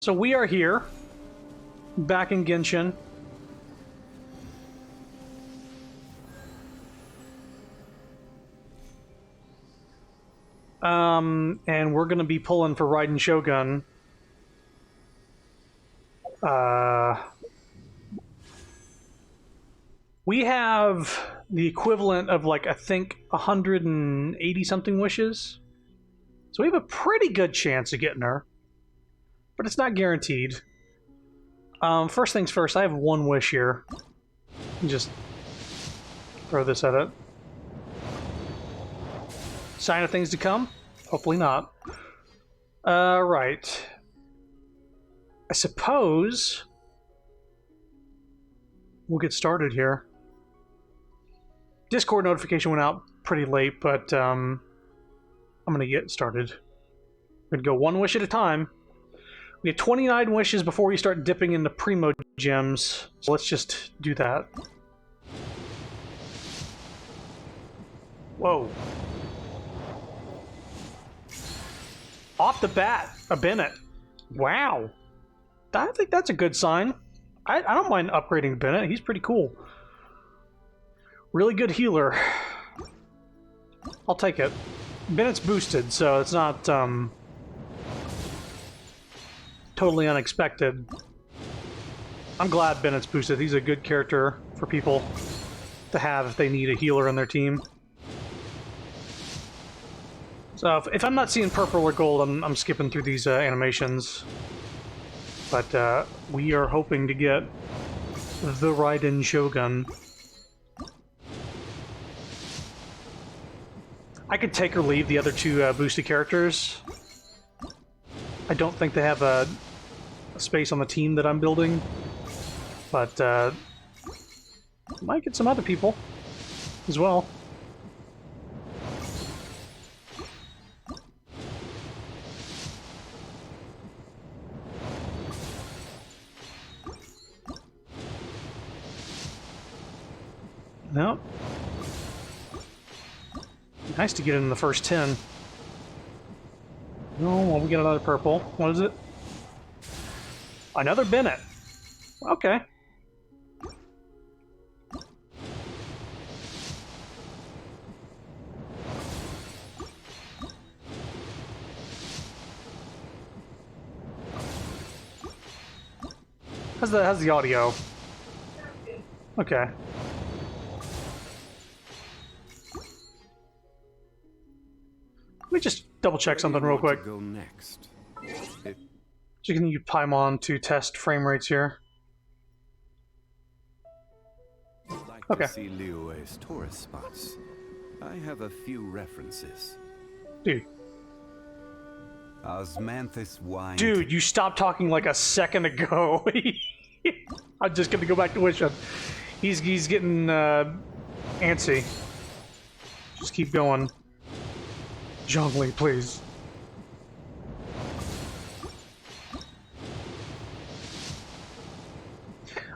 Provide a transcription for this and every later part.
So we are here, back in Genshin. And we're going to be pulling for Raiden Shogun. We have the equivalent of, like, I think 180 something wishes. So we have a pretty good chance of getting her. But it's not guaranteed. First things first, I have one wish here. Just throw this at it. Sign of things to come? Hopefully not. Right. I suppose we'll get started here. Discord notification went out pretty late, but I'm going to get started. We're going to go one wish at a time. We have 29 wishes before we start dipping into Primo gems, so let's just do that. Whoa. Off the bat, a Bennett. Wow. I think that's a good sign. I don't mind upgrading Bennett. He's pretty cool. Really good healer. I'll take it. Bennett's boosted, so it's not totally unexpected. I'm glad Bennett's boosted. He's a good character for people to have if they need a healer on their team. So if I'm not seeing purple or gold, I'm skipping through these animations. But we are hoping to get the Raiden Shogun. I could take or leave the other two boosted characters. I don't think they have a space on the team that I'm building. But might get some other people as well. Nope. Nice to get in the first 10. No, well, we get another purple. What is it? Another Bennett. Okay. How's the audio? Okay. Let me just double check something real quick. Go next. So you can use Paimon to test frame rates here. Like okay. To see Liyue's tourist spots. I have a few references. Dude. Osmanthus wine. Dude, you stopped talking like a second ago. I'm just gonna go back to Wisha. He's getting antsy. Just keep going. Zhongli, please.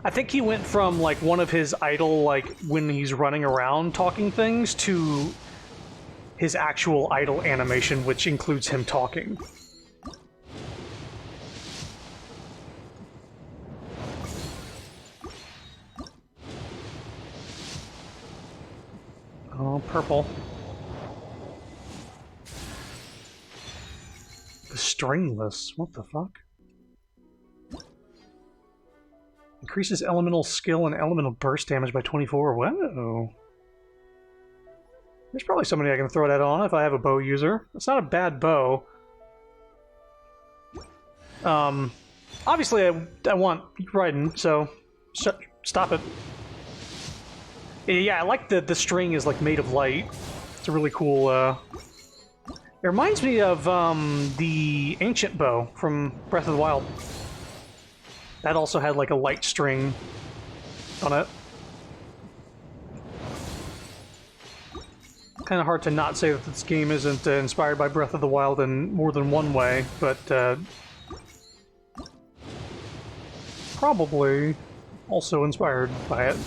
I think he went from, like, one of his idle, like, when he's running around talking things, to his actual idle animation, which includes him talking. Oh, purple. The stringless. What the fuck? Increases elemental skill and elemental burst damage by 24. Whoa. There's probably somebody I can throw that on if I have a bow user. It's not a bad bow. Obviously I want Raiden, so stop it. Yeah, I like the string is like made of light. It's a really cool It reminds me of the ancient bow from Breath of the Wild. That also had like a light string on it. Kind of hard to not say that this game isn't inspired by Breath of the Wild in more than one way, but probably also inspired by it.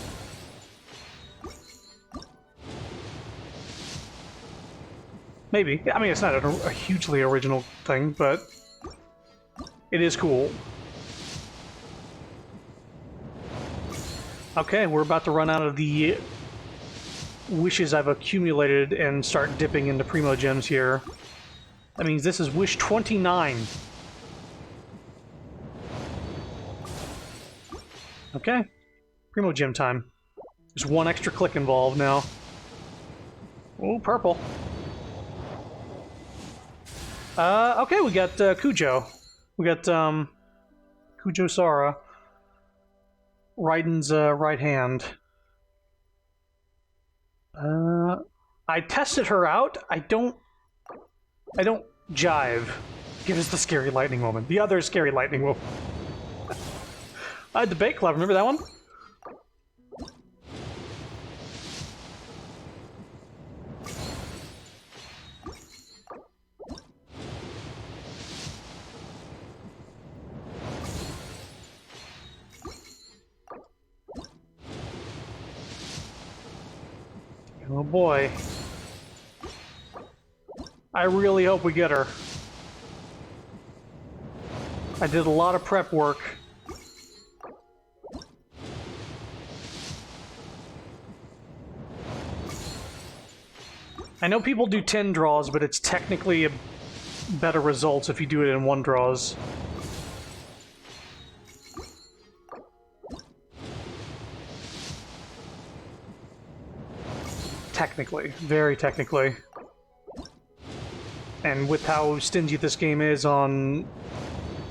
Maybe. I mean, it's not a hugely original thing, but it is cool. Okay, we're about to run out of the wishes I've accumulated and start dipping into Primo Gems here. That means this is wish 29. Okay, Primo Gem time. There's one extra click involved now. Oh, purple. Okay, we got Cujo. We got Cujo Sara. Raiden's right hand. I tested her out. I don't jive. Give us the scary lightning moment. The other scary lightning moment. Debate Club. Remember that one? Oh boy. I really hope we get her. I did a lot of prep work. I know people do 10 draws, but it's technically a better results if you do it in 1 draws. Technically. Very technically. And with how stingy this game is on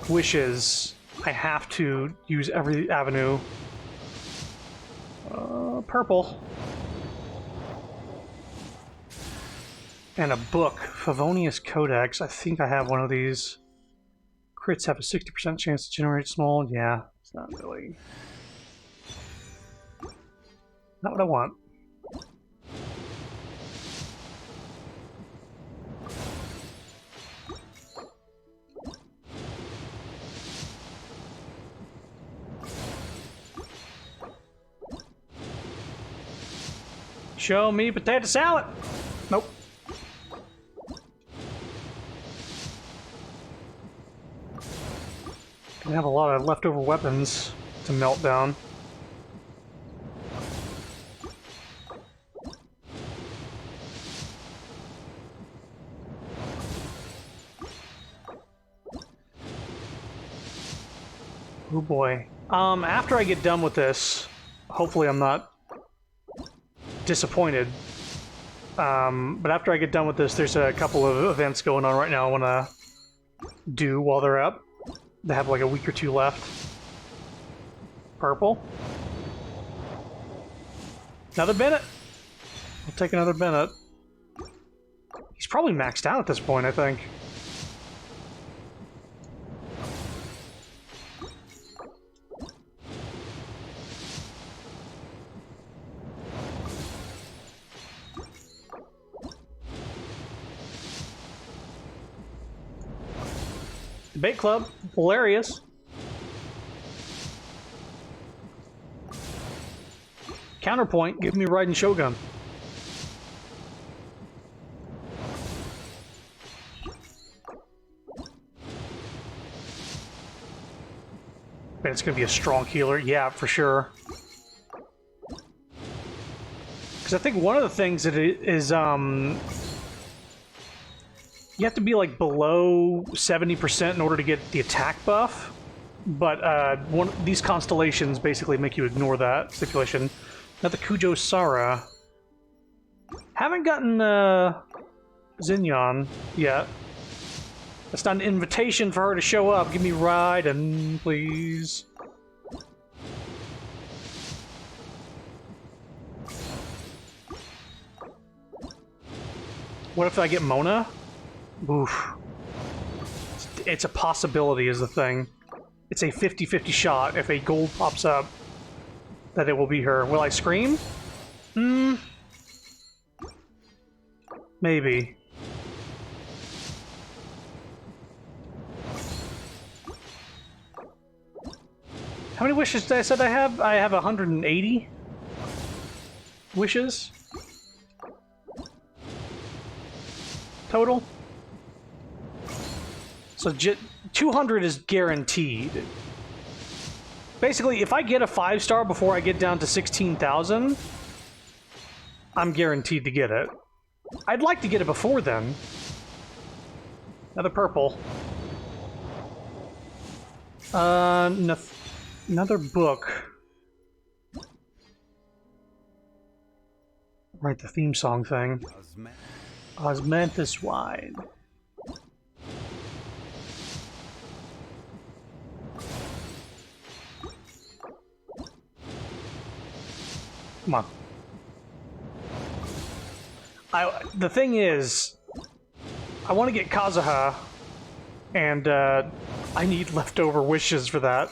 wishes, I have to use every avenue. Purple. And a book. Favonius Codex. I think I have one of these. Crits have a 60% chance to generate small. Yeah, it's not really... not what I want. Show me potato salad! Nope. We have a lot of leftover weapons to melt down. Oh boy. After I get done with this, hopefully I'm not disappointed. But after I get done with this, there's a couple of events going on right now I want to do while they're up. They have like a week or 2 left. Purple. Another Bennett. I'll take another Bennett. He's probably maxed out at this point, I think. Debate Club. Hilarious. Counterpoint. Give me Raiden Shogun. But it's going to be a strong healer. Yeah, for sure. Because I think one of the things that it is, you have to be like below 70% in order to get the attack buff, but these constellations basically make you ignore that stipulation. Not the Cujo Sara. Haven't gotten Xinyan yet. That's not an invitation for her to show up. Give me Raiden, please. What if I get Mona? Oof. It's a possibility is the thing. It's a 50-50 shot if a gold pops up that it will be her. Will I scream? Maybe. How many wishes did I said I have? I have 180 wishes total. So 200 is guaranteed. Basically, if I get a 5-star before I get down to 16,000, I'm guaranteed to get it. I'd like to get it before then. Another purple. Another book. Right, the theme song thing. Osmanthus wine. Come on. The thing is, I want to get Kazuha, and I need leftover wishes for that.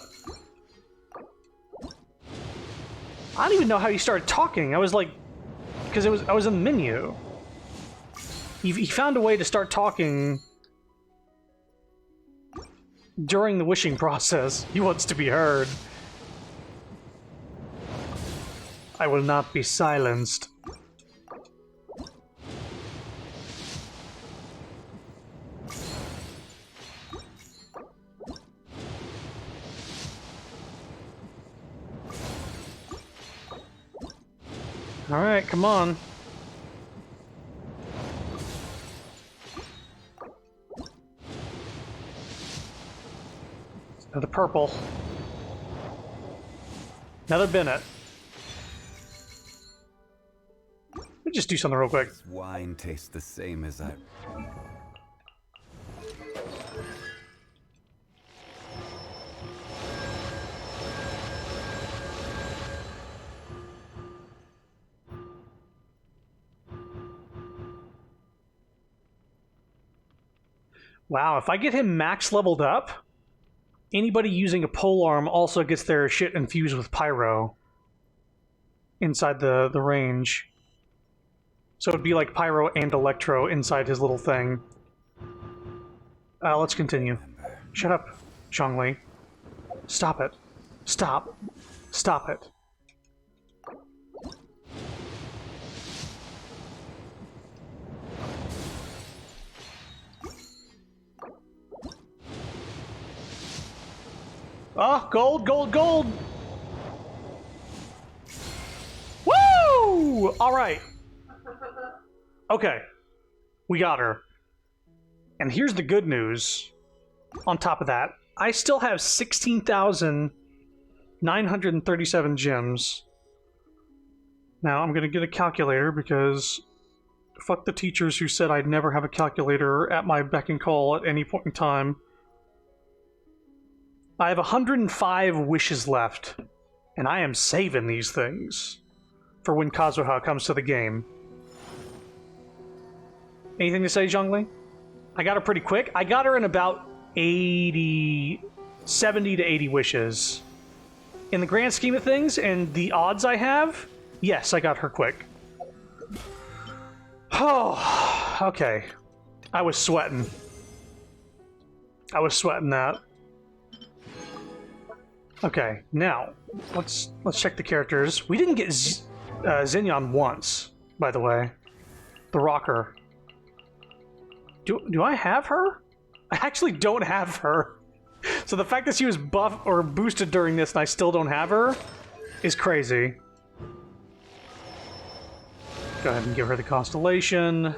I don't even know how he started talking. I was like, because I was in the menu. He found a way to start talking during the wishing process. He wants to be heard. I will not be silenced. All right, come on. Another purple. Another Bennett. Let me just do something real quick. This wine tastes the same as I... Wow, if I get him max leveled up, anybody using a polearm also gets their shit infused with pyro inside the range. So it'd be like pyro and electro inside his little thing. Let's continue. Shut up, Zhongli. Stop it. Stop. Stop it. Oh, gold, gold, gold! Woo! Alright. Okay. We got her. And here's the good news. On top of that, I still have 16,937 gems. Now, I'm gonna get a calculator because fuck the teachers who said I'd never have a calculator at my beck and call at any point in time. I have 105 wishes left, and I am saving these things for when Kazuha comes to the game. Anything to say, Zhongli? I got her pretty quick. I got her in about 70 to 80 wishes. In the grand scheme of things, and the odds I have, yes, I got her quick. Oh, okay. I was sweating. I was sweating that. Okay, now let's check the characters. We didn't get Xinyan once, by the way. The rocker. Do I have her? I actually don't have her. So the fact that she was buffed or boosted during this and I still don't have her is crazy. Go ahead and give her the constellation.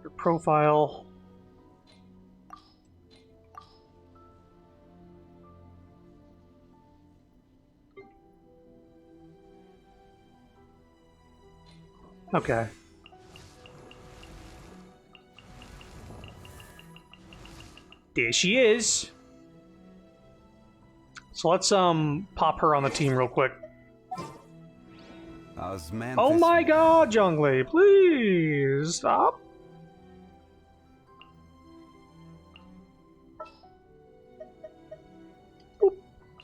Her profile. Okay. There she is. So let's pop her on the team real quick. Osmanthus. Oh my god, Zhongli, please stop. Boop.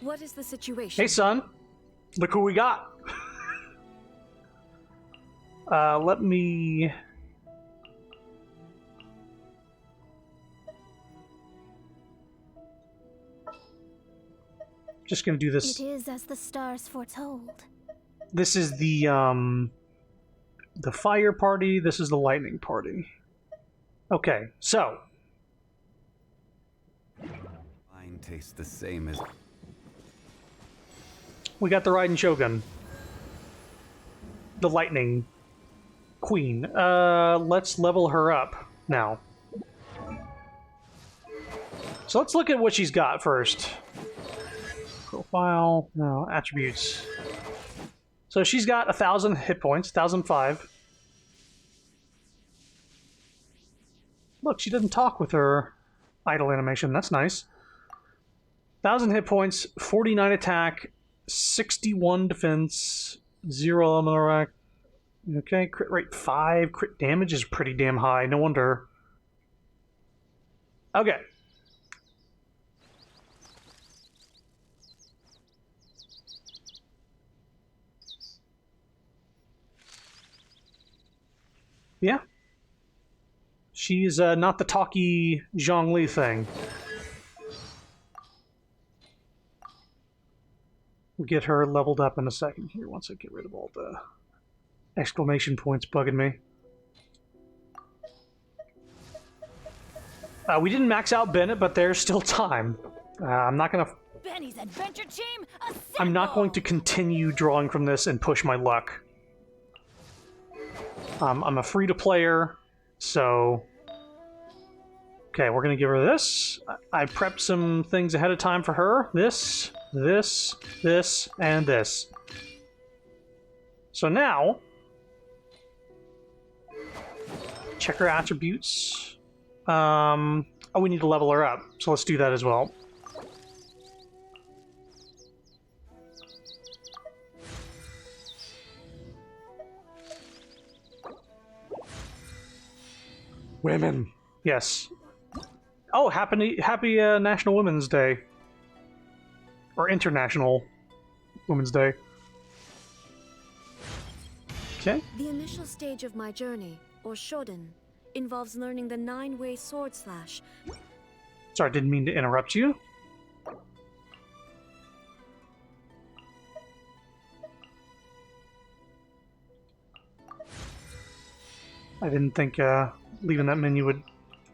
What is the situation? Hey son, look who we got. Let me... Just gonna do this. It is as the stars foretold. This is the fire party, this is the lightning party. Okay, so... Wine tastes the same as... we got the Raiden Shogun. The Lightning Queen. Let's level her up now. So let's look at what she's got first. Profile, no, attributes. So she's got 1,000 hit points, 1,005. Look, she doesn't talk with her idle animation. That's nice. 1,000 hit points, 49 attack, 61 defense, 0 elemental rack. Okay, crit rate 5. Crit damage is pretty damn high. No wonder. Okay. Yeah. She's not the talky Zhongli thing. We'll get her leveled up in a second here once I get rid of all the exclamation points bugging me. We didn't max out Bennett, but there's still time. I'm not gonna. Benny's adventure team. I'm not going to continue drawing from this and push my luck. I'm a free-to-player, so... Okay, we're going to give her this. I prepped some things ahead of time for her. This, and this. So now... Check her attributes. Oh, we need to level her up, so let's do that as well. Women. Yes. Oh, happy National Women's Day. Or International Women's Day. Okay. The initial stage of my journey, or Shoden, involves learning the 9-way sword slash. Sorry, didn't mean to interrupt you. I didn't think leaving that menu would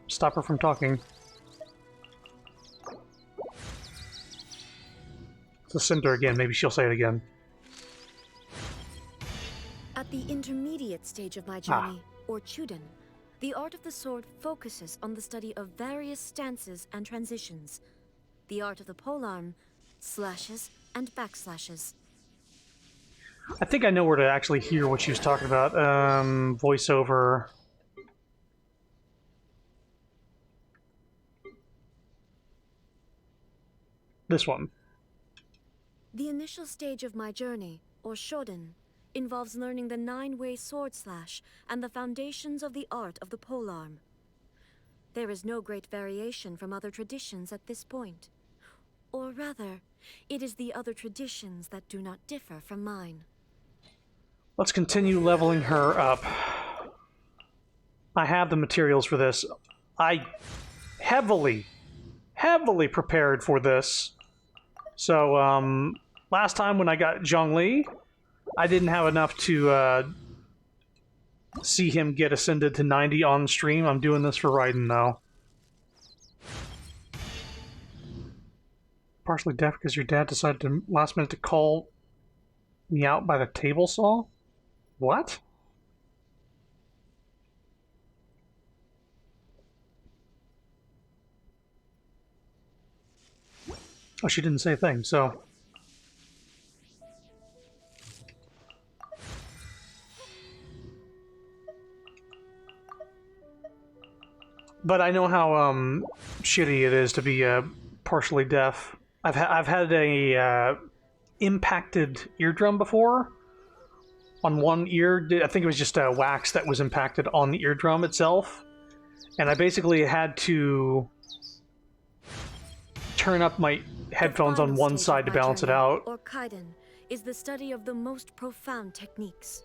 stop her from talking. So send her again. Maybe she'll say it again. At the intermediate stage of my journey, or Chuden, the art of the sword focuses on the study of various stances and transitions. The art of the polearm, slashes and backslashes. I think I know where to actually hear what she was talking about. Voiceover. This one. The initial stage of my journey, or Shoden, involves learning the 9-way sword slash and the foundations of the art of the polearm. There is no great variation from other traditions at this point. Or rather, it is the other traditions that do not differ from mine. Let's continue leveling her up. I have the materials for this. I heavily prepared for this. So, last time when I got Zhongli, I didn't have enough to see him get ascended to 90 on stream. I'm doing this for Raiden, though. Partially deaf because your dad decided to last minute to call me out by the table saw? What? Oh, she didn't say a thing, so... But I know how shitty it is to be partially deaf. I've had a impacted eardrum before. On one ear, I think it was just a wax that was impacted on the eardrum itself, and I basically had to turn up my headphones on one side to balance it out. Or Kaiden is the study of the most profound techniques.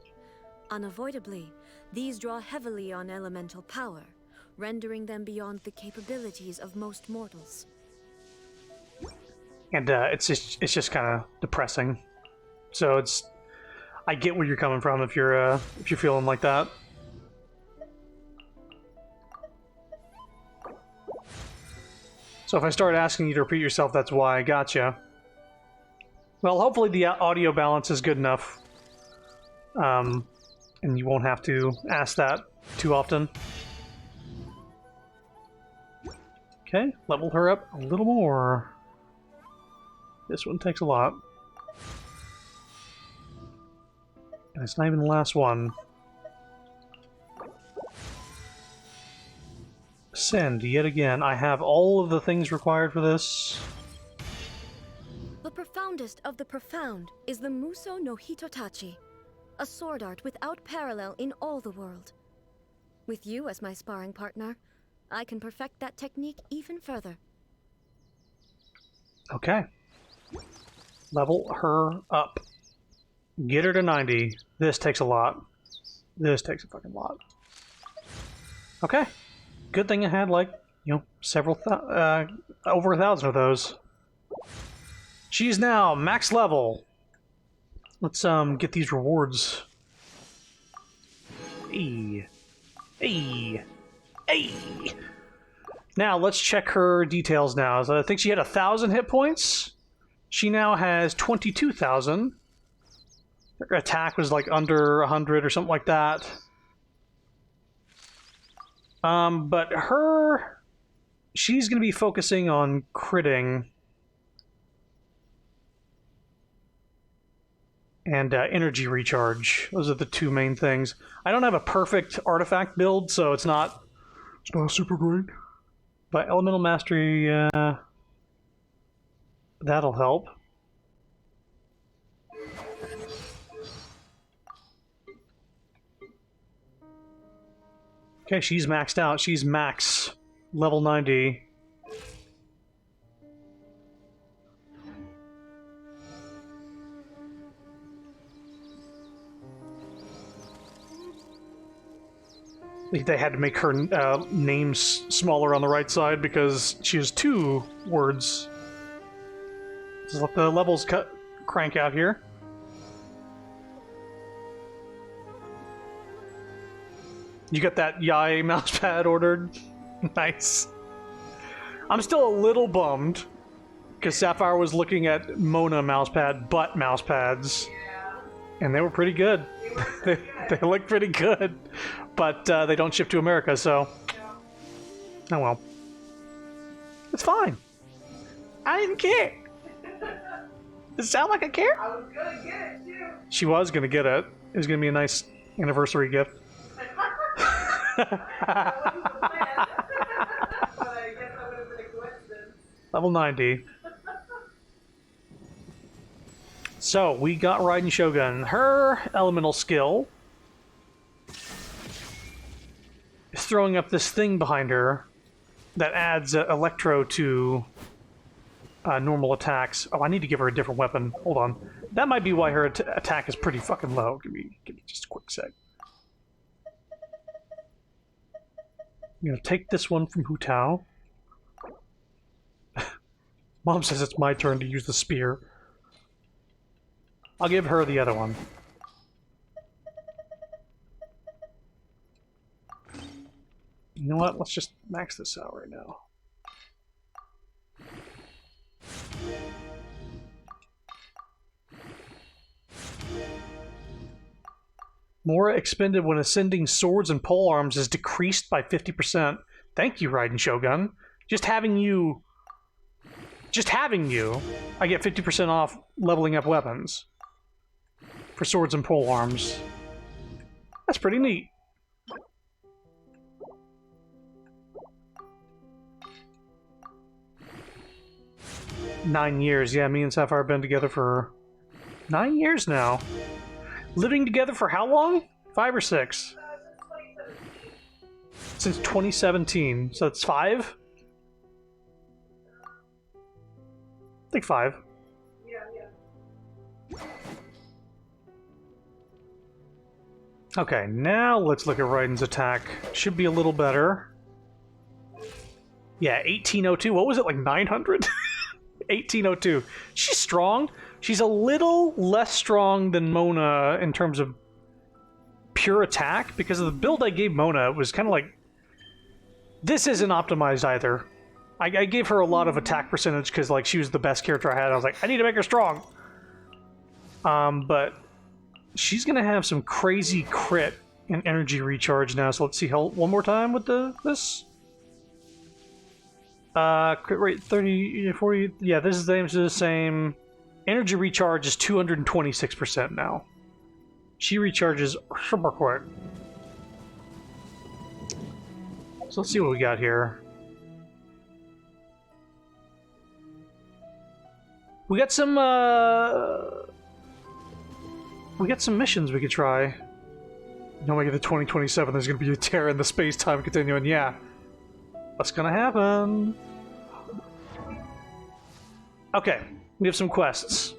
Unavoidably, these draw heavily on elemental power, rendering them beyond the capabilities of most mortals. And it's just kind of depressing. So it's, I get where you're coming from if you're feeling like that. So if I start asking you to repeat yourself, that's why I gotcha. Well, hopefully the audio balance is good enough. And you won't have to ask that too often. Okay, level her up a little more. This one takes a lot. And it's not even the last one. Send, yet again. I have all of the things required for this. The profoundest of the profound is the Muso no Hitotachi, a sword art without parallel in all the world. With you as my sparring partner, I can perfect that technique even further. Okay. Level her up. Get her to 90. This takes a lot. This takes a fucking lot. Okay. Good thing I had, like, you know, several, over 1,000 of those. She's now max level. Let's, get these rewards. Hey. Hey. Hey. Now, let's check her details now. So I think she had 1,000 hit points. She now has 22,000. Her attack was like under 100 or something like that. But she's going to be focusing on critting and energy recharge. Those are the two main things. I don't have a perfect artifact build, so it's not super great. But elemental mastery, that'll help. Okay, she's maxed out. She's max level 90. They had to make her names smaller on the right side because she has 2 words. Let's let the levels crank out here. You got that Yai mousepad ordered? Nice. I'm still a little bummed because Sapphire was looking at Mona mousepad butt mousepads, and they were pretty good. they look pretty good, but they don't ship to America, so oh well. It's fine. I didn't care. Does it sound like I care? I was gonna get it too. She was gonna get it. It was gonna be a nice anniversary gift. Level 90. So, we got Raiden Shogun. Her elemental skill is throwing up this thing behind her that adds electro to normal attacks. Oh, I need to give her a different weapon. Hold on. That might be why her attack is pretty fucking low. Give me just a quick sec. I'm gonna take this one from Hu Tao. Mom says it's my turn to use the spear. I'll give her the other one. You know what? Let's just max this out right now. More expended when ascending swords and polearms is decreased by 50%. Thank you, Raiden Shogun. Just having you, I get 50% off leveling up weapons for swords and polearms. That's pretty neat. Nine years. Yeah, me and Sapphire have been together for 9 years now. Living together for how long? 5 or 6? Since 2017. So it's 5? I think 5. Okay, now let's look at Raiden's attack. Should be a little better. Yeah, 1802. What was it, like 900? 1802. She's strong. She's a little less strong than Mona in terms of pure attack, because of the build I gave Mona. It was kind of like... This isn't optimized either. I gave her a lot of attack percentage because like she was the best character I had. I was like, I need to make her strong. But she's gonna have some crazy crit and energy recharge now. So let's see how one more time with this. Crit rate 30, 40. Yeah, this is the same. Energy recharge is 226% now. She recharges super quick. So let's see what we got here. We got some missions we could try. No, we get to 2027. There's gonna be a tear in the space-time continuum. Yeah, what's gonna happen? Okay, we have some quests.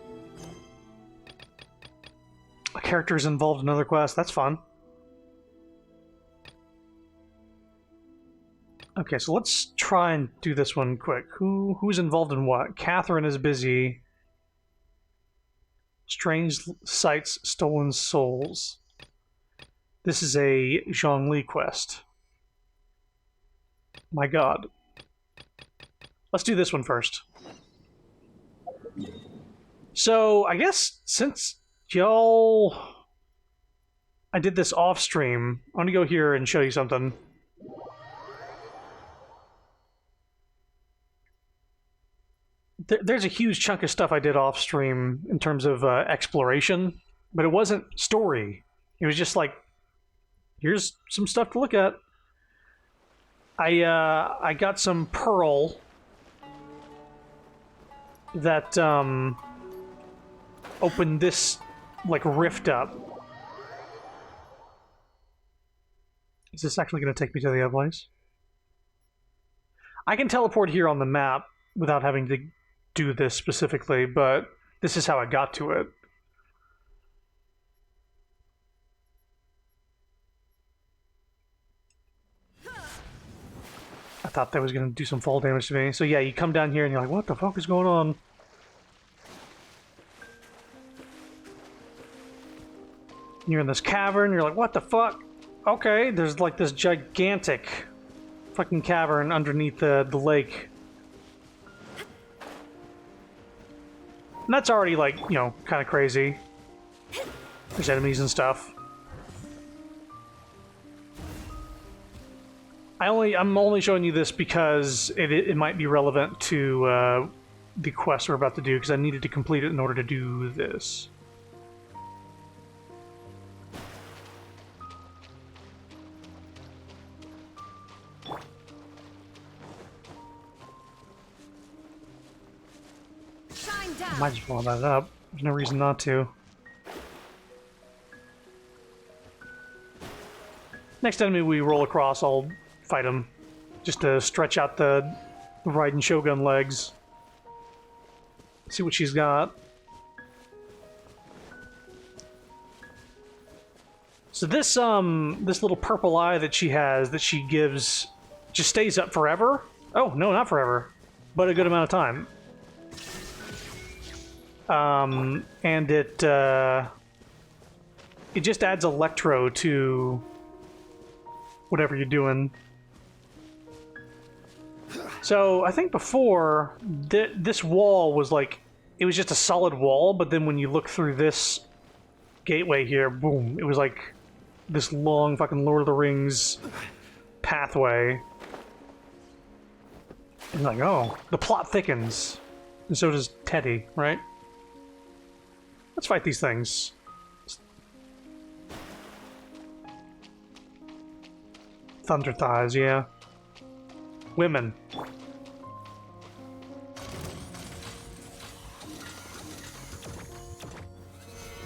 A character is involved in another quest. That's fun. Okay, so let's try and do this one quick. Who's involved in what? Catherine is busy. Strange sights, stolen souls. This is a Zhongli quest. My god. Let's do this one first. So, I guess since y'all... I did this off stream, I'm gonna go here and show you something. There's a huge chunk of stuff I did off stream in terms of exploration, but it wasn't story. It was just like, here's some stuff to look at. I got some pearl that opened this like rift up. Is this actually going to take me to the other place? I can teleport here on the map without having to do this specifically, but this is how I got to it. I thought that was going to do some fall damage to me. So yeah, you come down here and you're like, what the fuck is going on? You're in this cavern, you're like, what the fuck? Okay, there's like this gigantic fucking cavern underneath the lake. And that's already, like, you know, kind of crazy. There's enemies and stuff. I'm only showing you this because it might be relevant to the quest we're about to do, because I needed to complete it in order to do this. Might just blow that up. There's no reason not to. Next enemy we roll across, I'll fight him. Just to stretch out the Raiden Shogun legs. See what she's got. So this this little purple eye that she has, that she gives, just stays up forever. Oh, no, not forever. But a good amount of time. And it just adds electro to whatever you're doing. So I think before this wall was like, it was just a solid wall, but then when you look through this gateway here, boom, it was like this long fucking Lord of the Rings pathway. And like, oh, the plot thickens. And so does Teddy, right? Let's fight these things. Thunder thighs, yeah. Women.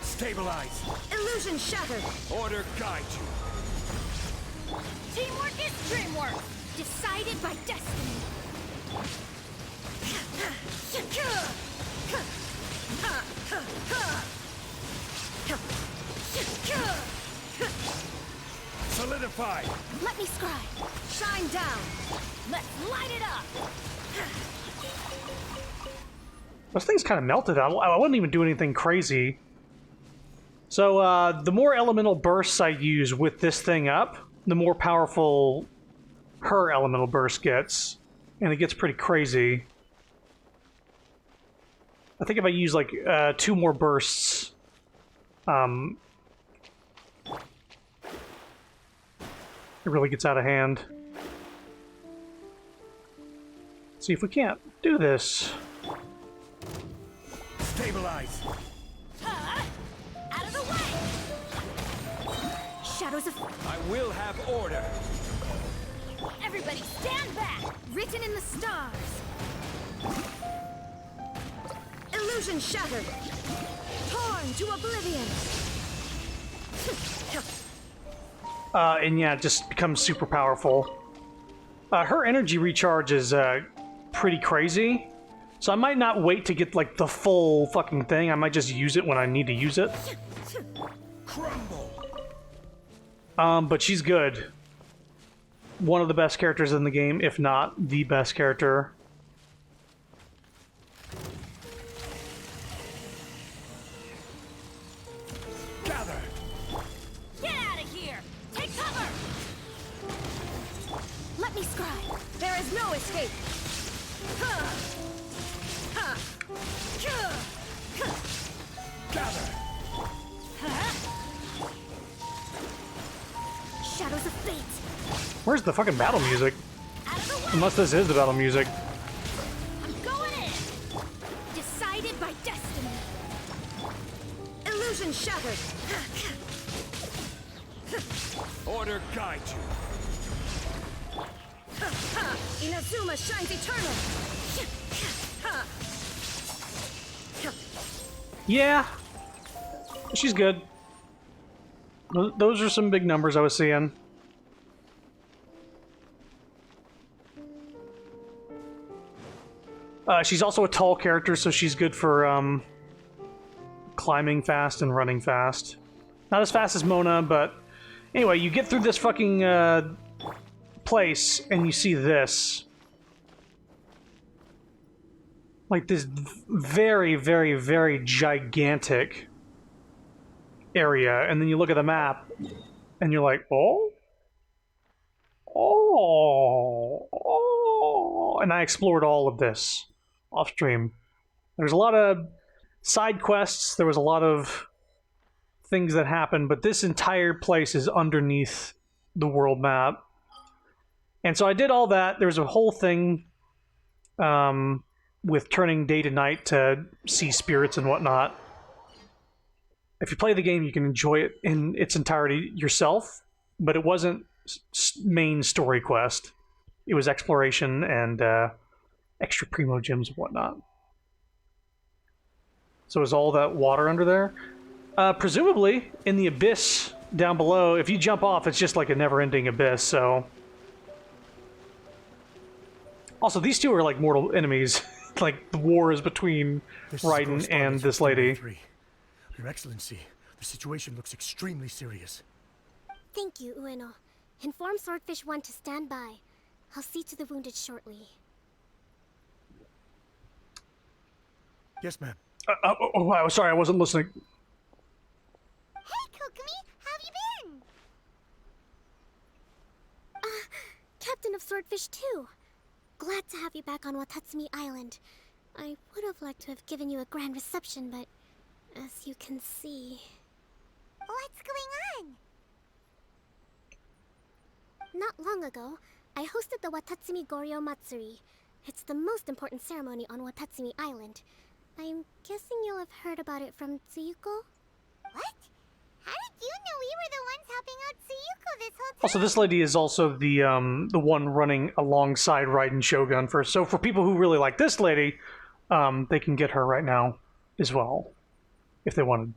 Stabilize. Illusion shattered. Order guide you. Teamwork is dreamwork. Decided by destiny. Solidify. Let me scribe. Shine down. Let's light it up. Those things kind of melted. I wouldn't even do anything crazy. So the more elemental bursts I use with this thing up, the more powerful her elemental burst gets. And it gets pretty crazy. I think if I use like 2 more bursts, it really gets out of hand. See if we can't do this. Stabilize. Out of the way! Shadows of... I will have order. Everybody stand back! Written in the stars! Illusion shattered! Torn to oblivion! And yeah, it just becomes super powerful. Her energy recharge is pretty crazy. So I might not wait to get like the full fucking thing. I might just use it when I need to use it. Crumble. But she's good. One of the best characters in the game, if not the best character. Gather. Get out of here! Take cover! Let me scribe. There is no escape. Gather. Shadows of fate. Where's the fucking battle music? Out of the way! Unless this is the battle music. I'm going in! Decided by destiny. Illusion shattered. Order guide you. Inazuma shines eternal. Yeah. She's good. Those are some big numbers I was seeing. She's also a tall character, so she's good for climbing fast and running fast. Not as fast as Mona, but anyway, you get through this fucking place and you see this. Like this very, very, very gigantic area, and then you look at the map and you're like, oh? Oh, and I explored all of this off stream. There's a lot of side quests, there was a lot of things that happened, but this entire place is underneath the world map. And so I did all that. There was a whole thing with turning day to night to see spirits and whatnot. If you play the game, you can enjoy it in its entirety yourself, but it wasn't main story quest. It was exploration and extra primo gems and whatnot. So is all that water under there? Presumably, in the abyss down below, if you jump off, it's just like a never-ending abyss, so... Also, these two are like mortal enemies. Like, the war is between Raiden and this lady. Your Excellency, the situation looks extremely serious. Thank you, Ueno. Inform Swordfish 1 to stand by. I'll see to the wounded shortly. Yes, ma'am. Oh, sorry, I wasn't listening. Hey, Kokumi! How have you been? Captain of Swordfish 2. Glad to have you back on Watatsumi Island. I would have liked to have given you a grand reception, but as you can see... What's going on? Not long ago, I hosted the Watatsumi Goryo Matsuri. It's the most important ceremony on Watatsumi Island. I'm guessing you'll have heard about it from Tsuyuko? What? How did you know we were the ones helping out Tsuyuko this whole time? Also, this lady is also the one running alongside Raiden Shogun first. So for people who really like this lady, they can get her right now as well, if they wanted.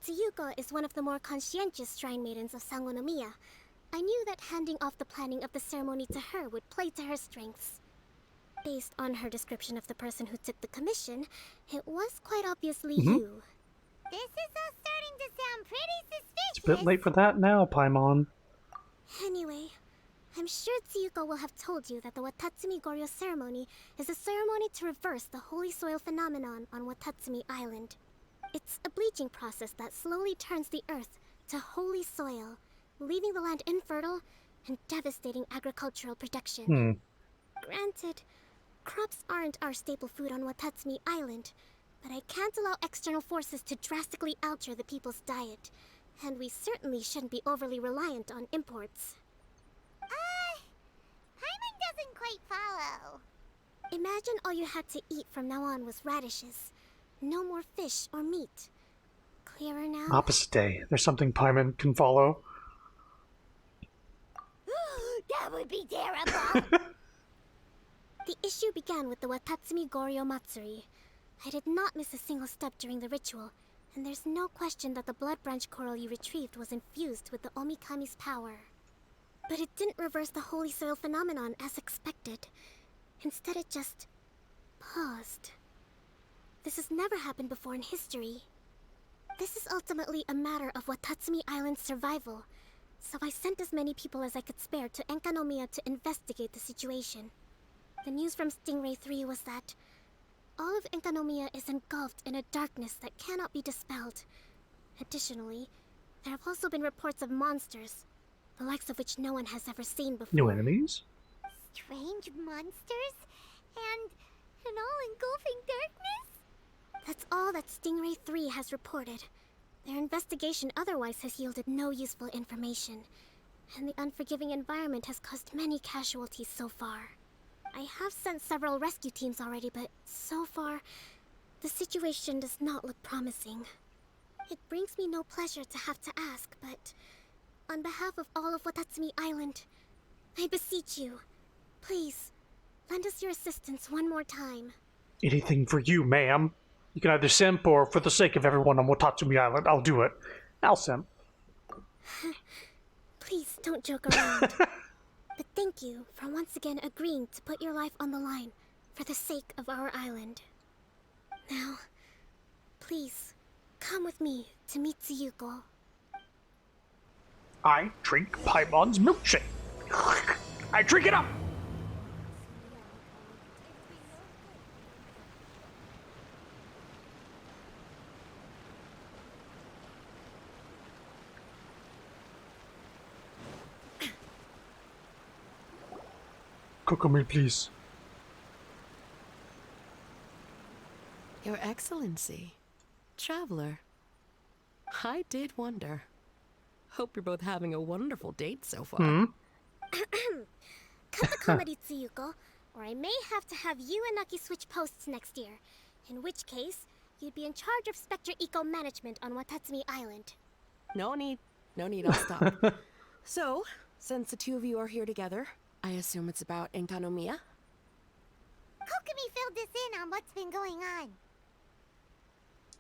Tsuyuko is one of the more conscientious shrine maidens of Sangonomiya. I knew that handing off the planning of the ceremony to her would play to her strengths. Based on her description of the person who took the commission, it was quite obviously you. This is all starting to sound pretty suspicious. It's a bit late for that now, Paimon. Anyway, I'm sure Tsuyuko will have told you that the Watatsumi Goryo ceremony is a ceremony to reverse the holy soil phenomenon on Watatsumi Island. It's a bleaching process that slowly turns the earth to holy soil, leaving the land infertile and devastating agricultural production. Granted, crops aren't our staple food on Watatsumi Island, But I can't allow external forces to drastically alter the people's diet. And we certainly shouldn't be overly reliant on imports. Paimon doesn't quite follow. Imagine all you had to eat from now on was radishes. No more fish or meat. Clearer now? Opposite day. There's something Paimon can follow. That would be terrible. The issue began with the Watatsumi Goryo Matsuri. I did not miss a single step during the ritual, and there's no question that the blood branch coral you retrieved was infused with the Omikami's power. But it didn't reverse the holy soil phenomenon as expected. Instead, it just paused. This has never happened before in history. This is ultimately a matter of Watatsumi Island's survival, so I sent as many people as I could spare to Enkanomiya to investigate the situation. The news from Stingray 3 was that all of Enkanomiya is engulfed in a darkness that cannot be dispelled. Additionally, there have also been reports of monsters, the likes of which no one has ever seen before. New enemies? Strange monsters and an all-engulfing darkness? That's all that Stingray 3 has reported. Their investigation otherwise has yielded no useful information, and the unforgiving environment has caused many casualties so far. I have sent several rescue teams already, but so far, the situation does not look promising. It brings me no pleasure to have to ask, but on behalf of all of Watatsumi Island, I beseech you, please, lend us your assistance one more time. Anything for you, ma'am. You can either simp or, for the sake of everyone on Watatsumi Island, I'll do it. I'll simp. Please don't joke around. But thank you for once again agreeing to put your life on the line for the sake of our island. Now, please, come with me to meet Tsuyuko. I drink Paimon's milkshake. I drink it up! Kokomi, please. Your Excellency. Traveler. I did wonder. Hope you're both having a wonderful date so far. Cut the comedy, Tsuyuko, or I may have to have you and Naki switch posts next year. In which case, you'd be in charge of Spectre Eco Management on Watatsumi Island. No need, I'll stop. So, since the two of you are here together, I assume it's about Enkanomiya? Kokomi filled us in on what's been going on.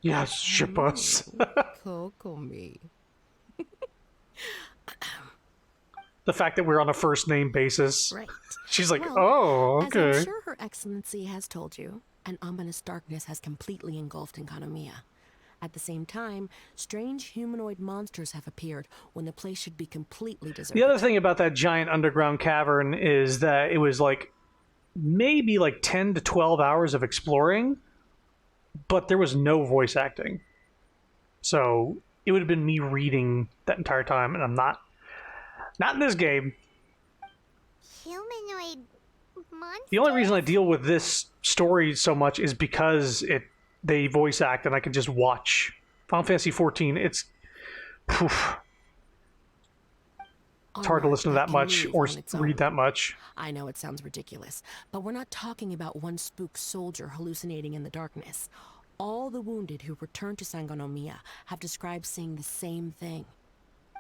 Yes, ship us. Kokomi. The fact that we're on a first name basis. Right. She's like, Well, oh, As okay. I'm sure Her Excellency has told you, an ominous darkness has completely engulfed Enkanomiya. At the same time, strange humanoid monsters have appeared when the place should be completely deserted. The other thing about that giant underground cavern is that it was like maybe like 10 to 12 hours of exploring, but there was no voice acting. So it would have been me reading that entire time, and I'm not in this game. Humanoid monsters? The only reason I deal with this story so much is because they voice act and I can just watch. Final Fantasy XIV, it's hard to listen to that much or read that much. I know it sounds ridiculous, but we're not talking about one spook soldier hallucinating in the darkness. All the wounded who returned to Sangonomiya have described seeing the same thing.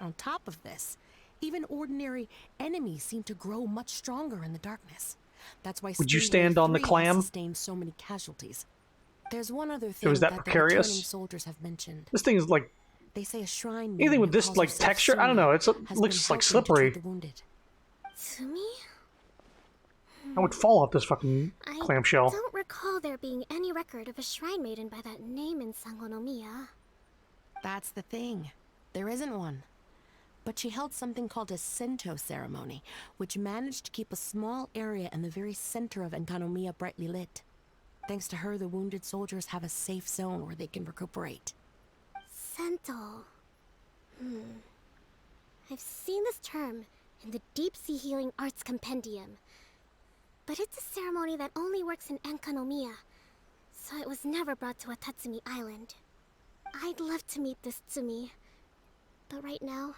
On top of this, even ordinary enemies seem to grow much stronger in the darkness. That's why Would you Stingray stand on the 3 clam? has sustained so many casualties. There's one other thing was that the precarious? returning soldiers have mentioned. This thing is like They say a shrine anything woman with who this calls like herself texture. I don't Sumi know. It has looks been like helping to slippery. treat the wounded. Tsumi? I would fall off this fucking I clamshell. don't recall there being any record of a shrine maiden by that name in Sangonomiya. That's the thing. There isn't one. But she held something called a Sento ceremony, which managed to keep a small area in the very center of Enkanomiya brightly lit. Thanks to her, the wounded soldiers have a safe zone where they can recuperate. Sento. I've seen this term in the Deep Sea Healing Arts Compendium. But it's a ceremony that only works in Enkanomiya. so it was never brought to Watatsumi Island. I'd love to meet this Tsumi, but right now,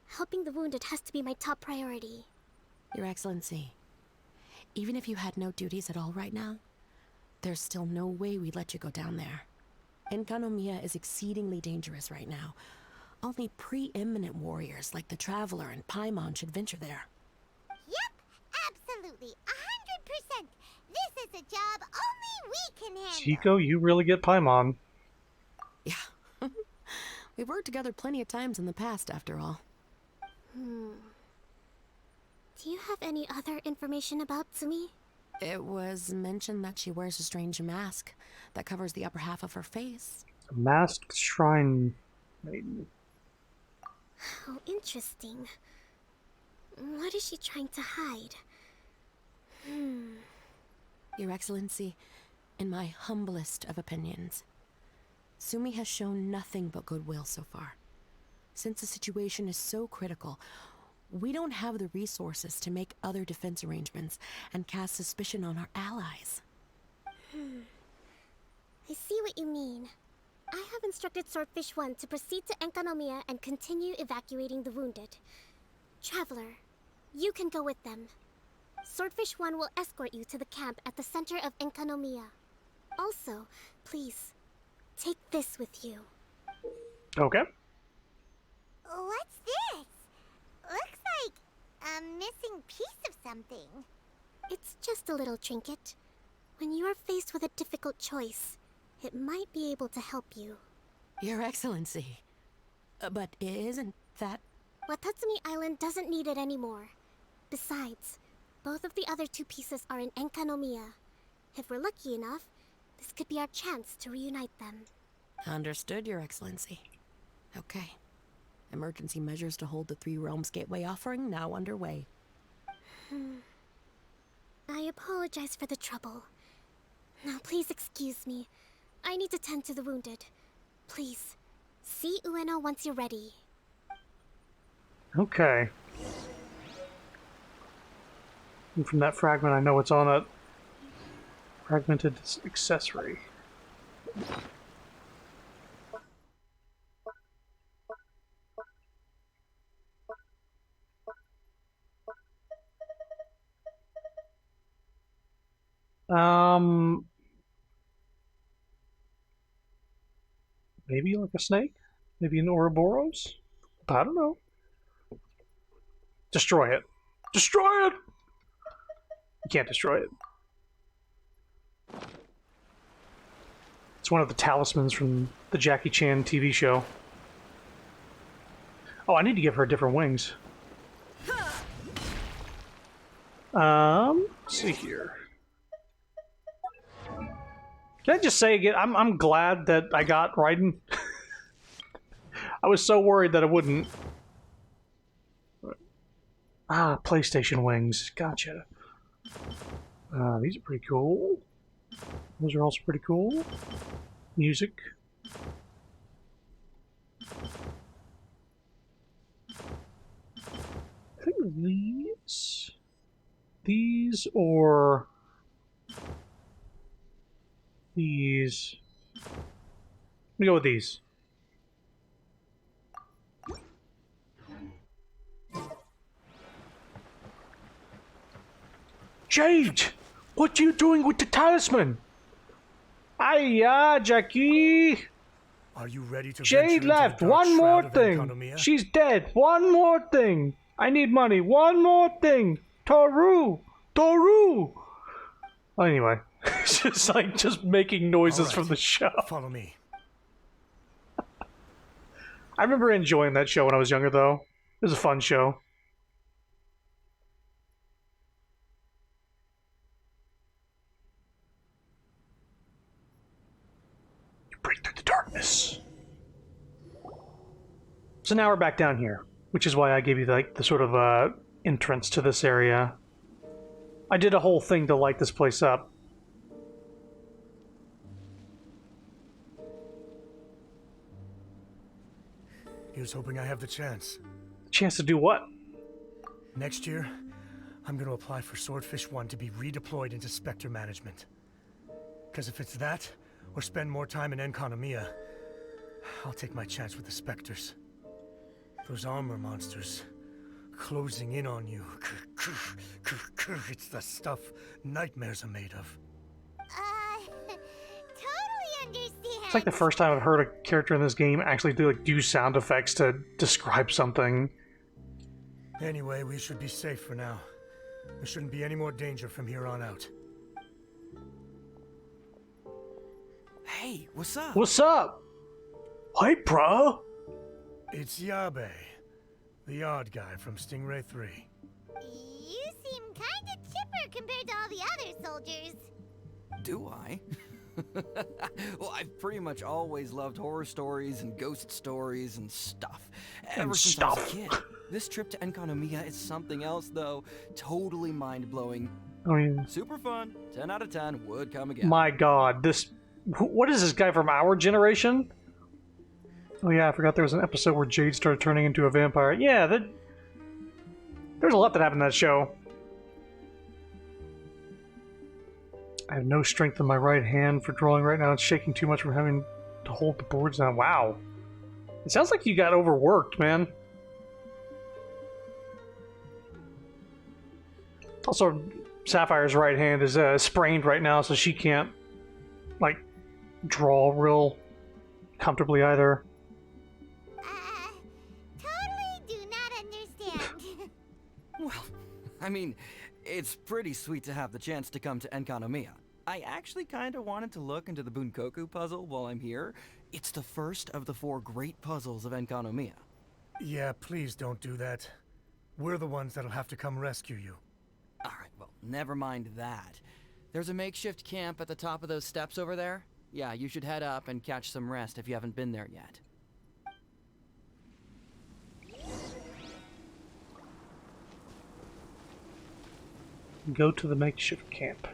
helping the wounded has to be my top priority. Your Excellency, even if you had no duties at all right now, there's still no way we'd let you go down there. Enkanomiya is exceedingly dangerous right now. Only preeminent warriors like the Traveler and Paimon should venture there. Yep, absolutely, 100%. This is a job only we can handle. Chico, you really get Paimon. Yeah. We've worked together plenty of times in the past, after all. Do you have any other information about Tsumi? It was mentioned that she wears a strange mask that covers the upper half of her face. A masked shrine maiden. How interesting. What is she trying to hide? Your Excellency, in my humblest of opinions, Sumi has shown nothing but goodwill so far. Since the situation is so critical, we don't have the resources to make other defense arrangements and cast suspicion on our allies. I see what you mean. I have instructed Swordfish 1 to proceed to Enkanomiya and continue evacuating the wounded. Traveler, you can go with them. Swordfish 1 will escort you to the camp at the center of Enkanomiya. Also, please, take this with you. Okay. What's this? Looks like a missing piece of something. It's just a little trinket. When you are faced with a difficult choice, it might be able to help you. Your Excellency. But isn't that... Watatsumi Island doesn't need it anymore. Besides, both of the other two pieces are in Enkanomiya. If we're lucky enough, this could be our chance to reunite them. Understood, Your Excellency. Okay. Emergency measures to hold the Three Realms Gateway offering now underway. I apologize for the trouble. Now please excuse me. I need to tend to the wounded. Please, see Ueno once you're ready. Okay. And from that fragment, I know it's on a fragmented accessory. Maybe like a snake? Maybe an Ouroboros? I don't know. Destroy it. Destroy it! You can't destroy it. It's one of the talismans from the Jackie Chan TV show. Oh, I need to give her different wings. Let's see here. Can I just say again, I'm glad that I got Raiden. I was so worried that I wouldn't. Ah, PlayStation wings. Gotcha. These are pretty cool. Those are also pretty cool. Music. I think these... These or... These... Let me go with these. Jade! What are you doing with the talisman? Aye, Jackie! Are you ready to Jade venture left. into the dark One more shroud of thing. Enkanomiya? She's dead. One more thing. I need money. One more thing. Toru! Toru! Anyway, it's just making noises All right. from the show. Follow me. I remember enjoying that show when I was younger, though. It was a fun show. You break through the darkness. So now we're back down here, which is why I gave you the sort of entrance to this area. I did a whole thing to light this place up. Here's hoping I have the chance. Chance to do what? Next year, I'm going to apply for Swordfish 1 to be redeployed into Spectre management. Because if it's that, or spend more time in Enconomia, I'll take my chance with the Spectres. Those armor monsters closing in on you. It's the stuff nightmares are made of. Totally understand. It's like the first time I've heard a character in this game actually do sound effects to describe something. Anyway, we should be safe for now. There shouldn't be any more danger from here on out. Hey, what's up? What's up? Hey, bro. It's Yabe, the odd guy from Stingray 3. You seem kinda chipper compared to all the other soldiers. Do I? Well, I've pretty much always loved horror stories and ghost stories and stuff. Ever since I was a kid. This trip to Enconomia is something else, though. Totally mind-blowing. I mean, Super fun. 10 out of 10 would come again. my God, this... What is this guy from our generation? Oh yeah, I forgot there was an episode where Jade started turning into a vampire. Yeah, there's a lot that happened in that show. I have no strength in my right hand for drawing right now. It's shaking too much from having to hold the boards down. Wow. It sounds like you got overworked, man. Also, Sapphire's right hand is sprained right now, so she can't, like, draw real comfortably either. Totally do not understand. Well, I mean, it's pretty sweet to have the chance to come to Enconomia. I actually kind of wanted to look into the Bunkoku puzzle while I'm here. It's the first of the 4 great puzzles of Enconomia. Yeah, please don't do that. We're the ones that'll have to come rescue you. Alright, well, never mind that. There's a makeshift camp at the top of those steps over there. Yeah, you should head up and catch some rest if you haven't been there yet. Go to the makeshift camp.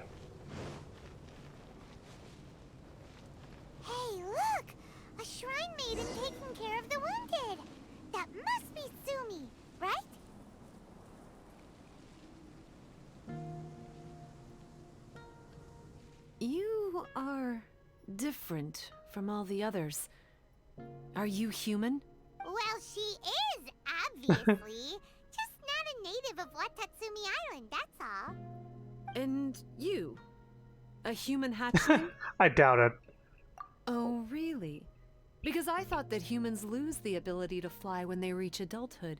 Hey, look! A shrine maiden taking care of the wounded. That must be Sumi, right? You are different from all the others. Are you human? Well, she is, obviously. Just not a native of Watatsumi Island, that's all. And you? A human hatchling? I doubt it. Oh, really? Because I thought that humans lose the ability to fly when they reach adulthood.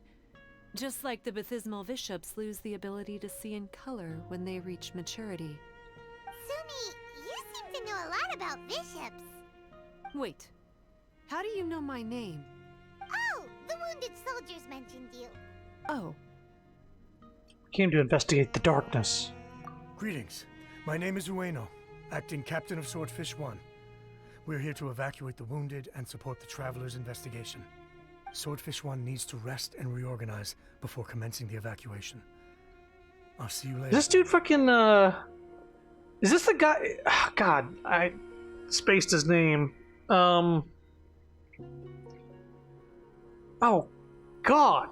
Just like the Bathismal Bishops lose the ability to see in color when they reach maturity. Sumi, you seem to know a lot about bishops. Wait, how do you know my name? Oh, the wounded soldiers mentioned you. Oh, Came to investigate the darkness. Greetings. My name is Ueno, acting captain of Swordfish 1. We're here to evacuate the wounded and support the traveler's investigation. Swordfish 1 needs to rest and reorganize before commencing the evacuation. I'll see you later. Is this dude fucking, is this the guy? Oh, God, I spaced his name. Oh, God.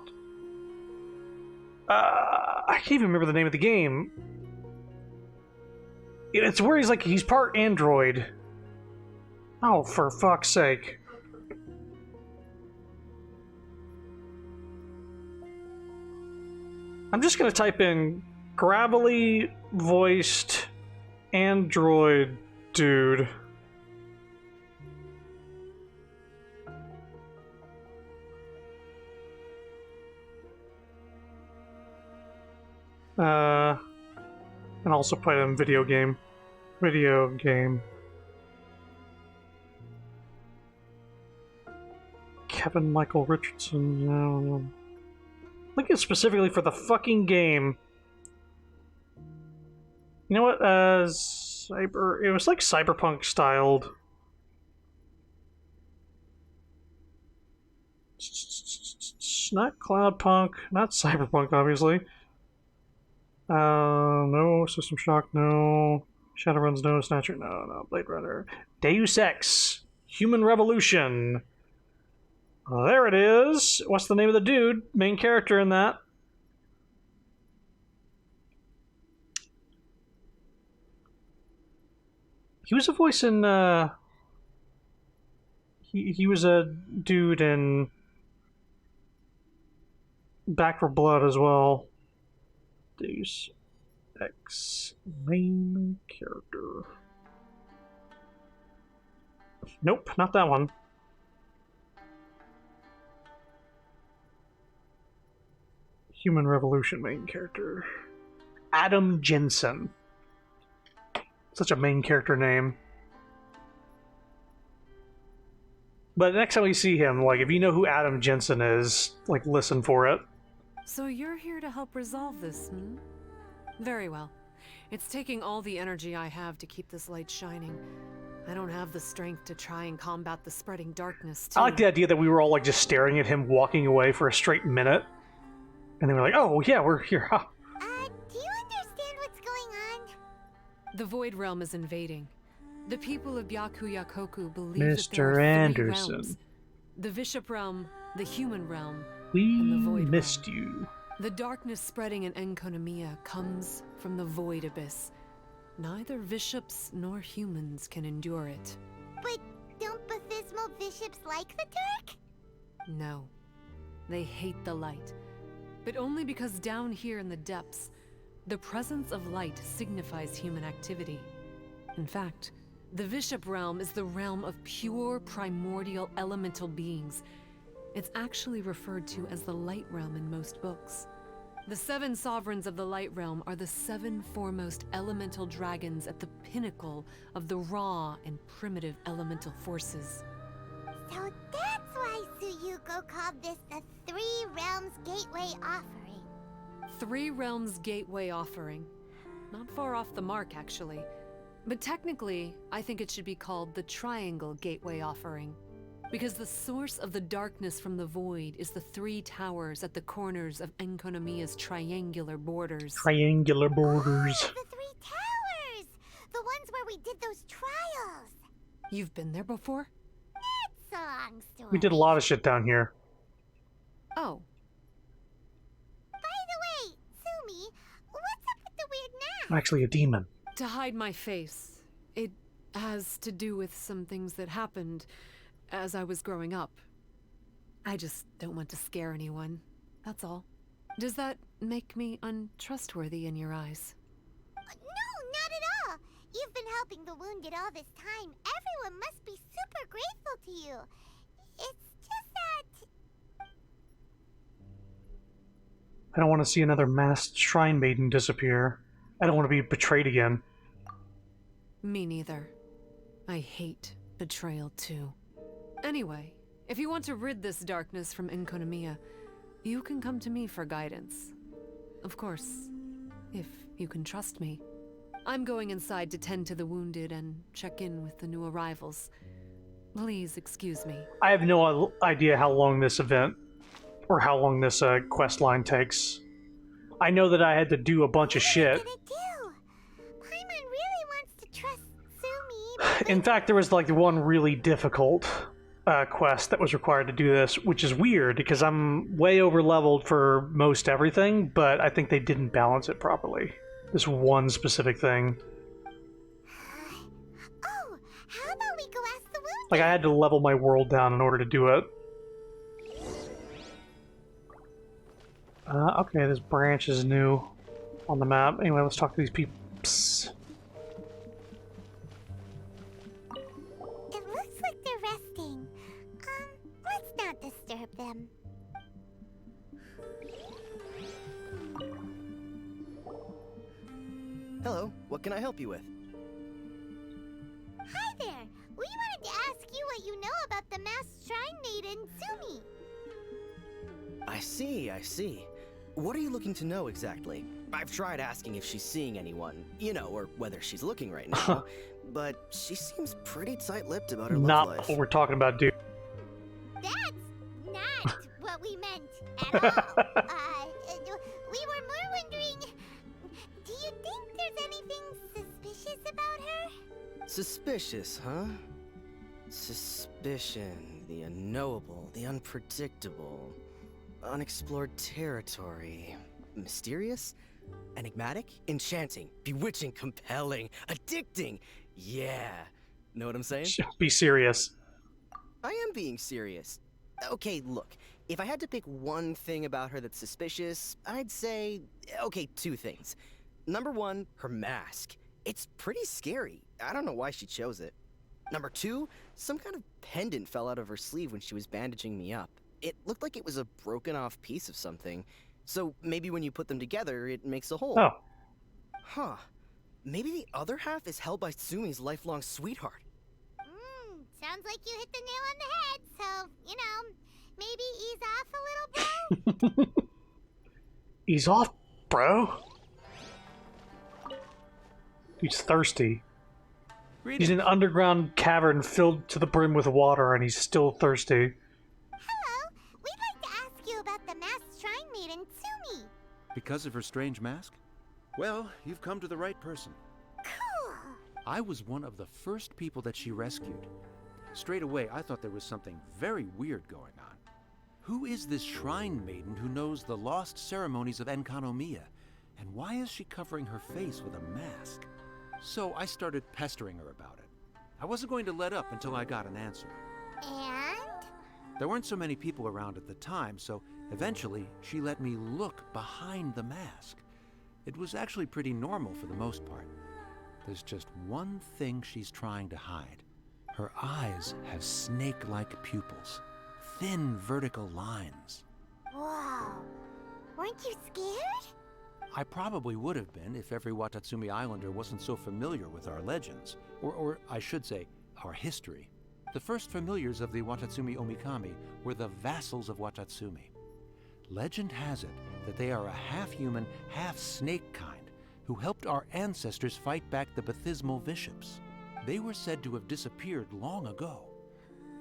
I can't even remember the name of the game. It's where he's like, he's part android. Oh, for fuck's sake. I'm just gonna type in gravelly voiced android dude. And also play them video game. Video game. Kevin Michael Richardson. No. Looking specifically for the fucking game. You know what? It was like cyberpunk styled. Not cloudpunk, not cyberpunk, obviously. No. System Shock, no. Shadowruns, no. Snatcher, no. Blade Runner. Deus Ex. Human Revolution. There it is. What's the name of the dude? Main character in that. He was a voice in, He was a dude in Back for Blood as well. Deus Ex main character. Nope, not that one. Human Revolution main character. Adam Jensen. Such a main character name. But next time we see him, like, if you know who Adam Jensen is, like, listen for it. So you're here to help resolve this, hmm? Very well. It's taking all the energy I have to keep this light shining. I don't have the strength to try and combat the spreading darkness, too. I like the idea that we were all, like, just staring at him walking away for a straight minute. And they were like, oh, yeah, we're here. Huh. Do you understand what's going on? The Void Realm is invading. The people of Byakuyakoku believe that Mr. there are three Anderson. realms. The Bishop Realm, the Human Realm, We and the Void missed Realm. you. The darkness spreading in Enkonomiya comes from the Void Abyss. Neither bishops nor humans can endure it. But don't Bathismal bishops like the dark? No. They hate the light. But only because down here in the depths, the presence of light signifies human activity. In fact, the Bishop Realm is the realm of pure, primordial, elemental beings. It's actually referred to as the Light Realm in most books. The 7 sovereigns of the Light Realm are the 7 foremost elemental dragons at the pinnacle of the raw and primitive elemental forces. So that's why Suyuko called this the Three Realms Gateway Offering. 3 Realms Gateway Offering. Not far off the mark, actually. But technically, I think it should be called the Triangle Gateway Offering. Because the source of the darkness from the void is the 3 towers at the corners of Enkonomiya's triangular borders. Triangular borders. Oh, the 3 towers! The ones where we did those trials! You've been there before? It's a long story. We did a lot of shit down here. Oh. By the way, Sumi, what's up with the weird I'm mask? actually a demon. To hide my face. It has to do with some things that happened as I was growing up. I just don't want to scare anyone. That's all. Does that make me untrustworthy in your eyes? No, not at all. You've been helping the wounded all this time. Everyone must be super grateful to you. It's just that... I don't want to see another masked shrine maiden disappear. I don't want to be betrayed again. Me neither. I hate betrayal too. Anyway, if you want to rid this darkness from Enkonomiya, you can come to me for guidance. Of course, if you can trust me. I'm going inside to tend to the wounded and check in with the new arrivals. Please excuse me. I have no idea how long this event, or how long this quest line takes. I know that I had to do a bunch of shit. What are you gonna do? Paimon really wants to trust Sumi, but... In fact, there was like one really difficult quest that was required to do this, which is weird because I'm way over leveled for most everything, but I think they didn't balance it properly. This one specific thing. Oh, how about we go ask the wounded? Like, I had to level my world down in order to do it. Okay, this branch is new on the map. Anyway, let's talk to these people. Psst. It looks like they're resting. Let's not disturb them. Hello, what can I help you with? Hi there! We wanted to ask you what you know about the masked shrine maiden, Sumi. I see. What are you looking to know exactly? I've tried asking if she's seeing anyone, you know, or whether she's looking right now, but she seems pretty tight-lipped about her love Not life. what we're talking about, dude. That's not what we meant at all. We were more wondering, do you think there's anything suspicious about her? Suspicious, huh? Suspicion, the unknowable, the unpredictable, unexplored territory. Mysterious? Enigmatic? Enchanting, bewitching, compelling, addicting. Yeah. Know what I'm saying? Be serious. I am being serious. Okay, look, if I had to pick one thing about her that's suspicious, I'd say, okay, two things. Number one, her mask. It's pretty scary. I don't know why she chose it. Number two, some kind of pendant fell out of her sleeve when she was bandaging me up. It looked like it was a broken off piece of something. So maybe when you put them together, it makes a whole. Oh. Huh. Maybe the other half is held by Sumi's lifelong sweetheart. Sounds like you hit the nail on the head, so, you know, maybe ease off a little, bro? Ease off, bro. He's thirsty. He's in an underground cavern filled to the brim with water, and he's still thirsty. Hello, we'd like to ask you about the masked shrine maiden, Tsumi. Because of her strange mask? Well, you've come to the right person. Cool. I was one of the first people that she rescued. Straight away, I thought there was something very weird going on. Who is this shrine maiden who knows the lost ceremonies of Enkanomiya? And why is she covering her face with a mask? So I started pestering her about it. I wasn't going to let up until I got an answer. And? There weren't so many people around at the time, so eventually she let me look behind the mask. It was actually pretty normal for the most part. There's just one thing she's trying to hide. Her eyes have snake-like pupils, thin vertical lines. Whoa. Weren't you scared? I probably would have been if every Watatsumi Islander wasn't so familiar with our legends, or I should say, our history. The first familiars of the Watatsumi Omikami were the vassals of Watatsumi. Legend has it that they are a half-human, half-snake kind who helped our ancestors fight back the Baptismal Bishops. They were said to have disappeared long ago.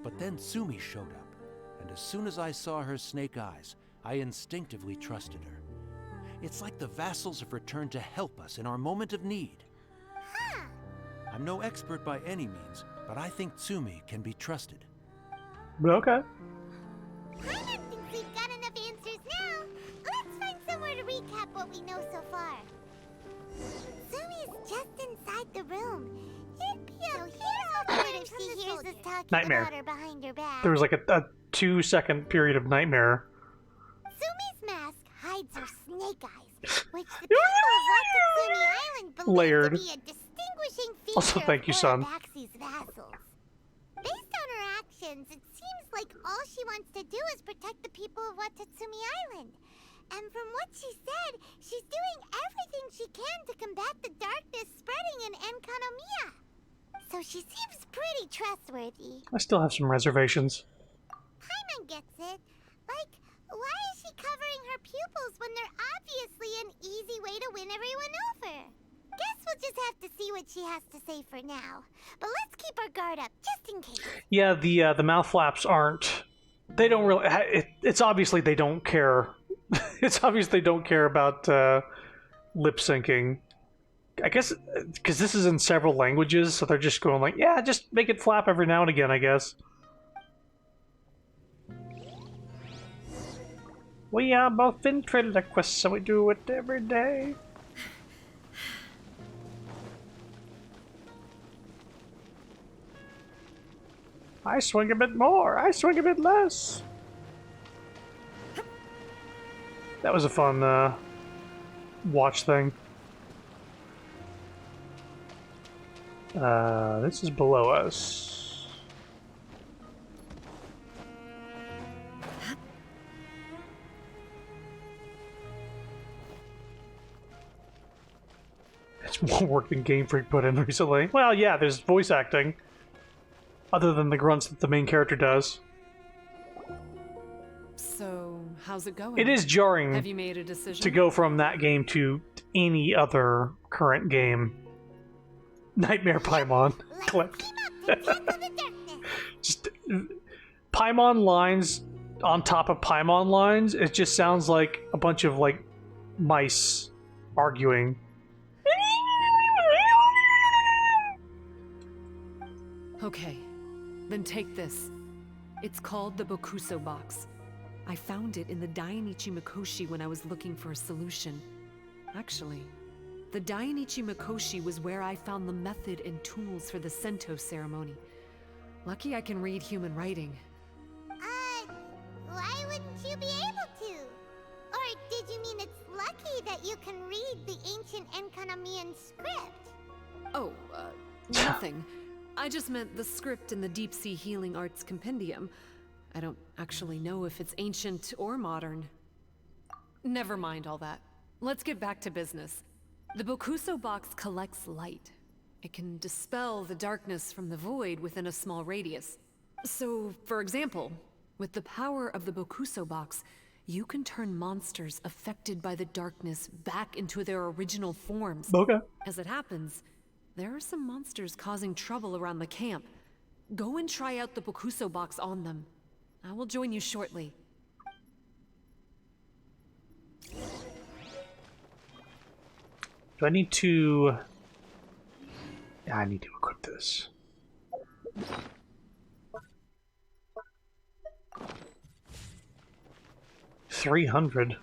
But then Tsumi showed up, and as soon as I saw her snake eyes, I instinctively trusted her. It's like the vassals have returned to help us in our moment of need. Huh. I'm no expert by any means, but I think Tsumi can be trusted. Okay. Paimon thinks we've got enough answers now. Let's find somewhere to recap what we know so far. Sumi's just inside the room. It'd be awkward if she hears us talking Nightmare. about her behind her back. There was like a 2-second period of nightmare. Sumi's mask hides her snake eyes, which the people of Watatsumi Island believe Layered. to be a distinguishing feature Also, thank you, of son. Urabaxi's vassals. Based on her actions, it seems like all she wants to do is protect the people of Watatsumi Island. And from what she said, she's doing everything she can to combat the darkness spreading in Enkanomiya. So she seems pretty trustworthy. I still have some reservations. Paimon gets it. Like, why is she covering her pupils when they're obviously an easy way to win everyone over? Guess we'll just have to see what she has to say for now. But let's keep our guard up, just in case. Yeah, the mouth flaps aren't. They don't really. It's obviously they don't care. It's obvious they don't care about lip syncing. I guess because this is in several languages, so they're just going like, yeah, just make it flap every now and again, I guess. We are both ventriloquists, so we do it every day. I swing a bit more, I swing a bit less. That was a fun watch thing. This is below us. It's more work than Game Freak put in recently. Well, yeah, there's voice acting. Other than the grunts that the main character does. So, how's it going? It is jarring Have you made a decision? to go from that game to any other current game. Nightmare Paimon clipped. Just Paimon lines on top of Paimon lines. It just sounds like a bunch of like mice arguing. Okay, then take this. It's called the Bokuso box. I found it in the Dainichi Mikoshi when I was looking for a solution. Actually, the Dainichi Mikoshi was where I found the method and tools for the Sento ceremony. Lucky I can read human writing. Why wouldn't you be able to? Or did you mean it's lucky that you can read the ancient Enkanamian script? Oh, nothing. I just meant the script in the Deep Sea Healing Arts Compendium. I don't actually know if it's ancient or modern. Never mind all that. Let's get back to business. The Bokuso box collects light. It can dispel the darkness from the void within a small radius. So, for example, with the power of the Bokuso box, you can turn monsters affected by the darkness back into their original forms. Okay. As it happens, there are some monsters causing trouble around the camp. Go and try out the Bokuso box on them. I will join you shortly. Do I need to... Yeah, I need to equip this. $300.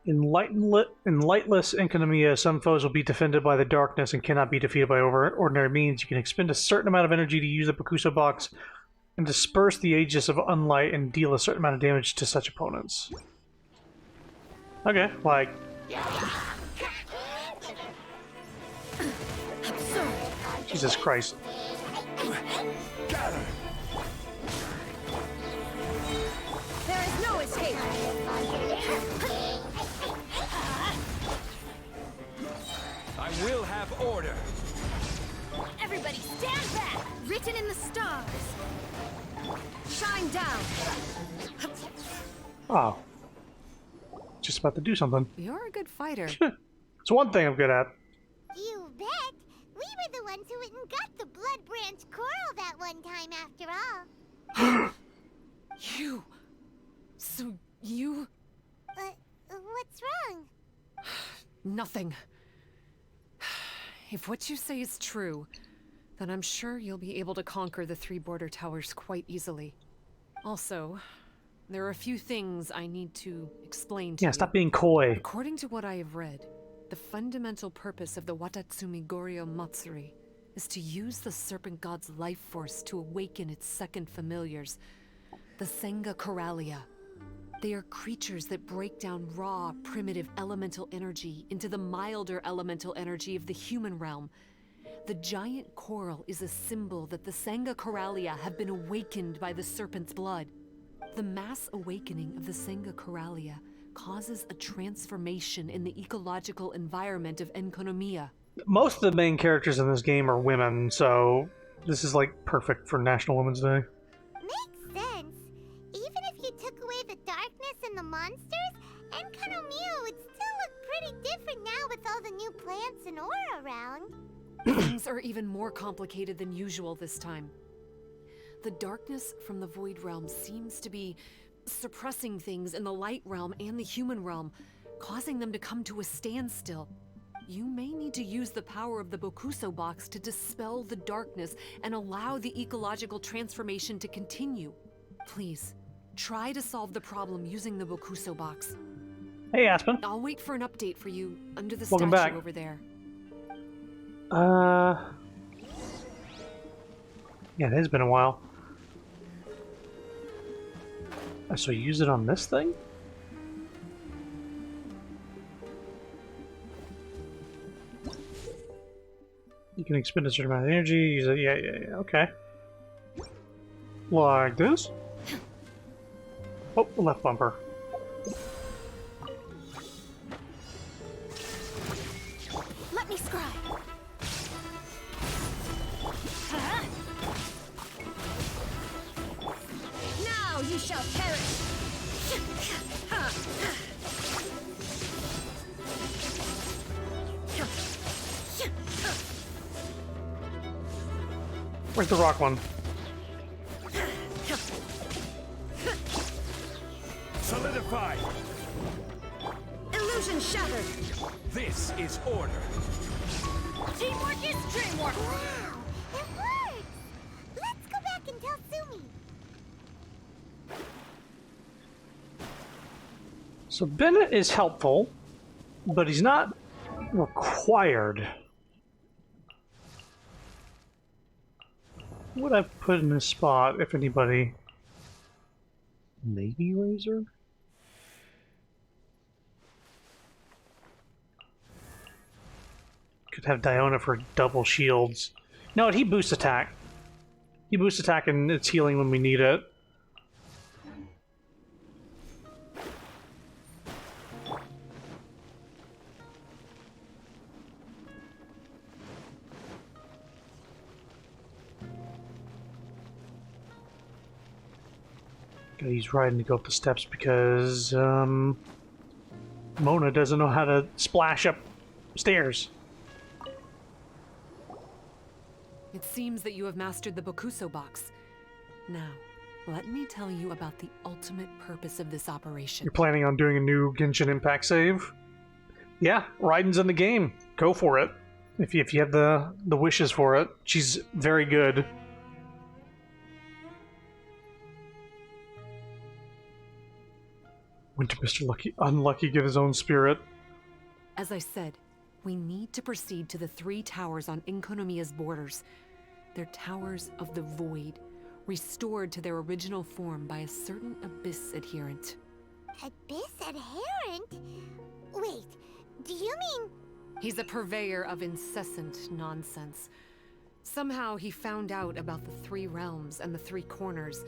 In lightless Enkanomiya, some foes will be defended by the darkness and cannot be defeated by ordinary means. You can expend a certain amount of energy to use the Bokuso box and disperse the Aegis of Unlight and deal a certain amount of damage to such opponents. Okay, like... Jesus Christ. There is no escape! I will have order. Everybody stand back! Written in the stars! Shine down! Oh. Just about to do something. You're a good fighter. It's one thing I'm good at. You bet! We were the ones who went and got the Blood Branch Coral that one time after all. You... So you... What's wrong? Nothing. If what you say is true, then I'm sure you'll be able to conquer the 3 border towers quite easily. Also, there are a few things I need to explain to you. Yeah, stop being coy. According to what I have read, the fundamental purpose of the Watatsumi Goryo Matsuri is to use the Serpent God's life force to awaken its second familiars, the Senga Coralia. They are creatures that break down raw, primitive elemental energy into the milder elemental energy of the human realm. The giant coral is a symbol that the Senga Coralia have been awakened by the serpent's blood. The mass awakening of the Senga Coralia causes a transformation in the ecological environment of Enkanomiya. Most of the main characters in this game are women, so this is like perfect for National Women's Day. Makes sense. Even if you took away the darkness and the monsters, Enkanomiya would still look pretty different now with all the new plants and ore around. Things are even more complicated than usual this time. The darkness from the Void Realm seems to be suppressing things in the Light Realm and the human realm, causing them to come to a standstill. You may need to use the power of the Bokuso box to dispel the darkness and allow the ecological transformation to continue. Please, try to solve the problem using the Bokuso box. Hey, Aspen. I'll wait for an update for you under the Welcome statue back. over there. Yeah, it has been a while. So use it on this thing? You can expend a certain amount of energy, use it, yeah, okay. Like this? Oh, the left bumper. Let me scry! Now you shall perish! Where's the rock one? Solidify. Illusion shattered! This is order. Teamwork is dreamwork! Wow, it works! Let's go back and tell So Bennett is helpful, but he's not required. What would I put in this spot, if anybody? Navy Razor? Could have Diona for double shields. No, he boosts attack. He boosts attack and it's healing when we need it. Gotta use riding to go up the steps because Mona doesn't know how to splash up stairs. It seems that you have mastered the Bokuso box. Now, let me tell you about the ultimate purpose of this operation. You're planning on doing a new Genshin Impact save? Yeah, Raiden's in the game. Go for it. If you have the wishes for it. She's very good. When did Mr. Unlucky get his own spirit? As I said, we need to proceed to the 3 towers on Inkonomiya's borders. They're towers of the void, restored to their original form by a certain Abyss adherent. Abyss adherent? Wait, do you mean... He's a purveyor of incessant nonsense. Somehow he found out about the 3 realms and the 3 corners,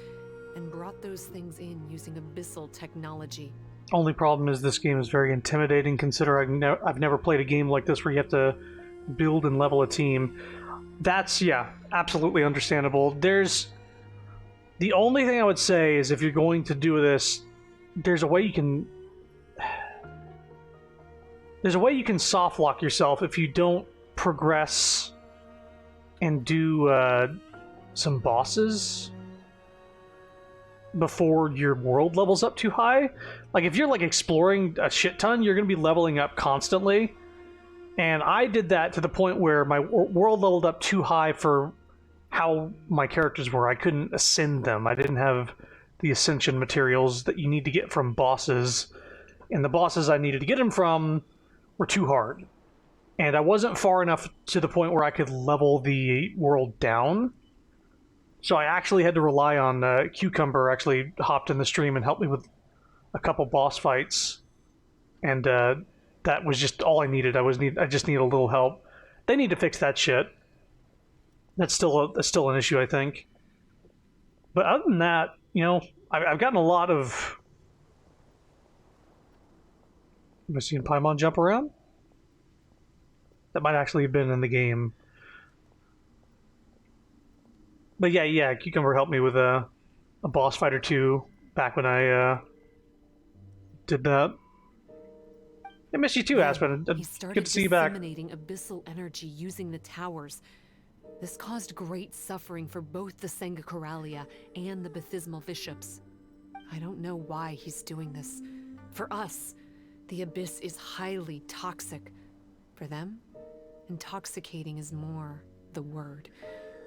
and brought those things in using abyssal technology. Only problem is this game is very intimidating, considering I've never played a game like this where you have to build and level a team. That's, yeah, absolutely understandable. The only thing I would say is if you're going to do this, there's a way you can soft lock yourself if you don't progress and do some bosses before your world levels up too high. Like, if you're like exploring a shit ton, you're going to be leveling up constantly. And I did that to the point where my world leveled up too high for how my characters were. I couldn't ascend them. I didn't have the ascension materials that you need to get from bosses. And the bosses I needed to get them from were too hard. And I wasn't far enough to the point where I could level the world down. So I actually had to rely on Cucumber. Actually hopped in the stream and helped me with a couple boss fights. And that was just all I needed. I just need a little help. They need to fix that shit. That's still an issue, I think. But other than that, you know, I've gotten a lot of... Am I seeing Paimon jump around? That might actually have been in the game. But yeah, Cucumber helped me with a boss fight or two back when I did that. I miss you too, Aspen. He started Good to see you back. disseminating abyssal energy using the towers. This caused great suffering for both the Sangakaralia and the Bathismal Bishops. I don't know why he's doing this. For us, the Abyss is highly toxic. For them, intoxicating is more the word.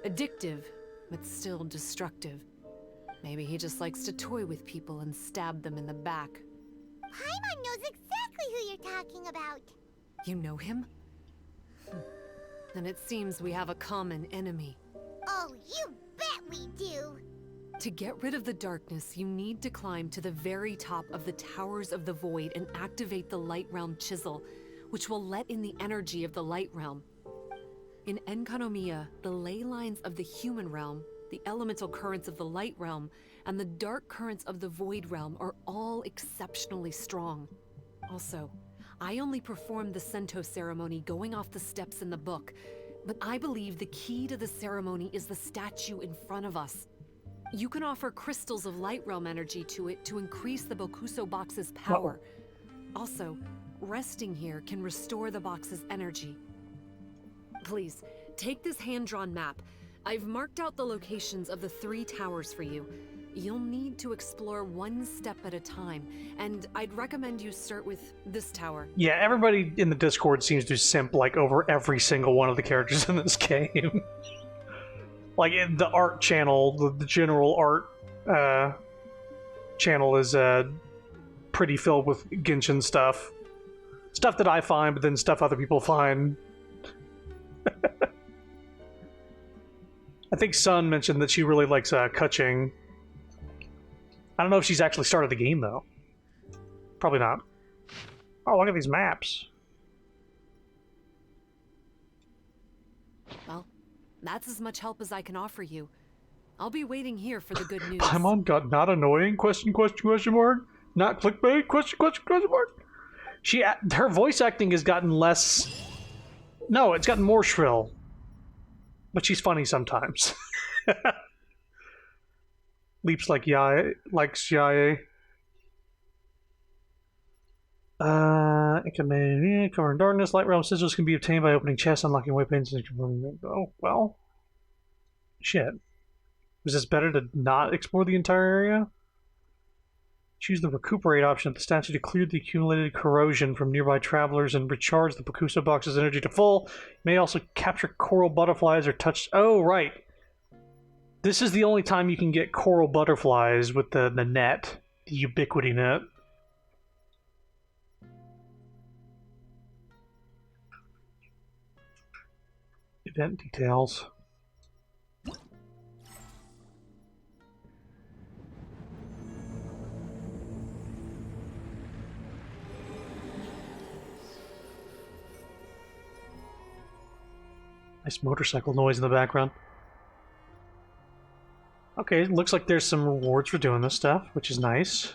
Addictive, but still destructive. Maybe he just likes to toy with people and stab them in the back. Paimon knows exactly who you're talking about. You know him? Then it seems we have a common enemy. Oh, you bet we do! To get rid of the darkness, you need to climb to the very top of the Towers of the Void and activate the Light Realm Chisel, which will let in the energy of the Light Realm. In Enkanomiya, the ley lines of the human realm, the elemental currents of the Light Realm, and the dark currents of the Void Realm are all exceptionally strong. Also, I only performed the Sento ceremony going off the steps in the book, but I believe the key to the ceremony is the statue in front of us. You can offer crystals of Light Realm energy to it to increase the Bokuso box's power. Also, resting here can restore the box's energy. Please, take this hand-drawn map. I've marked out the locations of the 3 towers for you. You'll need to explore one step at a time, and I'd recommend you start with this tower. Yeah, everybody in the Discord seems to simp like over every single one of the characters in this game. Like in the art channel, the general art channel is pretty filled with Genshin stuff. Stuff that I find, but then stuff other people find. I think Sun mentioned that she really likes Kuching. I don't know if she's actually started the game, though. Probably not. Oh, look at these maps. Well, that's as much help as I can offer you. I'll be waiting here for the good news. Paimon got not annoying? Question mark? Not clickbait? Question mark? Her voice acting has gotten less... No, it's gotten more shrill. But she's funny sometimes. Leaps like Yae, likes Yae. It can be covered in darkness. Light realm sigils can be obtained by opening chests, unlocking weapons, and oh, well. Shit. Was this better to not explore the entire area? Choose the recuperate option at the statue to clear the accumulated corrosion from nearby travelers and recharge the Bakusa box's energy to full. You may also capture coral butterflies or touch... Oh, right. This is the only time you can get coral butterflies with the net. The ubiquity net. Event details. Nice motorcycle noise in the background. Okay, looks like there's some rewards for doing this stuff, which is nice.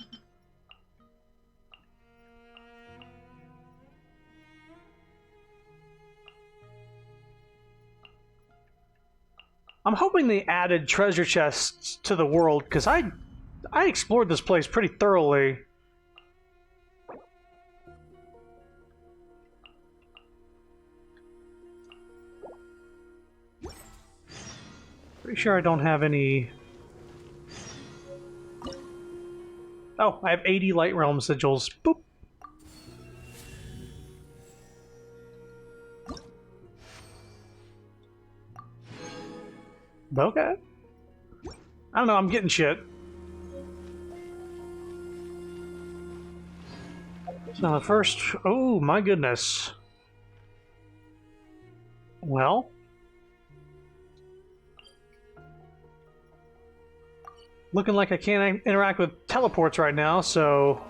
I'm hoping they added treasure chests to the world, because I explored this place pretty thoroughly. Pretty sure I don't have any... Oh, I have 80 Light Realm sigils. Boop! Okay. I don't know, I'm getting shit. So the first... Oh, my goodness. Well... Looking like I can't interact with teleports right now, so...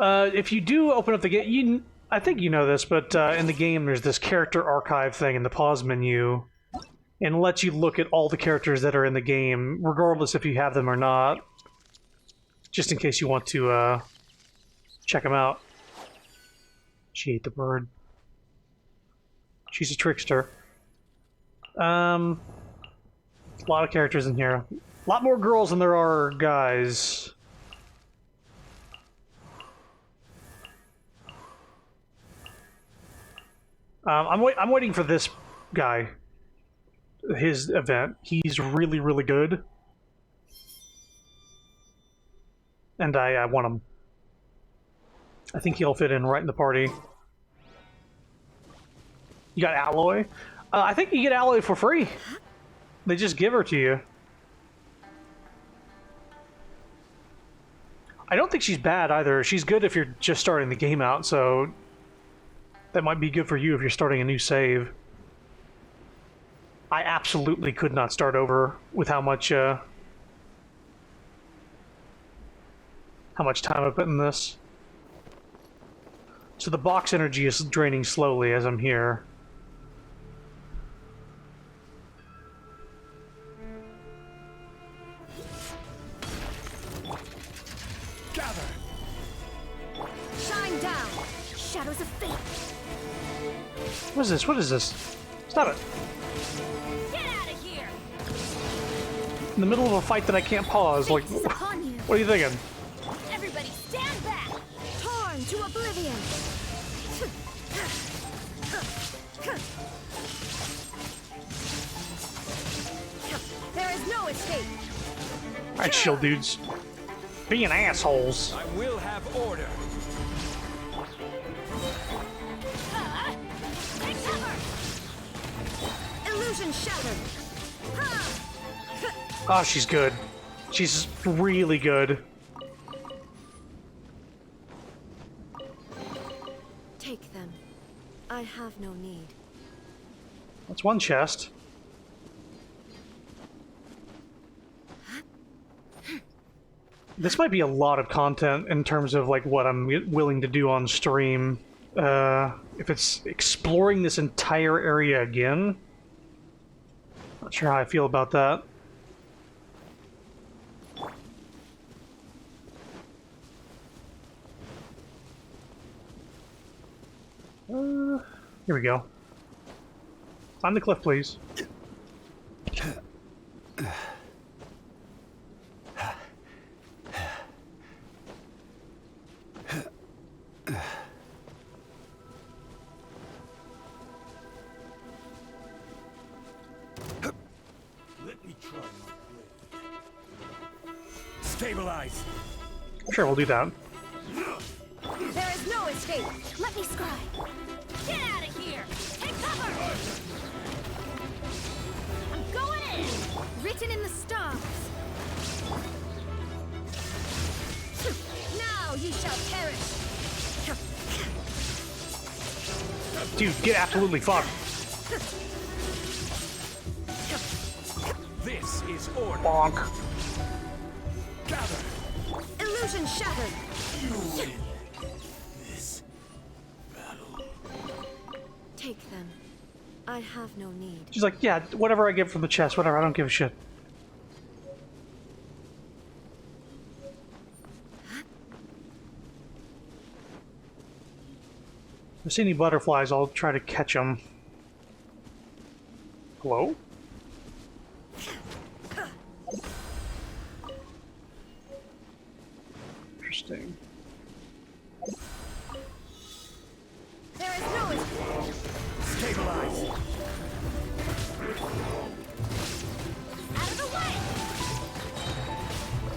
if you do open up the game, I think you know this, but in the game there's this character archive thing in the pause menu, and it lets you look at all the characters that are in the game, regardless if you have them or not. Just in case you want to check them out. She ate the bird. She's a trickster. A lot of characters in here. A lot more girls than there are guys. I'm waiting for this guy. His event. He's really, really good. And I want him. I think he'll fit in right in the party. You got Alloy? I think you get Alloy for free. They just give her to you. I don't think she's bad either. She's good if you're just starting the game out, so... That might be good for you if you're starting a new save. I absolutely could not start over with how much time I put in this. So the box energy is draining slowly as I'm here. Gather! Shine down! Shadows of fate! What is this? What is this? Stop it! Get out of here! In the middle of a fight that I can't pause, like, Fate is upon you. what are you thinking? Everybody stand back! Torn to oblivion! There is no escape! Alright, shield dudes. Being assholes. I will have order. Illusion shattered. Oh, she's good. She's really good. Take them. I have no need. That's one chest. This might be a lot of content in terms of like what I'm willing to do on stream. If it's exploring this entire area again, not sure how I feel about that. Here we go. Climb the cliff, please. Let me try my blade. Stabilize. Sure, we'll do that. There is no escape. Let me scry. Get out of here. Take cover. I'm going in. Written in the stars. Now you shall perish. Dude, get absolutely fucked. This is order. Bonk. Gather. Illusion shattered. You win this battle. Take them. I have no need. She's like, yeah, whatever I get from the chest, whatever, I don't give a shit. If I see any butterflies, I'll try to catch them. Hello? Interesting. There is no escape. Stabilize. Out of the way!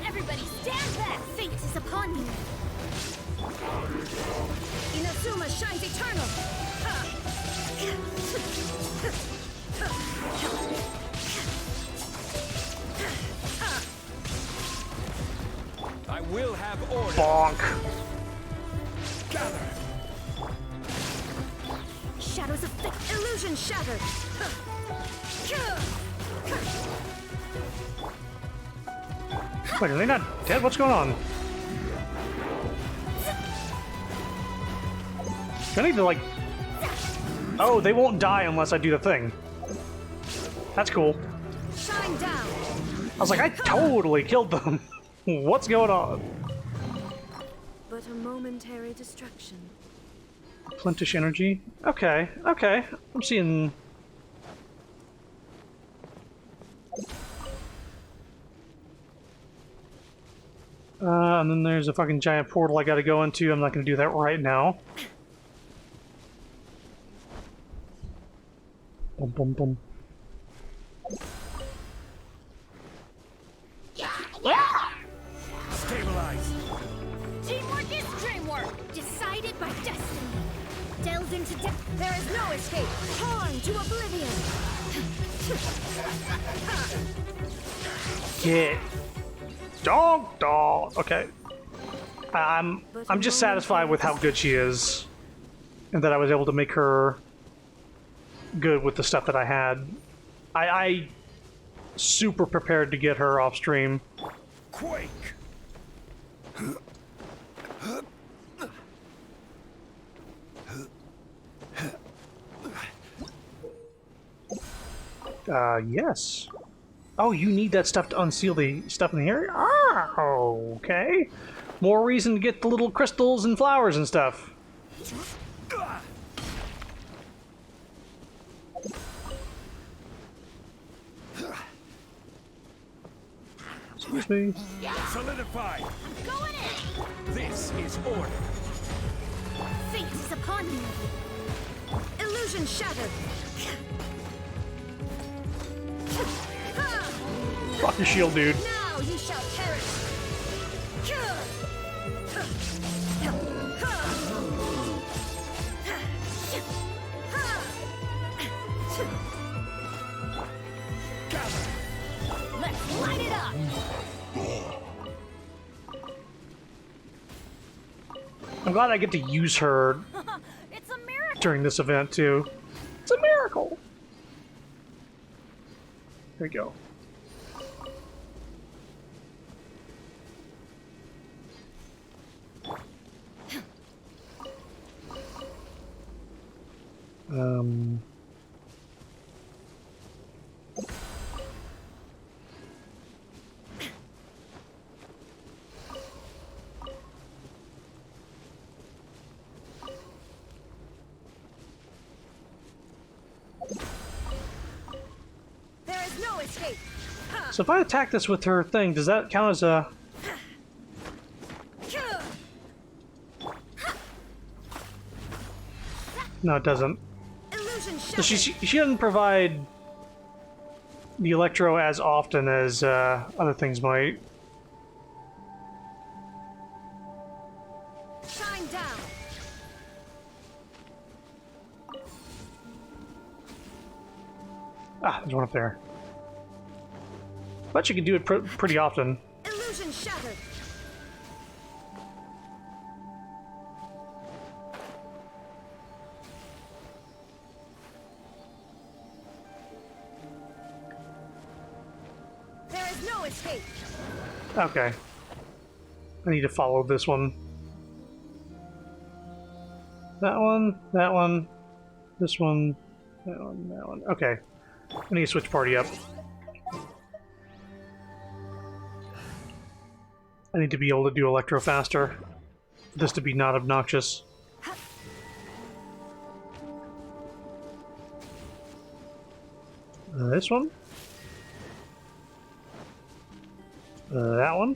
Everybody stand back! Fate is upon you! Inazuma shines eternal! I will have order. Bonk. Gather. Shadows of thick illusion shattered! Wait, are they not dead? What's going on? Do I need to, like... Oh, they won't die unless I do the thing. That's cool. Shine down! I was like, I totally killed them. What's going on? But a momentary distraction. Flintish energy. Okay, okay. I'm seeing... and then there's a fucking giant portal I gotta go into. I'm not gonna do that right now. Boom, boom, boom. Stabilize. Teamwork is dreamwork! Decided by destiny! Delved into depth. There is no escape! Torn to oblivion! Get dog. Okay. I'm just satisfied with how good she is, and that I was able to make her good with the stuff that I had. I super prepared to get her off stream. Quake. Yes. Oh, you need that stuff to unseal the stuff in the area? Ah, okay. More reason to get the little crystals and flowers and stuff. Excuse me. Solidify. Going in! This is order. Fate is upon you! Illusion shattered! Drop your shield, dude. Now you shall perish! I'm glad I get to use her It's a miracle! during this event, too. It's a miracle! There we go. There is no escape! So if I attack this with her thing, does that count as a... No, it doesn't. Illusion So shattered! she doesn't provide the electro as often as other things might. Shine down! Ah, there's one up there. But you can do it pretty often. Illusion shattered! There is no escape! Okay. I need to follow this one. That one, this one, that one, that one. Okay. I need to switch party up. I need to be able to do electro faster. For this to be not obnoxious. This one. That one.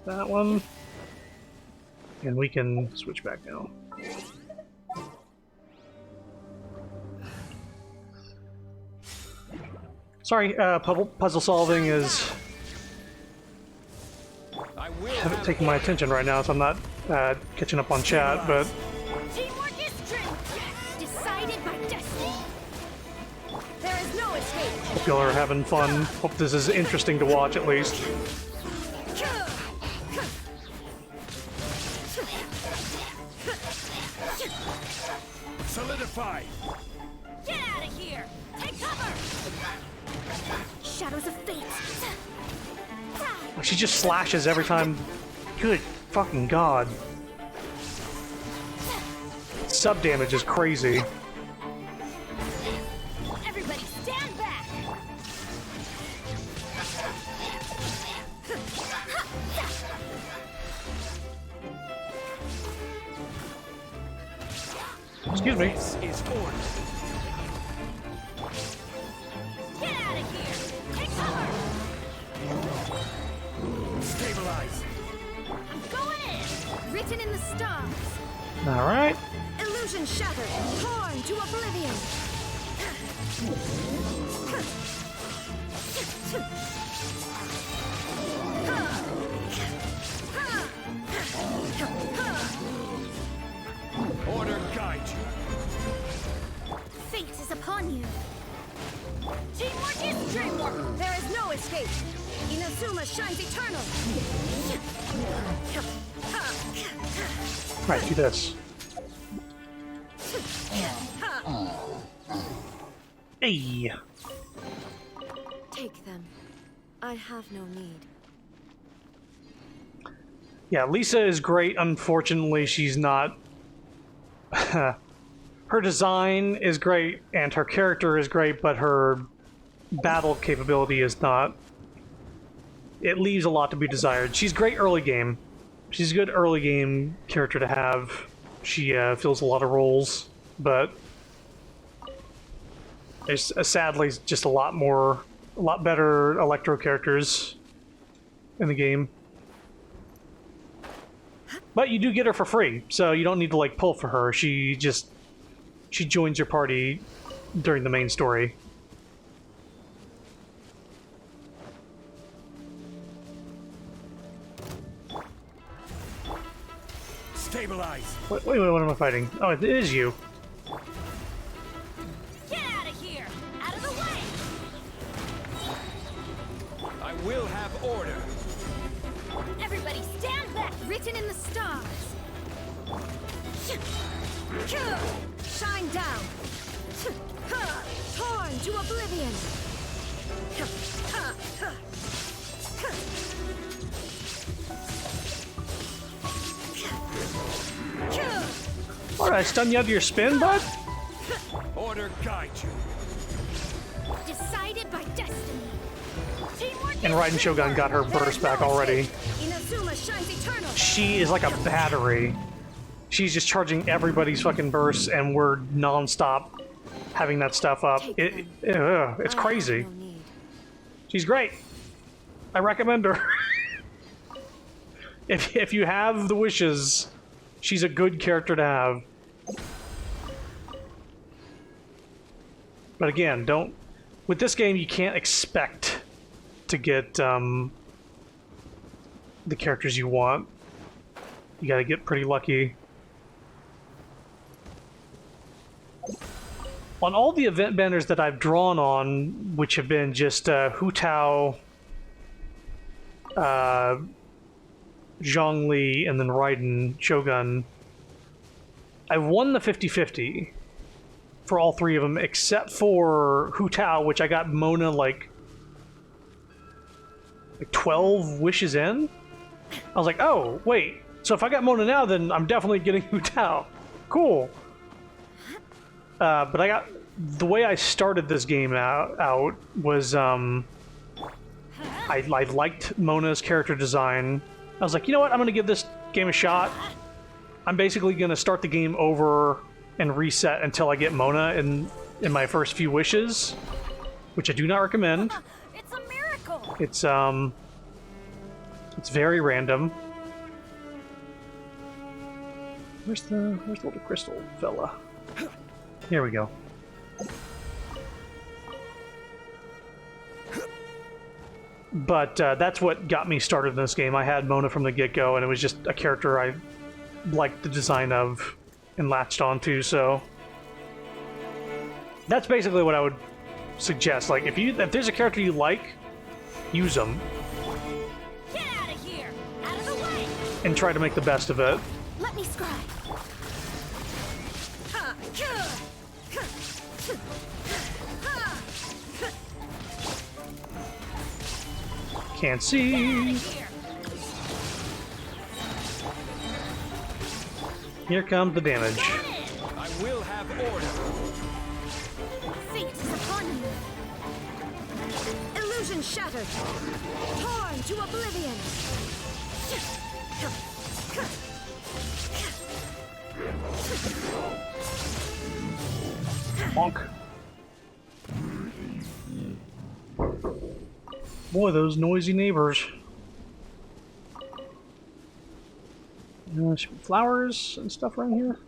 That one. And we can switch back now. Sorry, puzzle solving is haven't taken my attention right now, so I'm not catching up on chat, but Teamwork is strength! Decided by destiny! There is no escape! hope y'all are having fun. Hope this is interesting to watch at least. Solidify! Get out of here! Take cover! Shadows of fate! She just slashes every time. Good fucking god. Sub damage is crazy. Everybody stand back! Excuse me. This is order. Get out of here! Take cover! Stabilize. I'm going in! Written in the stars! Alright. Illusion shattered! Torn to oblivion! Order guide you. Fate is upon you! Teamwork is dreamwork! There is no escape! Inazuma shines eternal! Right, do this. Hey. Take them. I have no need. Yeah, Lisa is great. Unfortunately, she's not. Her design is great, and her character is great, but her battle capability is not. It leaves a lot to be desired. She's great early game. She's a good early game character to have. She fills a lot of roles, but there's sadly just a lot better Electro characters in the game. But you do get her for free, so you don't need to like pull for her. She joins your party during the main story. Stabilize. Wait, what am I fighting? Oh, it is you. Get out of here! Out of the way! I will have order. Everybody stand back! Written in the stars! Shine down! Torn to oblivion! What, did I stun you out of your spin, bud? Order guide you. Decided by destiny. Teamwork And Raiden Shogun got her burst back already. Inazuma shines eternal. She is like a battery. She's just charging everybody's fucking bursts, and we're non-stop having that stuff up. It's crazy. No need. She's great. I recommend her. If you have the wishes, she's a good character to have. But again, don't... With this game, you can't expect to get the characters you want. You gotta get pretty lucky. On all the event banners that I've drawn on, which have been just Hu Tao, Zhongli, and then Raiden Shogun, I've won the 50-50 for all three of them, except for Hu Tao, which I got Mona like 12 wishes in. I was like, oh, wait. So if I got Mona now, then I'm definitely getting Hu Tao. Cool. But I got... The way I started this game out was, I liked Mona's character design. I was like, you know what? I'm going to give this game a shot. I'm basically going to start the game over and reset until I get Mona in my first few wishes, which I do not recommend. It's a miracle. It's very random. Where's the little crystal fella? Here we go. But that's what got me started in this game. I had Mona from the get-go, and it was just a character I liked the design of and latched onto, so... That's basically what I would suggest. Like, if there's a character you like, use them. Get out of here! Out of the way! And try to make the best of it. Let me scribe. Can't see. Here comes the damage. I will have order. Fate is upon you. Illusion shattered. Torn to oblivion. Bonk. Boy, those noisy neighbors. Should be flowers and stuff around here.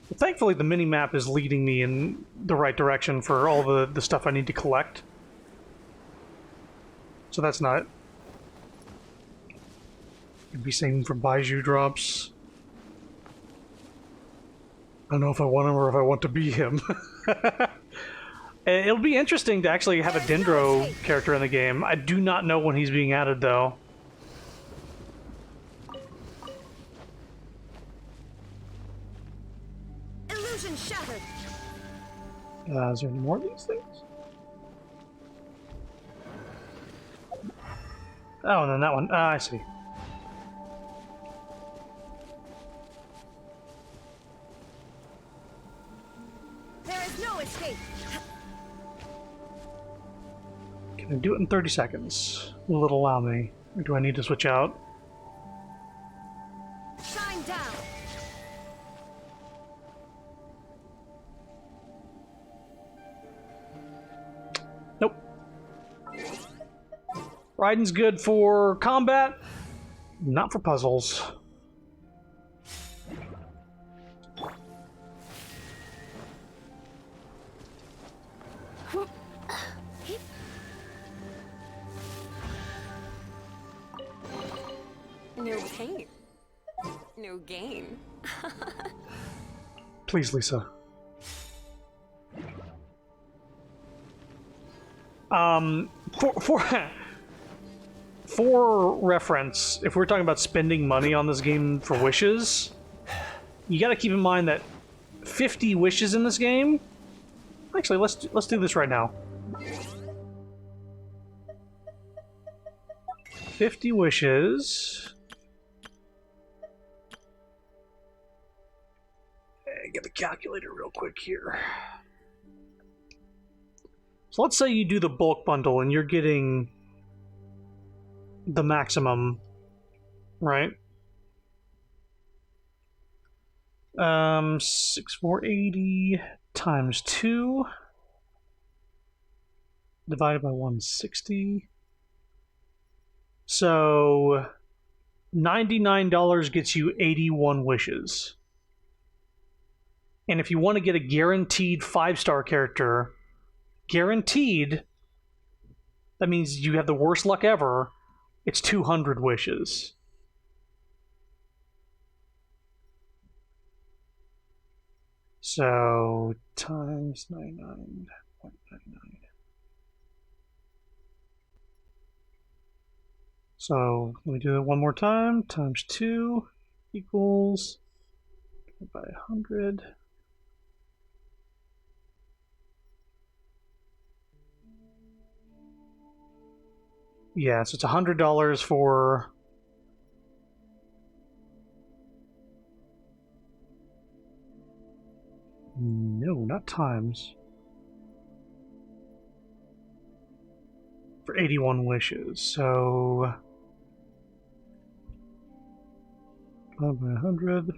Well, thankfully, the mini-map is leading me in the right direction for all the stuff I need to collect. So that's not... Could be saving for Baiju drops. I don't know if I want him or if I want to be him. It'll be interesting to actually have a Dendro character in the game. I do not know when he's being added, though. Illusion shattered. Is there any more of these things? Oh, and then that one. Ah, I see. There is no escape. Can I do it in 30 seconds? Will it allow me? Or do I need to switch out? Shine down. Nope. Raiden's good for combat, not for puzzles. No pain. No gain. Please, Lisa. For for reference, if we're talking about spending money on this game for wishes, you got to keep in mind that 50 wishes in this game. Actually, let's do this right now. 50 wishes. Get the calculator real quick here. So let's say you do the bulk bundle and you're getting the maximum, right? 6480 times 2 divided by 160. So $99 gets you 81 wishes. And if you want to get a guaranteed 5-star character, guaranteed, that means you have the worst luck ever, it's 200 wishes. So, times 99.99. So, let me do it one more time. Times 2 equals by 100. Yeah, so it's $100 for... No, not times. For 81 wishes, so... divided by 100.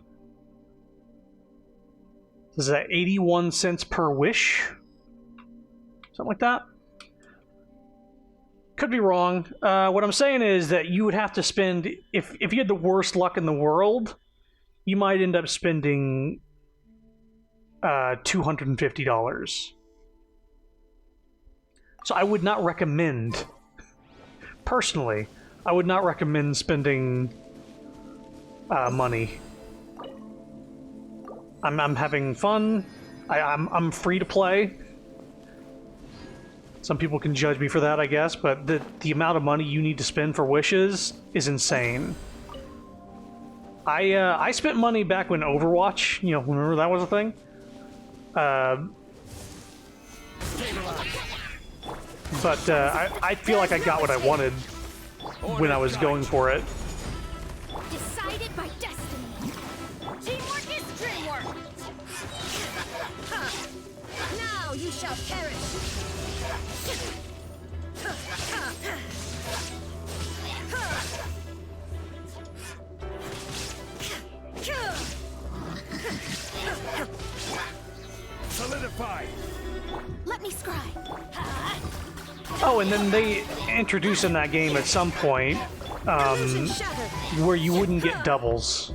Is that 81 cents per wish? Something like that? Could be wrong. What I'm saying is that you would have to spend... If you had the worst luck in the world, you might end up spending... $250. So I would not recommend, personally, I would not recommend spending money. I'm having fun. I'm free to play. Some people can judge me for that, I guess, but the amount of money you need to spend for wishes is insane. I spent money back when Overwatch, you know, remember that was a thing? But I feel like I got what I wanted when I was going for it. Decided by destiny. Teamwork is dreamwork. Now you shall perish. Solidify. Let me scry. Oh, and then they introduce in that game at some point where you wouldn't get doubles.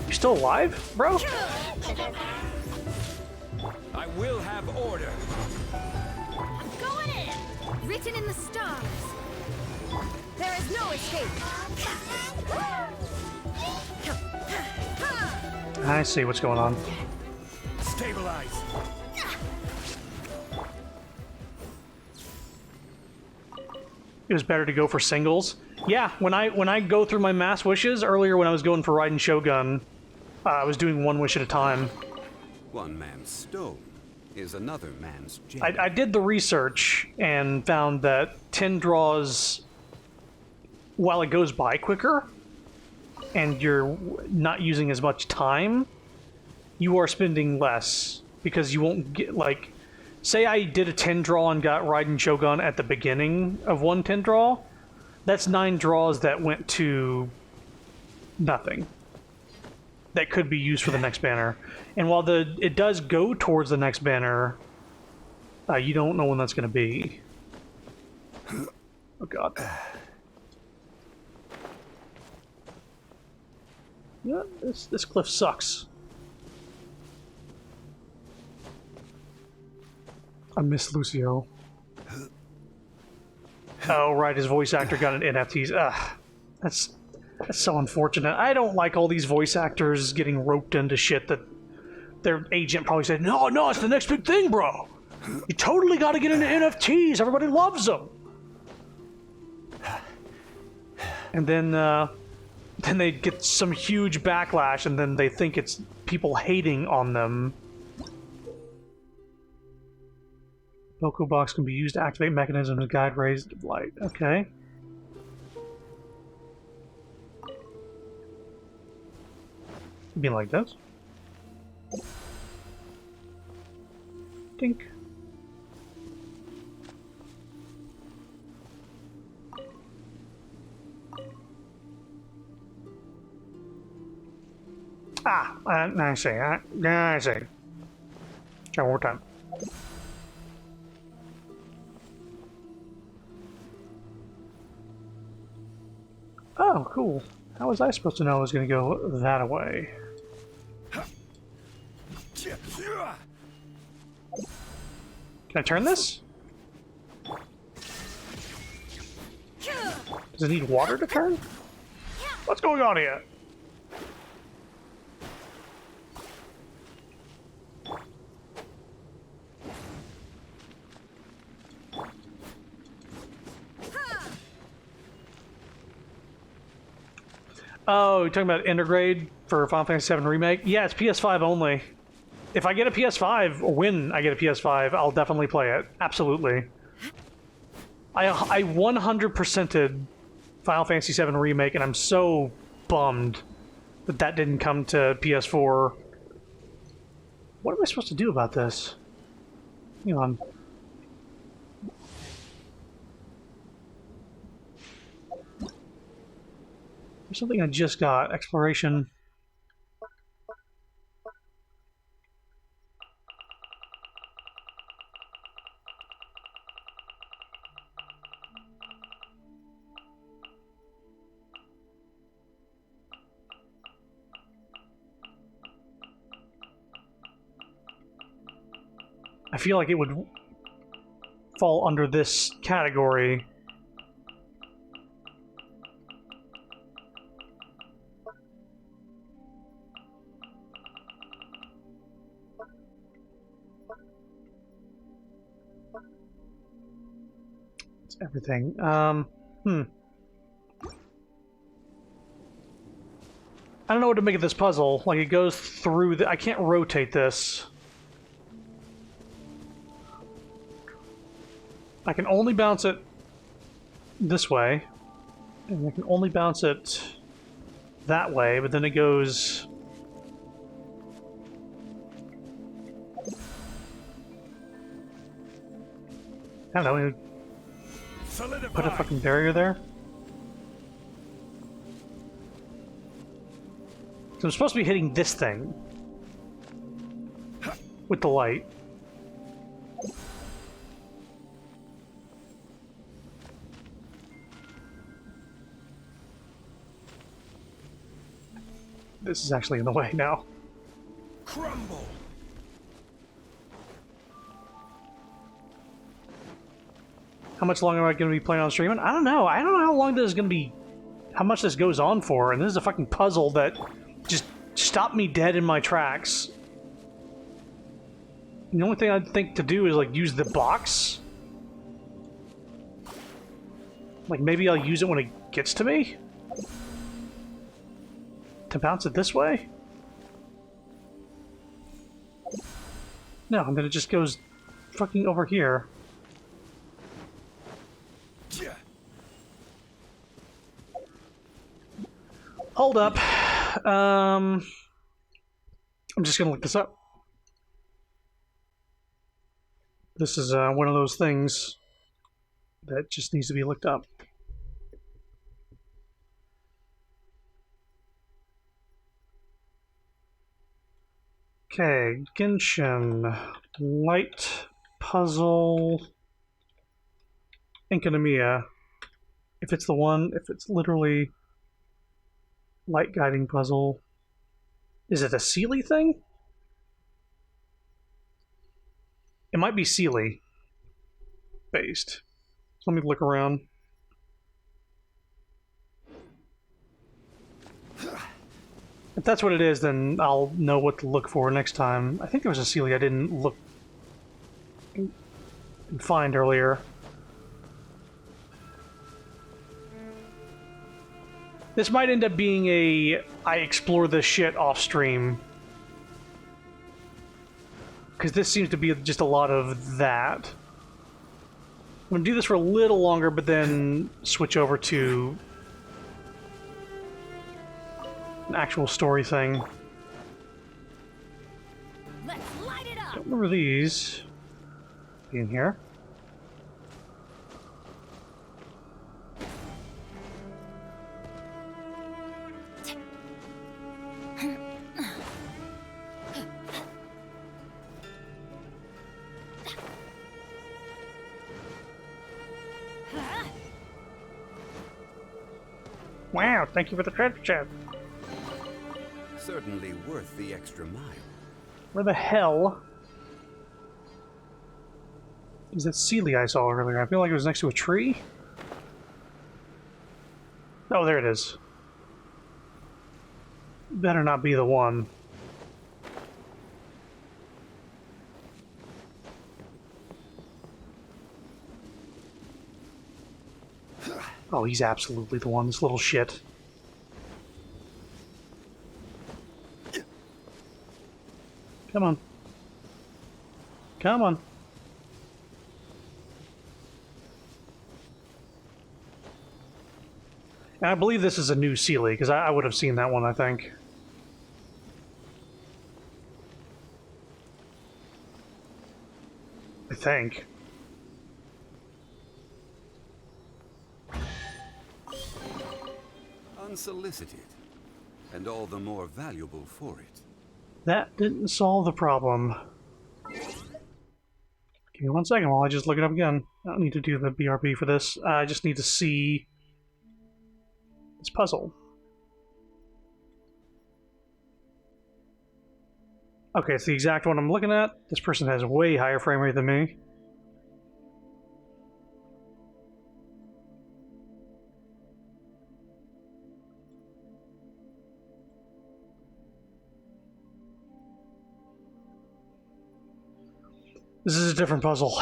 You still alive, bro? I will have order. I'm going in. Written in the stars. There is no escape. I see what's going on. Stabilize. It was better to go for singles. Yeah, when I go through my mass wishes earlier, when I was going for Raiden Shogun, I was doing one wish at a time. One man's stone is another man's gem. I did the research and found that 10 draws, while it goes by quicker, and you're not using as much time, you are spending less, because you won't get, like, say I did a 10 draw and got Raiden Shogun at the beginning of one 10 draw, that's 9 draws that went to nothing. That could be used for the next banner. And while it does go towards the next banner, you don't know when that's going to be. Oh god. Yeah, this cliff sucks. I miss Lucio. Oh, right, his voice actor got an NFTs. Ugh, that's so unfortunate. I don't like all these voice actors getting roped into shit that their agent probably said, no, it's the next big thing, bro. You totally got to get into NFTs. Everybody loves them. And then they get some huge backlash, and then they think it's people hating on them. Local box can be used to activate mechanism to guide rays of light. Okay. Be like this. Dink. I see. I see. One more time. Oh, cool. How was I supposed to know I was going to go that way? Can I turn this? Does it need water to turn? What's going on here? Oh, you're talking about Intergrade for Final Fantasy VII Remake? Yeah, it's PS5 only. If I get a PS5, or when I get a PS5, I'll definitely play it. Absolutely. I 100%ed Final Fantasy VII Remake, and I'm so bummed that that didn't come to PS4. What am I supposed to do about this? Hang on. There's something I just got. Exploration. I feel like it would fall under this category. It's everything. I don't know what to make of this puzzle. Like, it goes through the... I can't rotate this. I can only bounce it this way, and I can only bounce it that way, but then it goes... I don't know, put a fucking barrier there? So I'm supposed to be hitting this thing with the light. This is actually in the way now. Crumble. How much longer am I going to be playing on streaming? I don't know. I don't know how long this is going to be, how much this goes on for, and this is a fucking puzzle that just stopped me dead in my tracks. The only thing I'd think to do is, like, use the box. Like, maybe I'll use it when it gets to me? To bounce it this way? No, and then it just goes fucking over here. Hold up. I'm just gonna look this up. This is one of those things that just needs to be looked up. Okay, Genshin, light puzzle, Enkanomiya. If it's the one, if it's literally light guiding puzzle, is it a Sealy thing? It might be Sealy based. So let me look around. If that's what it is, then I'll know what to look for next time. I think there was a Sealy I didn't look could find earlier. This might end up being a I explore this shit off stream. Because this seems to be just a lot of that. I'm gonna do this for a little longer, but then switch over to an actual story thing. Let's light it up. Don't remember these being here. Wow, thank you for the treasure chest. Certainly worth the extra mile. Where the hell is that Sealy I saw earlier? I feel like it was next to a tree. Oh, there it is. Better not be the one. Oh, he's absolutely the one, this little shit. Come on. Come on. And I believe this is a new Sealy, because I would have seen that one, I think. I think. Unsolicited, and all the more valuable for it. That didn't solve the problem. Give me 1 second while I just look it up again. I don't need to do the BRB for this. I just need to see this puzzle. Okay, it's the exact one I'm looking at. This person has a way higher frame rate than me. This is a different puzzle.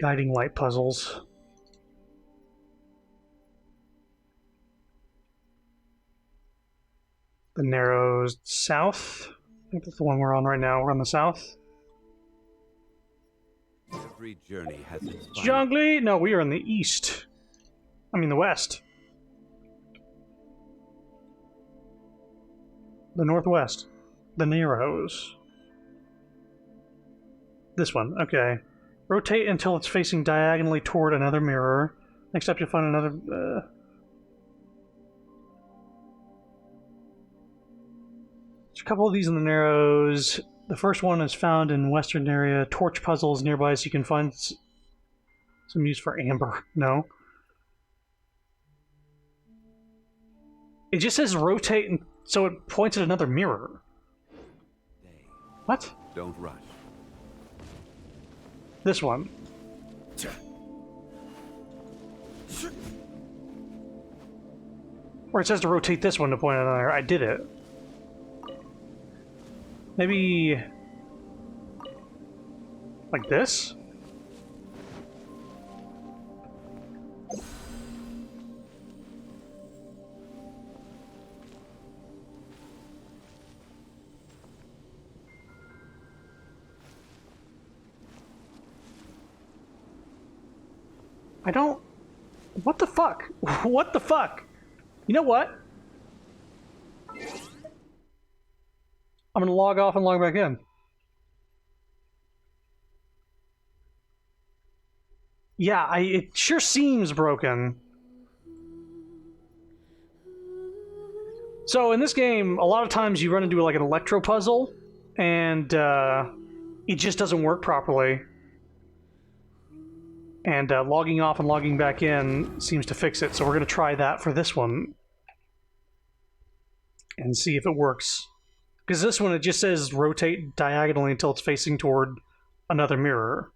Guiding light puzzles. The Narrows south. I think that's the one we're on right now. We're on the south. Every journey has its Zhongli? No, we are in the east. I mean the west. The northwest. The Narrows. This one, okay. Rotate until it's facing diagonally toward another mirror. Next up you'll find another... There's a couple of these in the Narrows. The first one is found in western area. Torch puzzles nearby so you can find some use for amber. No. It just says rotate, and so it points at another mirror. What? Don't rush. This one. Or it says to rotate this one to point at another. I did it. Maybe... like this? I don't... What the fuck? What the fuck? You know what? I'm gonna log off and log back in. Yeah, it sure seems broken. So in this game, a lot of times you run into like an electro puzzle, and it just doesn't work properly. And logging off and logging back in seems to fix it, so we're going to try that for this one. And see if it works. Because this one, it just says rotate diagonally until it's facing toward another mirror.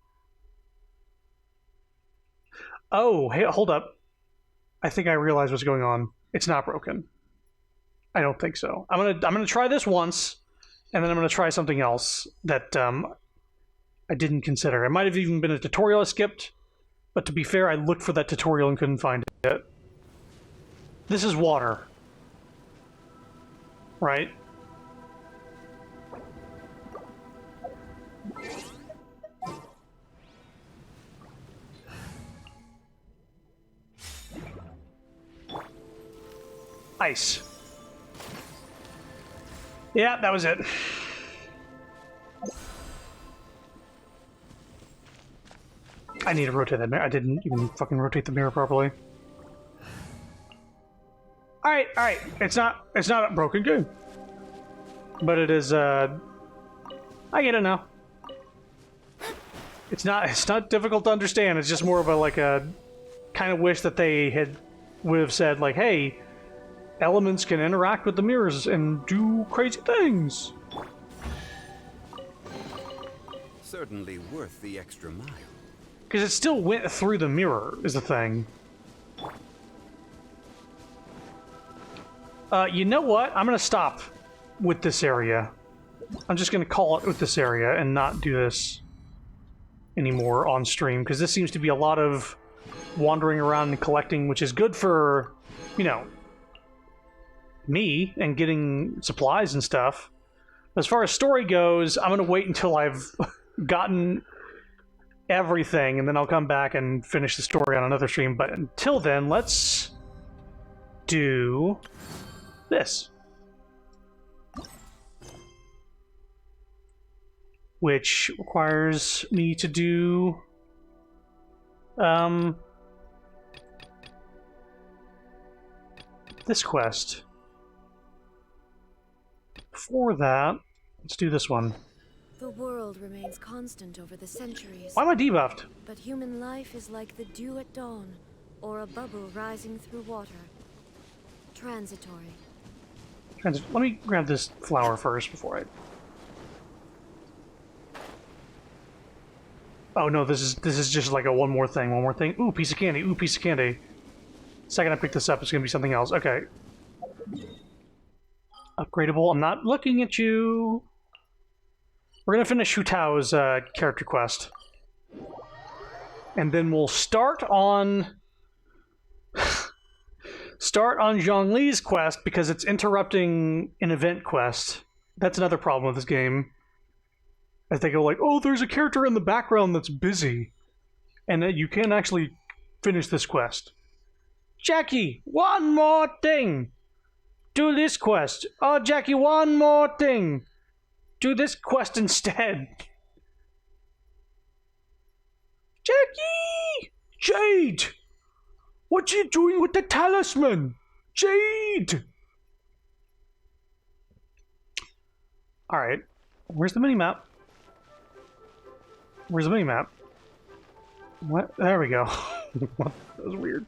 Oh, hey, hold up. I think I realize what's going on. It's not broken. I don't think so. I'm gonna try this once, and then I'm going to try something else that I didn't consider. It might have even been a tutorial I skipped, but to be fair, I looked for that tutorial and couldn't find it. This is water. Right? Ice. Yeah, that was it. I need to rotate that mirror. I didn't even fucking rotate the mirror properly. Alright, alright. It's not a broken game. But it is, I get it now. It's not difficult to understand. It's just more of a, like, a kind of wish that they would have said, like, hey, elements can interact with the mirrors and do crazy things. Certainly worth the extra mile. Because it still went through the mirror, is the thing. You know what? I'm going to stop with this area. I'm just going to call it with this area and not do this anymore on stream, because this seems to be a lot of wandering around and collecting, which is good for, you know, me and getting supplies and stuff. As far as story goes, I'm going to wait until I've gotten everything, and then I'll come back and finish the story on another stream. But until then, let's do this. Which requires me to do this quest. Before that, let's do this one. The world remains constant over the centuries. Why am I debuffed? But human life is like the dew at dawn, or a bubble rising through water. Transitory. Let me grab this flower first before I... Oh no, this is just like a one more thing. Ooh, piece of candy. Ooh, piece of candy. Second I pick this up, it's gonna be something else. Okay. Upgradable. I'm not looking at you. We're gonna finish Hu Tao's character quest. And then we'll start on... start on Zhongli's quest, because it's interrupting an event quest. That's another problem with this game. As they go like, oh, there's a character in the background that's busy. And that you can't actually finish this quest. Jackie, one more thing! Do this quest. Oh, Jackie, one more thing! Do this quest instead. Jackie! Jade! What you doing with the talisman? Jade! Alright. Where's the minimap? Where's the minimap? What? There we go. That was weird.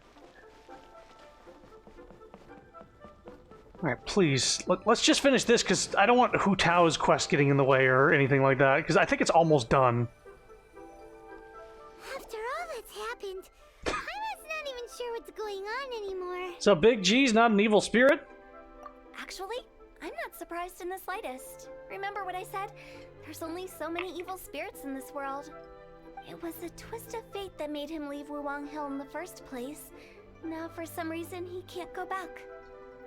Alright, please. Let's just finish this, because I don't want Hu Tao's quest getting in the way or anything like that, because I think it's almost done. After all that's happened, I'm not even sure what's going on anymore. So Big G's not an evil spirit? Actually, I'm not surprised in the slightest. Remember what I said? There's only so many evil spirits in this world. It was a twist of fate that made him leave Wuwang Hill in the first place. Now, for some reason, he can't go back.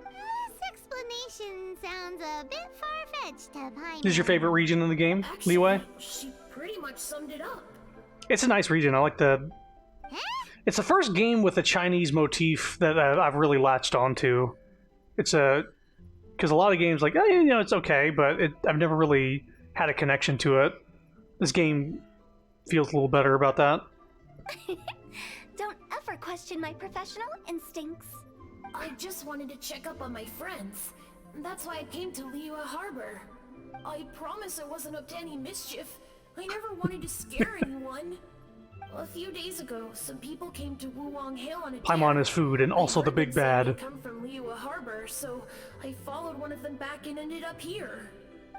This explanation sounds a bit far-fetched to Paimon. This is your favorite region in the game, Actually, Leeway? she pretty much summed it up. It's a nice region. I like the... It's the first game with a Chinese motif that I've really latched onto. It's a... Because a lot of games, like, you know, it's okay, but I've never really had a connection to it. This game feels a little better about that. Don't ever question my professional instincts. I just wanted to check up on my friends. That's why I came to Liyue Harbor. I promise I wasn't up to any mischief. I never wanted to scare anyone. A few days ago, some people came to Wuwang Hill on a Paimon is food, and also the big bad. They come from Liyue Harbor, so I followed one of them back and ended up here.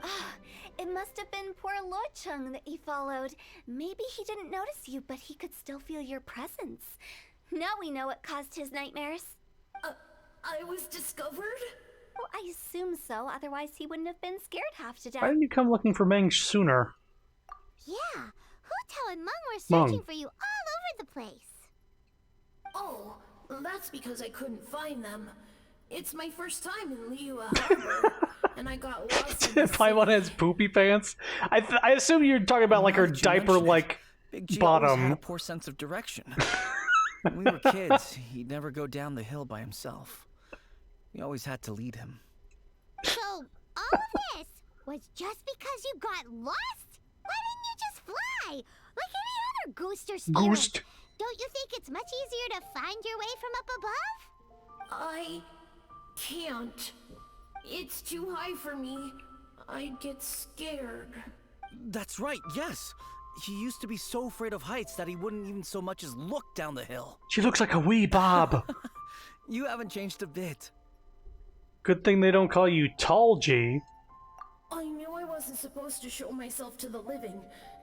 Ah, it must have been poor Lord Chung that you followed. Maybe he didn't notice you, but he could still feel your presence. Now we know what caused his nightmares. I was discovered? Well, I assume so, otherwise he wouldn't have been scared half to death. Why didn't you come looking for Meng sooner? Yeah, Hu and Meng were Meng. searching for you all over the place. Oh, that's because I couldn't find them. It's my first time in Liyue Harbor, and I got lost in the Paimon has poopy pants. I assume you're talking about like her Now that you diaper mention it, like Big G always had a bottom. poor sense of direction. When we were kids, he'd never go down the hill by himself. We always had to lead him. So, all of this was just because you got lost? Why didn't you just fly? Like any other ghost or spirit? Ghost. Don't you think it's much easier to find your way from up above? I can't. It's too high for me. I'd get scared. That's right, yes. He used to be so afraid of heights that he wouldn't even so much as look down the hill. She looks like a wee Bob. You haven't changed a bit. Good thing they don't call you Tall G. I knew I wasn't supposed to show myself to the living,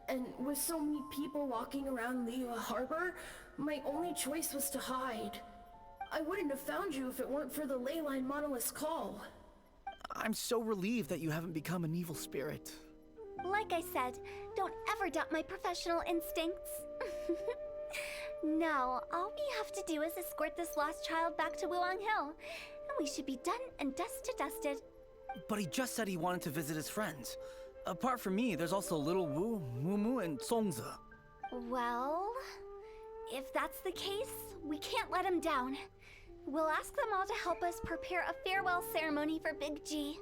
and with so many people walking around Liyue Harbor, my only choice was to hide. I wouldn't have found you if it weren't for the Leyline Monolith's call. I'm so relieved that you haven't become an evil spirit. Like I said, don't ever doubt my professional instincts. Now, all we have to do is escort this lost child back to Wuang Hill, and we should be done and dusted. But he just said he wanted to visit his friends. Apart from me, there's also Little Wu, Mumu, and Songze. Well, if that's the case, we can't let him down. We'll ask them all to help us prepare a farewell ceremony for Big G.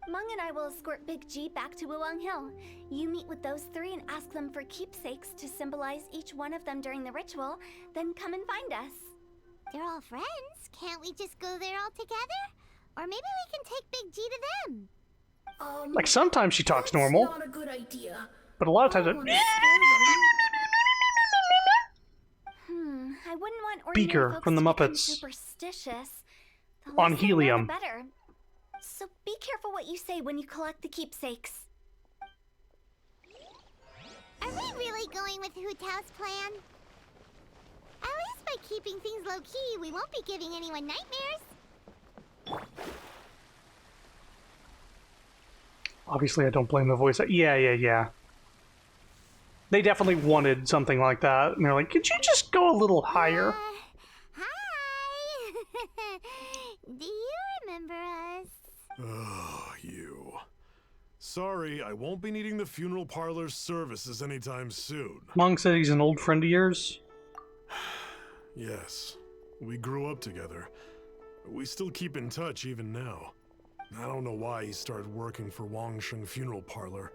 Meng and I will escort Big G back to Wuang Hill. You meet with those three and ask them for keepsakes to symbolize each one of them during the ritual, then come and find us. They're all friends. Can't we just go there all together? Or maybe we can take Big G to them. Like sometimes she talks That's normal, not a good idea. but a lot of times I it... wanna scare them. I wouldn't want ordinary Beaker folks from the to become Muppets. superstitious. The On less they know, the helium. better. So be careful what you say when you collect the keepsakes. Are we really going with Hu Tao's plan? At least by keeping things low-key, we won't be giving anyone nightmares. Obviously, I don't blame the voice. Yeah. They definitely wanted something like that. And they're like, could you just go a little higher? Hi! Do you remember us? Oh, you. Sorry, I won't be needing the funeral parlor's services anytime soon. Meng said he's an old friend of yours. Yes, we grew up together. We still keep in touch even now. I don't know why he started working for Wangsheng Funeral Parlor.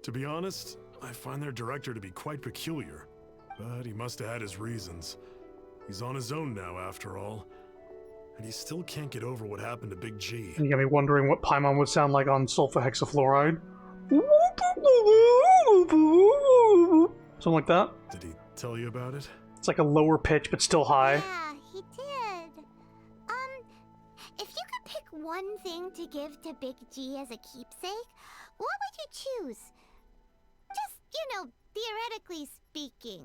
To be honest, I find their director to be quite peculiar. But he must have had his reasons. He's on his own now, after all. And he still can't get over what happened to Big G. You got me wondering what Paimon would sound like on sulfahexafluoride. Something like that. Did he tell you about it? It's like a lower pitch, but still high. Yeah, he did. If you could pick one thing to give to Big G as a keepsake, what would you choose? Just, theoretically speaking.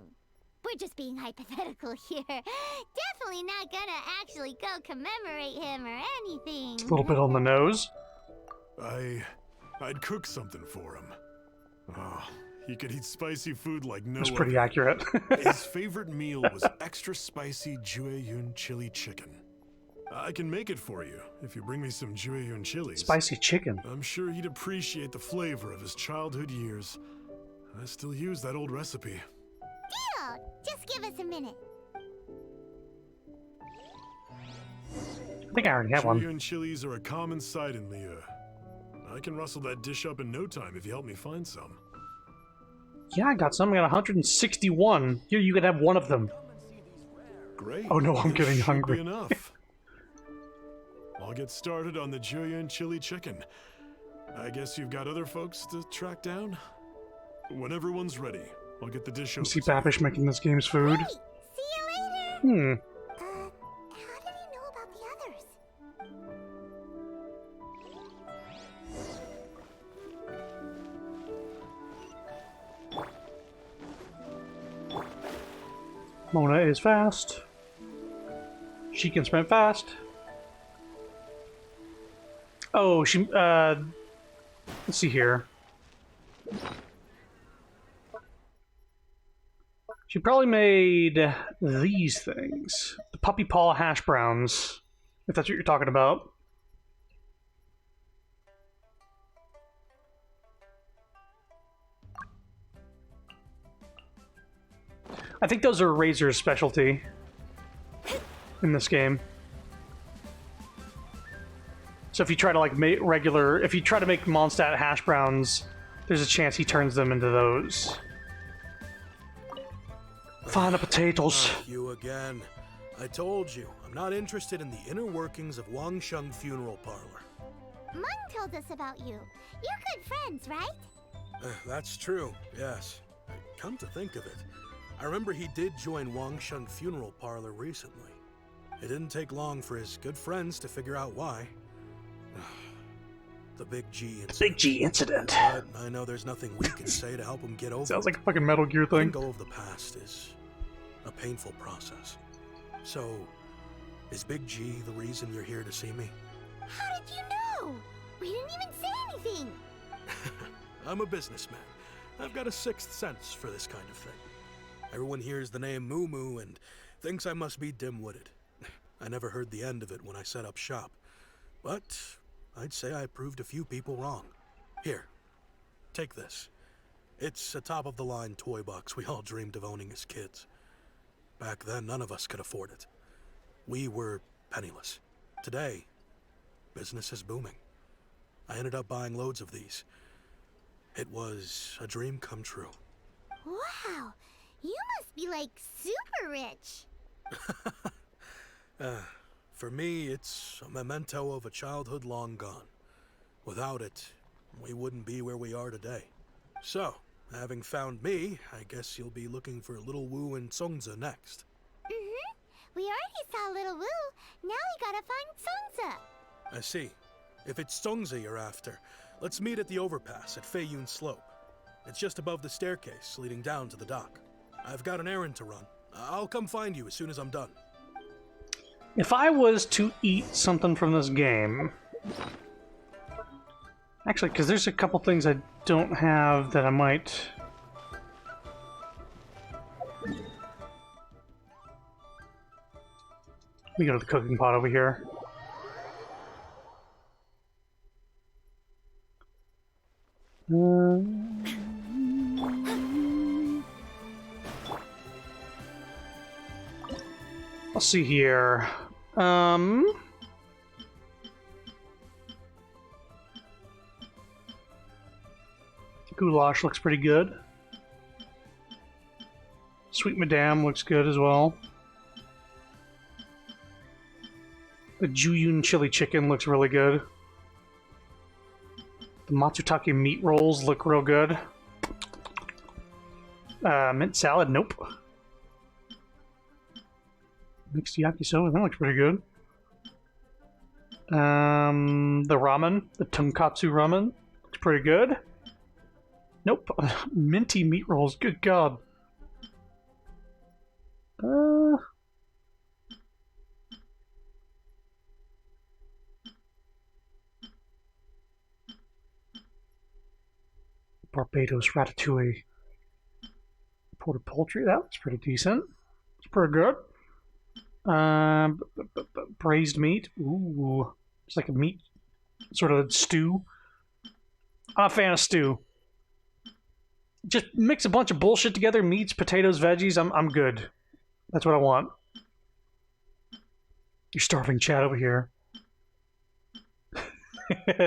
We're just being hypothetical here. Definitely not gonna actually go commemorate him or anything. A little bit on the nose. I'd cook something for him. Oh, he could eat spicy food like no That's pretty other. accurate. His favorite meal was extra spicy Jueyun chili chicken. I can make it for you if you bring me some Jueyun chilies. Spicy chicken. I'm sure he'd appreciate the flavor of his childhood years. I still use that old recipe. Deal! Just give us a minute. I think I already have one. Jueyun chilies are a common sight in Liyue. I can rustle that dish up in no time if you help me find some. Yeah, I got some. I got 161. Here, you could have one of them. Great. Oh no, I'm getting Should hungry. Be enough. I'll get started on the Jueyun chili chicken. I guess you've got other folks to track down? When everyone's ready, I'll get the dish over. See Babish making this game's food. Great! See you later! How did he know about the others? Mona is fast. She can sprint fast. Oh, she, let's see here. She probably made these things. The puppy paw hash browns, if that's what you're talking about. I think those are Razor's specialty in this game. So if you try to like make if you try to make Mondstadt hash browns, there's a chance he turns them into those. Find the potatoes. You again. I told you, I'm not interested in the inner workings of Wangsheng Funeral Parlor. Mung told us about you. You're good friends, right? That's true, yes. Come to think of it, I remember he did join Wangsheng Funeral Parlor recently. It didn't take long for his good friends to figure out why. The Big G incident. Big G incident. But I know there's nothing we can say to help him get over Sounds it. like a fucking Metal Gear thing. Letting go of the past is a painful process. So, is Big G the reason you're here to see me? How did you know? We didn't even say anything. I'm a businessman. I've got a sixth sense for this kind of thing. Everyone hears the name Moo Moo and thinks I must be dim-witted. I never heard the end of it when I set up shop. But I'd say I proved a few people wrong. Here, take this. It's a top-of-the-line toy box we all dreamed of owning as kids. Back then, none of us could afford it. We were penniless. Today, business is booming. I ended up buying loads of these. It was a dream come true. Wow, you must be like super rich. For me, it's a memento of a childhood long gone. Without it, we wouldn't be where we are today. So, having found me, I guess you'll be looking for Little Wu and Songza next. Mm-hmm. We already saw Little Wu. Now we gotta find Songza. I see. If it's Songza you're after, let's meet at the overpass at Feiyun Slope. It's just above the staircase leading down to the dock. I've got an errand to run. I'll come find you as soon as I'm done. If I was to eat something from this game... Actually, because there's a couple things I don't have that I might... Let me go to the cooking pot over here. Let's see here. Goulash looks pretty good. Sweet Madame looks good as well. The Juyun chili chicken looks really good. The Matsutake meat rolls look real good. Mint salad, nope. Mixed yakisoba, that looks pretty good. The ramen, the tonkatsu ramen, looks pretty good. Nope. Minty meat rolls, good god. Barbados ratatouille. Ported poultry, that looks pretty decent. It's pretty good. Braised meat. Ooh. It's like a meat sort of stew. I'm a fan of stew. Just mix a bunch of bullshit together, meats, potatoes, veggies, I'm good. That's what I want. You're starving Chad over here.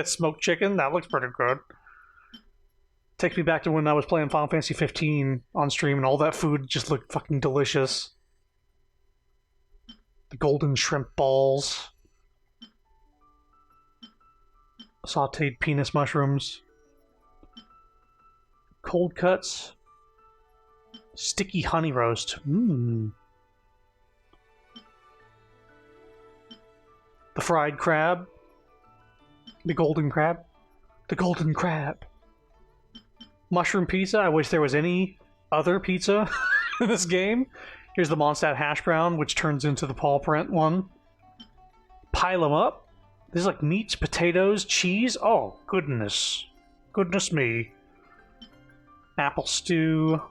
Smoked chicken, that looks pretty good. Takes me back to when I was playing Final Fantasy 15 on stream and all that food just looked fucking delicious. The golden shrimp balls. Sauteed penis mushrooms. Cold cuts. Sticky honey roast. Mmm. The fried crab. The golden crab. The golden crab. Mushroom pizza. I wish there was any other pizza in this game. Here's the Mondstadt hash brown, which turns into the paw print one. Pile them up. This is like meats, potatoes, cheese. Oh, goodness. Goodness me. Apple stew.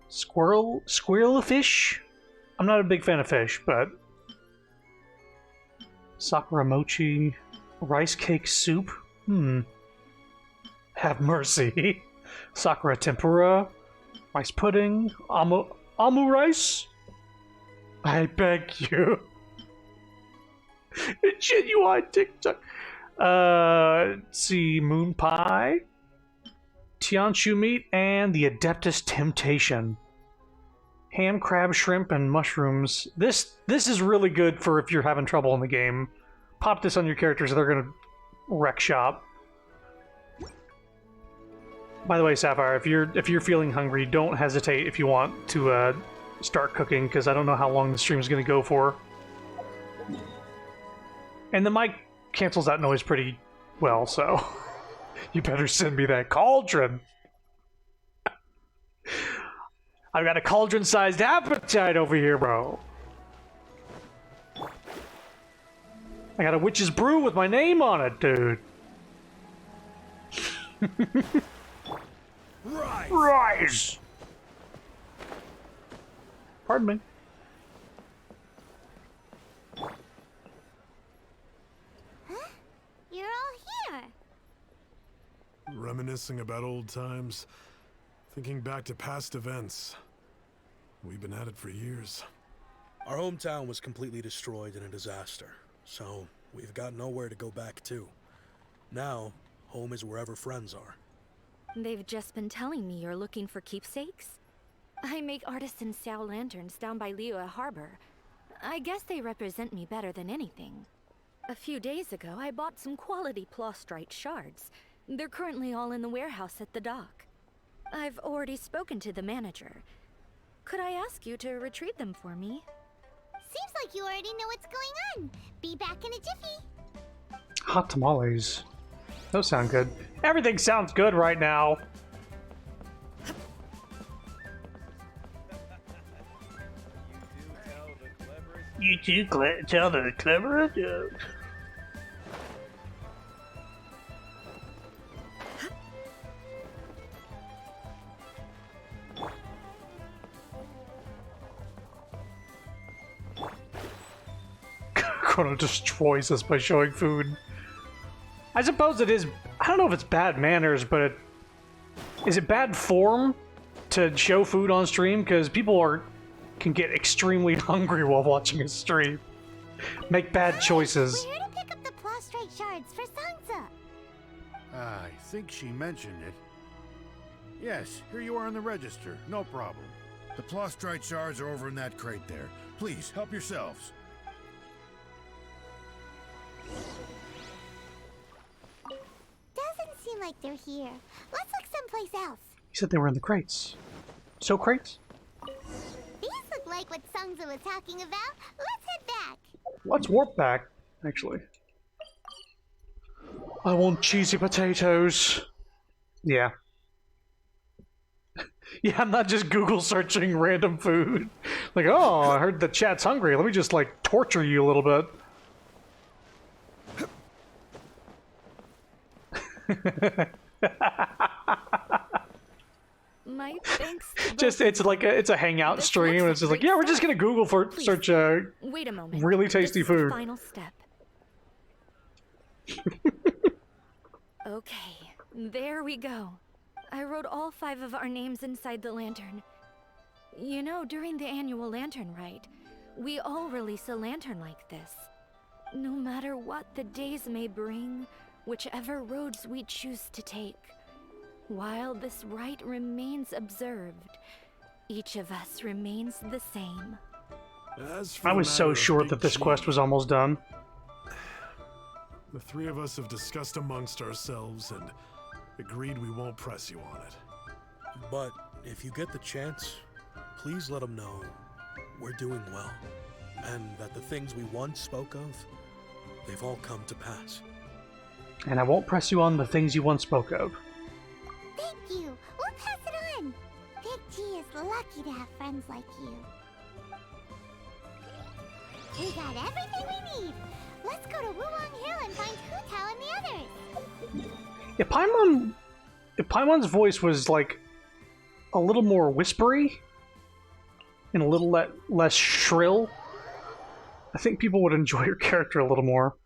Squirrel fish? I'm not a big fan of fish, but... Sakura mochi. Rice cake soup? Have mercy. Sakura tempura. Rice pudding. Amu rice? I beg you. Genuine TikTok. Let's see. Moon pie. Tianshu meat and the Adeptus Temptation. Ham, crab, shrimp, and mushrooms. This is really good for if you're having trouble in the game. Pop this on your characters, they're gonna wreck shop. By the way, Sapphire, if you're feeling hungry, don't hesitate if you want to start cooking, because I don't know how long the stream is gonna go for. And the mic cancels that noise pretty well, so you better send me that cauldron. I've got a cauldron-sized appetite over here, bro. I got a witch's brew with my name on it, dude. Rise! Pardon me. Huh? You're all here. Reminiscing about old times, thinking back to past events. We've been at it for years. Our hometown was completely destroyed in a disaster, so we've got nowhere to go back to. Now, home is wherever friends are. They've just been telling me you're looking for keepsakes? I make artisan Sao lanterns down by Liyue Harbor. I guess they represent me better than anything. A few days ago, I bought some quality plastrite shards. They're currently all in the warehouse at the dock. I've already spoken to the manager. Could I ask you to retrieve them for me? Seems like you already know what's going on. Be back in a jiffy. Hot tamales. Those sound good. Everything sounds good right now. You do tell the cleverest jokes. Chrono destroys us by showing food. I suppose it is. I don't know if it's bad manners, but is it bad form to show food on stream? Because people can get extremely hungry while watching a stream. Make bad choices. We're here to pick up the plastrite shards for Sansa. I think she mentioned it. Yes, here you are on the register. No problem. The plastrite shards are over in that crate there. Please, help yourselves. Doesn't seem like they're here. Let's look someplace else. He said they were in the crates. So crates? These look like what Sansa was talking about. Let's head back. Let's warp back, actually. I want cheesy potatoes. Yeah. Yeah, I'm not just Google searching random food. Like, oh, I heard the chat's hungry. Let me just, like, torture you a little bit. My thanks. Just it's a hangout stream, and it's just like, yeah, we're just gonna Google for search wait a moment. really tasty This is food. the final step. Okay, there we go. I wrote all 5 of our names inside the lantern. You know, during the annual lantern rite, we all release a lantern like this. No matter what the days may bring, whichever roads we choose to take, while this rite remains observed, each of us remains the same. I was so short that this quest was almost done. The 3 of us have discussed amongst ourselves and agreed we won't press you on it. But if you get the chance, please let them know we're doing well, and that the things we once spoke of, they've all come to pass. And I won't press you on the things you once spoke of. Thank you. We'll pass it on. Big G is lucky to have friends like you. We got everything we need. Let's go to Wuwang Hill and find Hu Tao and the others. If Paimon's voice was like a little more whispery and a little less shrill, I think people would enjoy her character a little more.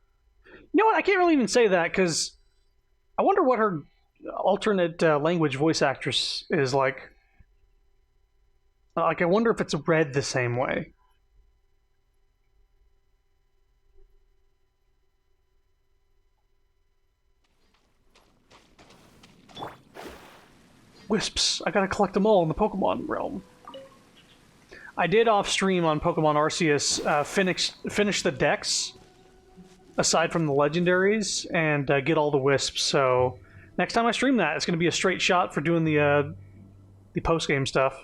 You know what? I can't really even say that because I wonder what her alternate language voice actress is like. Like, I wonder if it's read the same way. Wisps. I gotta collect them all in the Pokemon realm. I did off stream on Pokemon Arceus finish the decks aside from the legendaries and get all the wisps. So next time I stream that, it's gonna be a straight shot for doing the post game stuff.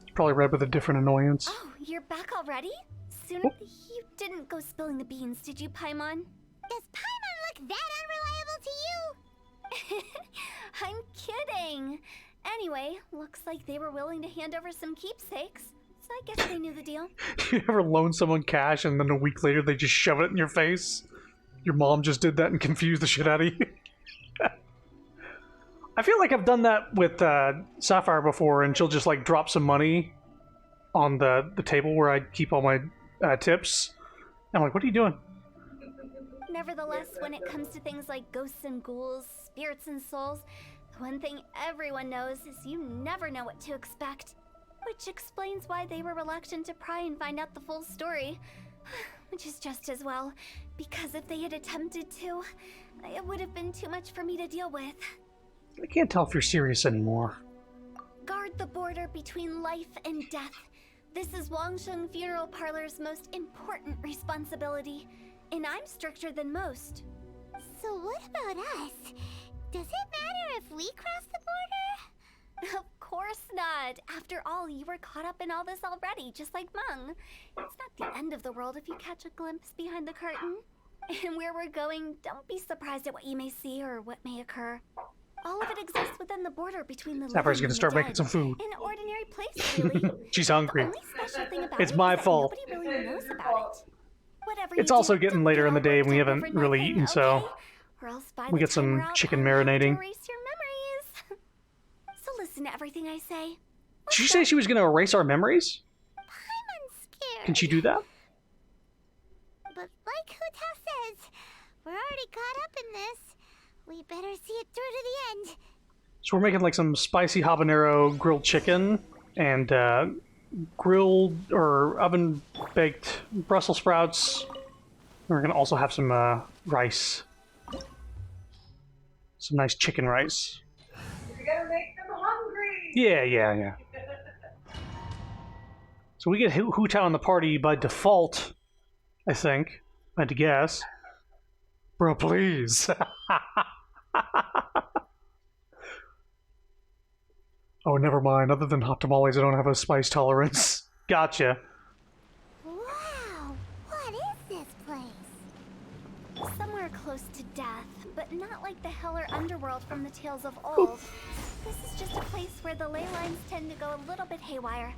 It's probably read with a different annoyance. Oh, you're back already? Soon. Oh. You didn't go spilling the beans, did you, Paimon? Does Paimon look that unreliable to you? I'm kidding. Anyway, looks like they were willing to hand over some keepsakes, so I guess they knew the deal. You ever loan someone cash and then a week later they just shove it in your face? Your mom just did that and confused the shit out of you. I feel like I've done that with Sapphire before, and she'll just like drop some money on the table where I keep all my tips. I'm like, what are you doing? Nevertheless, when it comes to things like ghosts and ghouls, spirits and souls, the one thing everyone knows is you never know what to expect. Which explains why they were reluctant to pry and find out the full story. Which is just as well, because if they had attempted to, it would have been too much for me to deal with. I can't tell if you're serious anymore. Guard the border between life and death. This is Wangsheng Funeral Parlor's most important responsibility, and I'm stricter than most. So what about us? Does it matter if we cross the border? Of course not. After all, you were caught up in all this already, just like Meng. It's not the end of the world if you catch a glimpse behind the curtain. And where we're going, don't be surprised at what you may see or what may occur. All of it exists within the border between the Sapphire's living gonna and start the making dead. some food. An ordinary place, really. She's hungry. The only special thing about It's it my is that fault. Nobody really knows about it. Whatever It's you also do, getting don't later get in the all day and we worked up haven't over really nothing, eaten, so okay? Or else by we the get time we're some out, chicken I'll have to marinating. erase your memories. So listen to everything I say. Did she say she was going to erase our memories? Paimon's scared. Can she do that? But like Hu Tao says, we're already caught up in this. We better see it through to the end. So we're making like some spicy habanero grilled chicken and grilled or oven baked Brussels sprouts. We're gonna also have some rice, some nice chicken rice. You gotta make them hungry. Yeah. So we get Hu Tao in the party by default, I think. I had to guess. Bro, please. Oh, never mind. Other than hot tamales, I don't have a spice tolerance. Gotcha. Wow, what is this place? Somewhere close to death, but not like the hell or underworld from the tales of old. This is just a place where the ley lines tend to go a little bit haywire.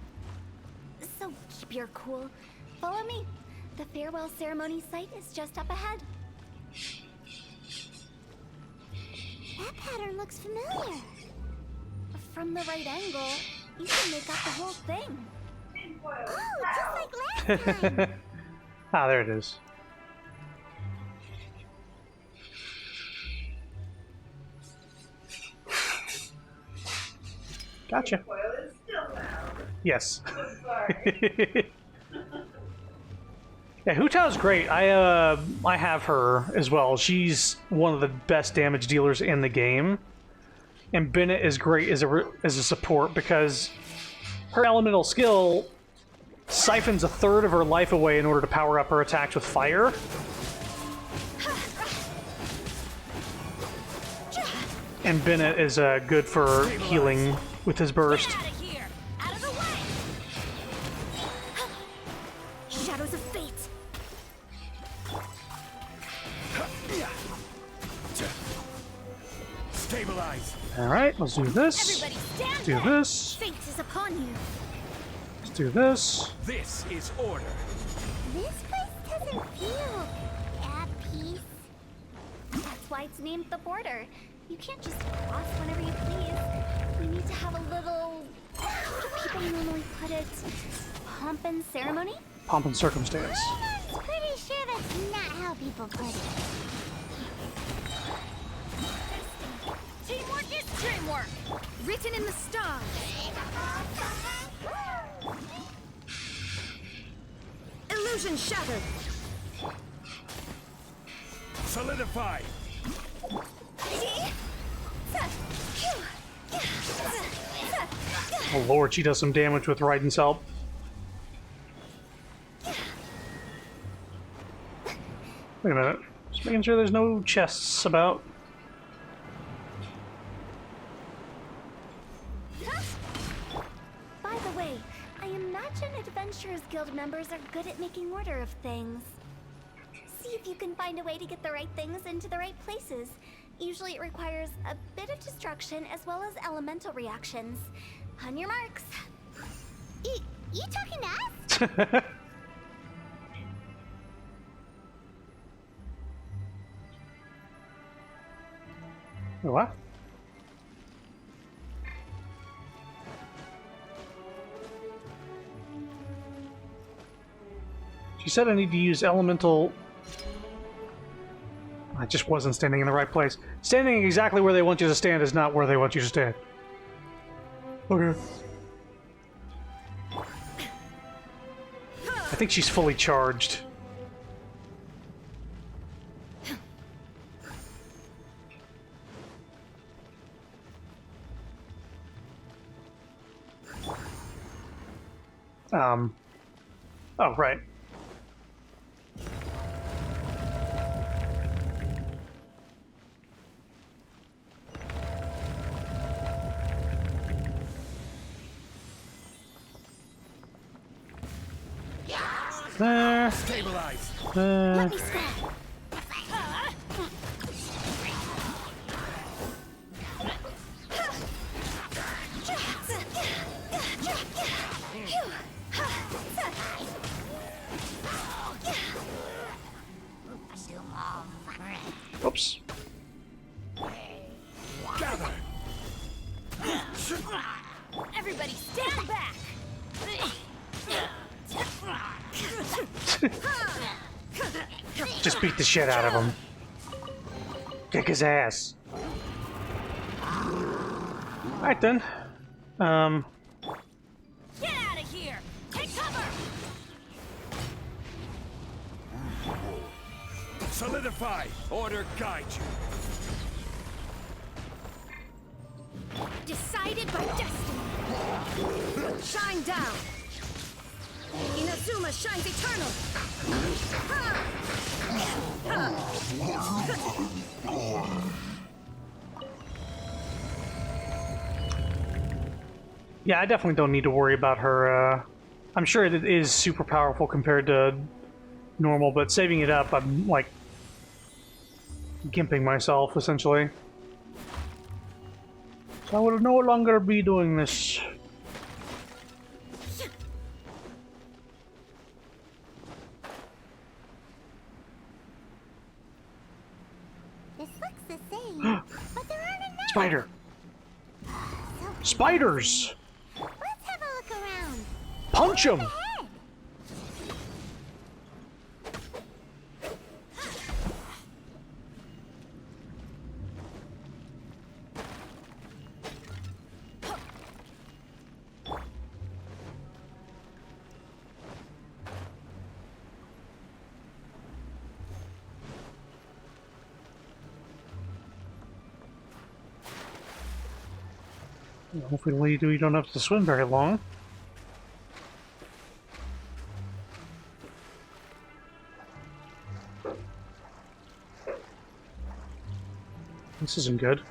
So keep your cool. Follow me. The farewell ceremony site is just up ahead. That pattern looks familiar. From the right angle, you can make out the whole thing. Oh, just like last time. Ah, there it is. Gotcha. Yes. Yeah, Hu Tao's great. I have her as well. She's one of the best damage dealers in the game. And Bennett is great as a support because her elemental skill siphons a third of her life away in order to power up her attacks with fire. And Bennett is good for healing with his burst. Shadows of fate. Stabilize. All right, let's do this. Let's do this. Fate is upon you. Let's do this. This is order. This place doesn't feel at peace. That's why it's named the border. You can't just cross whenever you please. You need to have a little... How do people normally put it? Pomp and ceremony? Pomp and circumstance. I'm pretty sure that's not how people put it. Teamwork is dreamwork! Written in the stars! Illusion shattered! Solidify! Oh lord, she does some damage with Raiden's help. Wait a minute. Just making sure there's no chests about. By the way, I imagine Adventurers Guild members are good at making order of things. See if you can find a way to get the right things into the right places. Usually it requires a bit of destruction as well as elemental reactions. On your marks. You talking to us? What? She said I need to use elemental... I just wasn't standing in the right place. Standing exactly where they want you to stand is not where they want you to stand. Okay. I think she's fully charged. Oh, right. There. Stabilize. Let me stab. Oops. Gather. Everybody stand back! Just beat the shit out of him. Kick his ass. Alright then. Get out of here! Take cover! Solidify. Order guide you. Decided by destiny! Shine down! Inazuma shines eternal! Yeah, I definitely don't need to worry about her. I'm sure it is super powerful compared to normal, but saving it up, I'm like gimping myself essentially. So I will no longer be doing this. This looks the same, but there aren't enough. Spider! Spiders! Let's have a look around. Punch him! Hopefully we don't have to swim very long. This isn't good.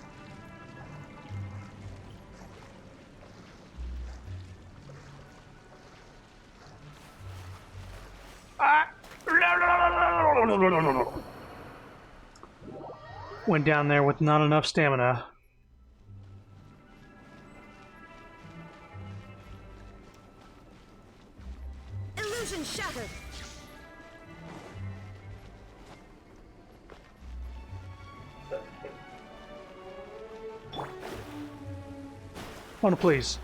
Went down there with not enough stamina. Illusion shattered! Mona, please.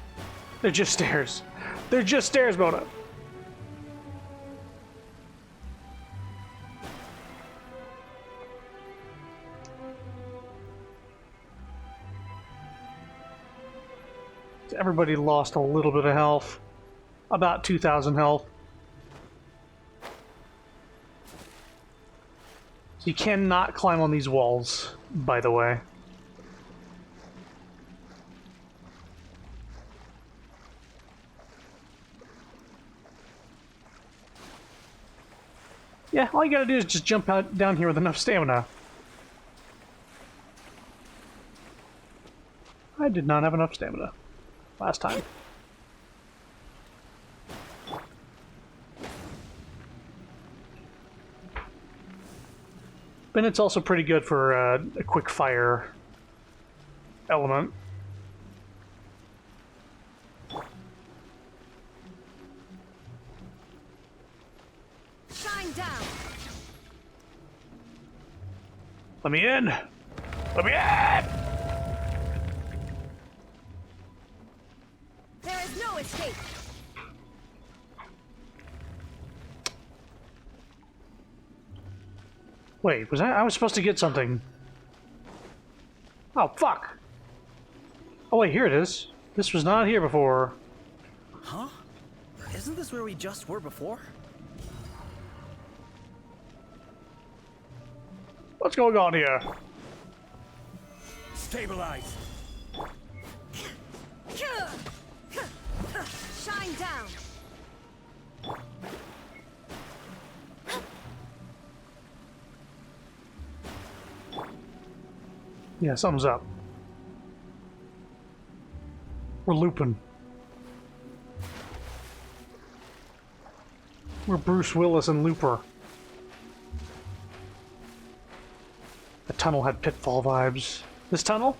They're just stairs. They're just stairs, Mona. Everybody lost a little bit of health. About 2,000 health. So you cannot climb on these walls, by the way. Yeah, all you gotta do is just jump out down here with enough stamina. I did not have enough stamina last time. But it's also pretty good for a quick fire element. Shine down. Let me in! Let me in! There is no escape. Wait, I was supposed to get something. Oh, fuck! Oh wait, here it is. This was not here before. Huh? Isn't this where we just were before? What's going on here? Stabilize! Shine down. Yeah, something's up. We're looping. We're Bruce Willis and Looper. The tunnel had Pitfall vibes. This tunnel?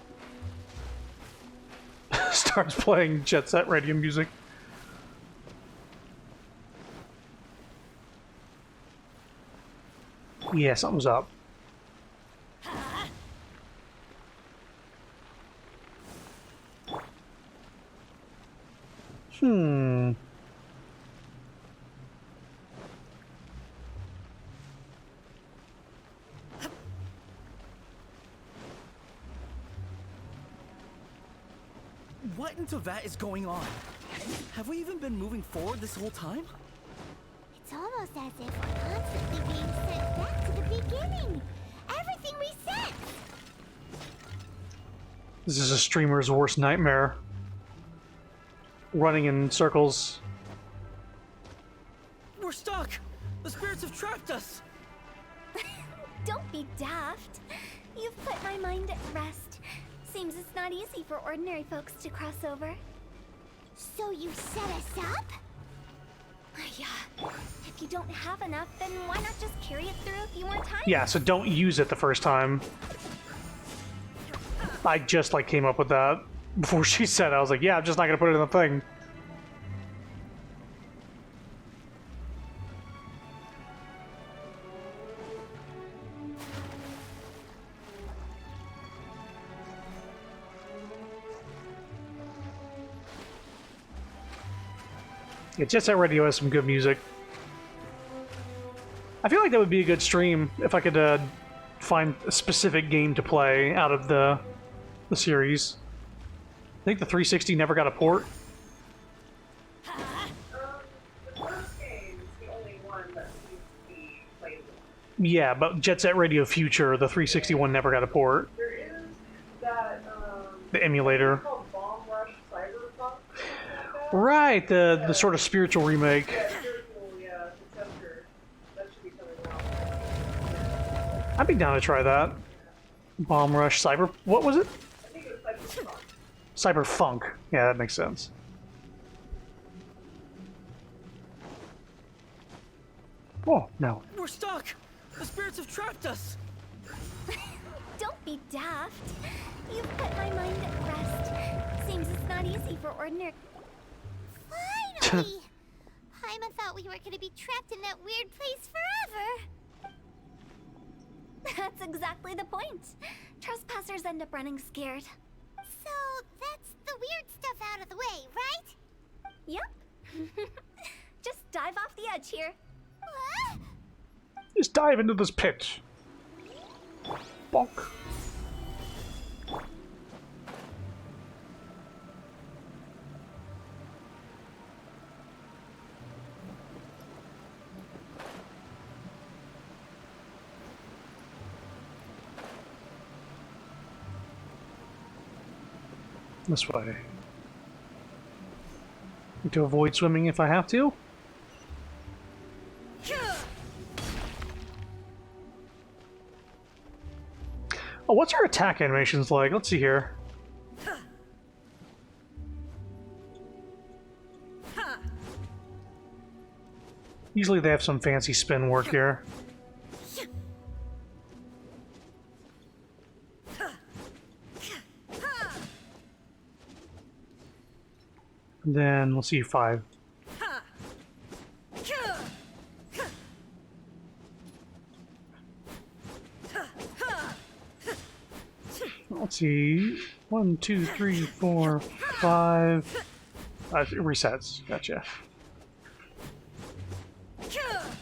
Starts playing Jet Set Radio music. Yeah, something's up. What in Teyvat is going on? Have we even been moving forward this whole time? It's almost as if we're constantly being sent back to the beginning. Everything resets. This is a streamer's worst nightmare. Running in circles. We're stuck! The spirits have trapped us! Don't be daft. You've put my mind at rest. Seems it's not easy for ordinary folks to cross over. So you set us up? Yeah. If you don't have enough, then why not just carry it through a few more times? Yeah, so don't use it the first time. I just like came up with that before she said it. I was like, yeah, I'm just not gonna put it in the thing. Yeah, Jet Set Radio has some good music. I feel like that would be a good stream if I could find a specific game to play out of the series. I think the 360 never got a port. The first game is the only one that seems to be playable. Yeah, but Jet Set Radio Future, the 361 never got a port. There is that, The emulator. it's called Bomb Rush Cyberpunk. Right, the sort of spiritual remake. Yeah, spiritual, yeah, successor. That should be coming out. I'd be down to try that. Bomb Rush Cyber... What was it? I think it was Cyberpunk. Cyberfunk. Yeah, that makes sense. Oh, no. We're stuck! The spirits have trapped us! Don't be daft. You've put my mind at rest. Seems it's not easy for ordinary... Finally! Paimon thought we were gonna be trapped in that weird place forever. That's exactly the point. Trespassers end up running scared. So that's the the weird stuff out of the way, right? Yep. Just dive off the edge here. Just dive into this pit. Bonk. This way. Need to avoid swimming if I have to. Oh, what's her attack animations like? Let's see here. Usually they have some fancy spin work here. And then we'll see 5. Let's see. 1, 2, 3, 4, 5. It resets. Gotcha.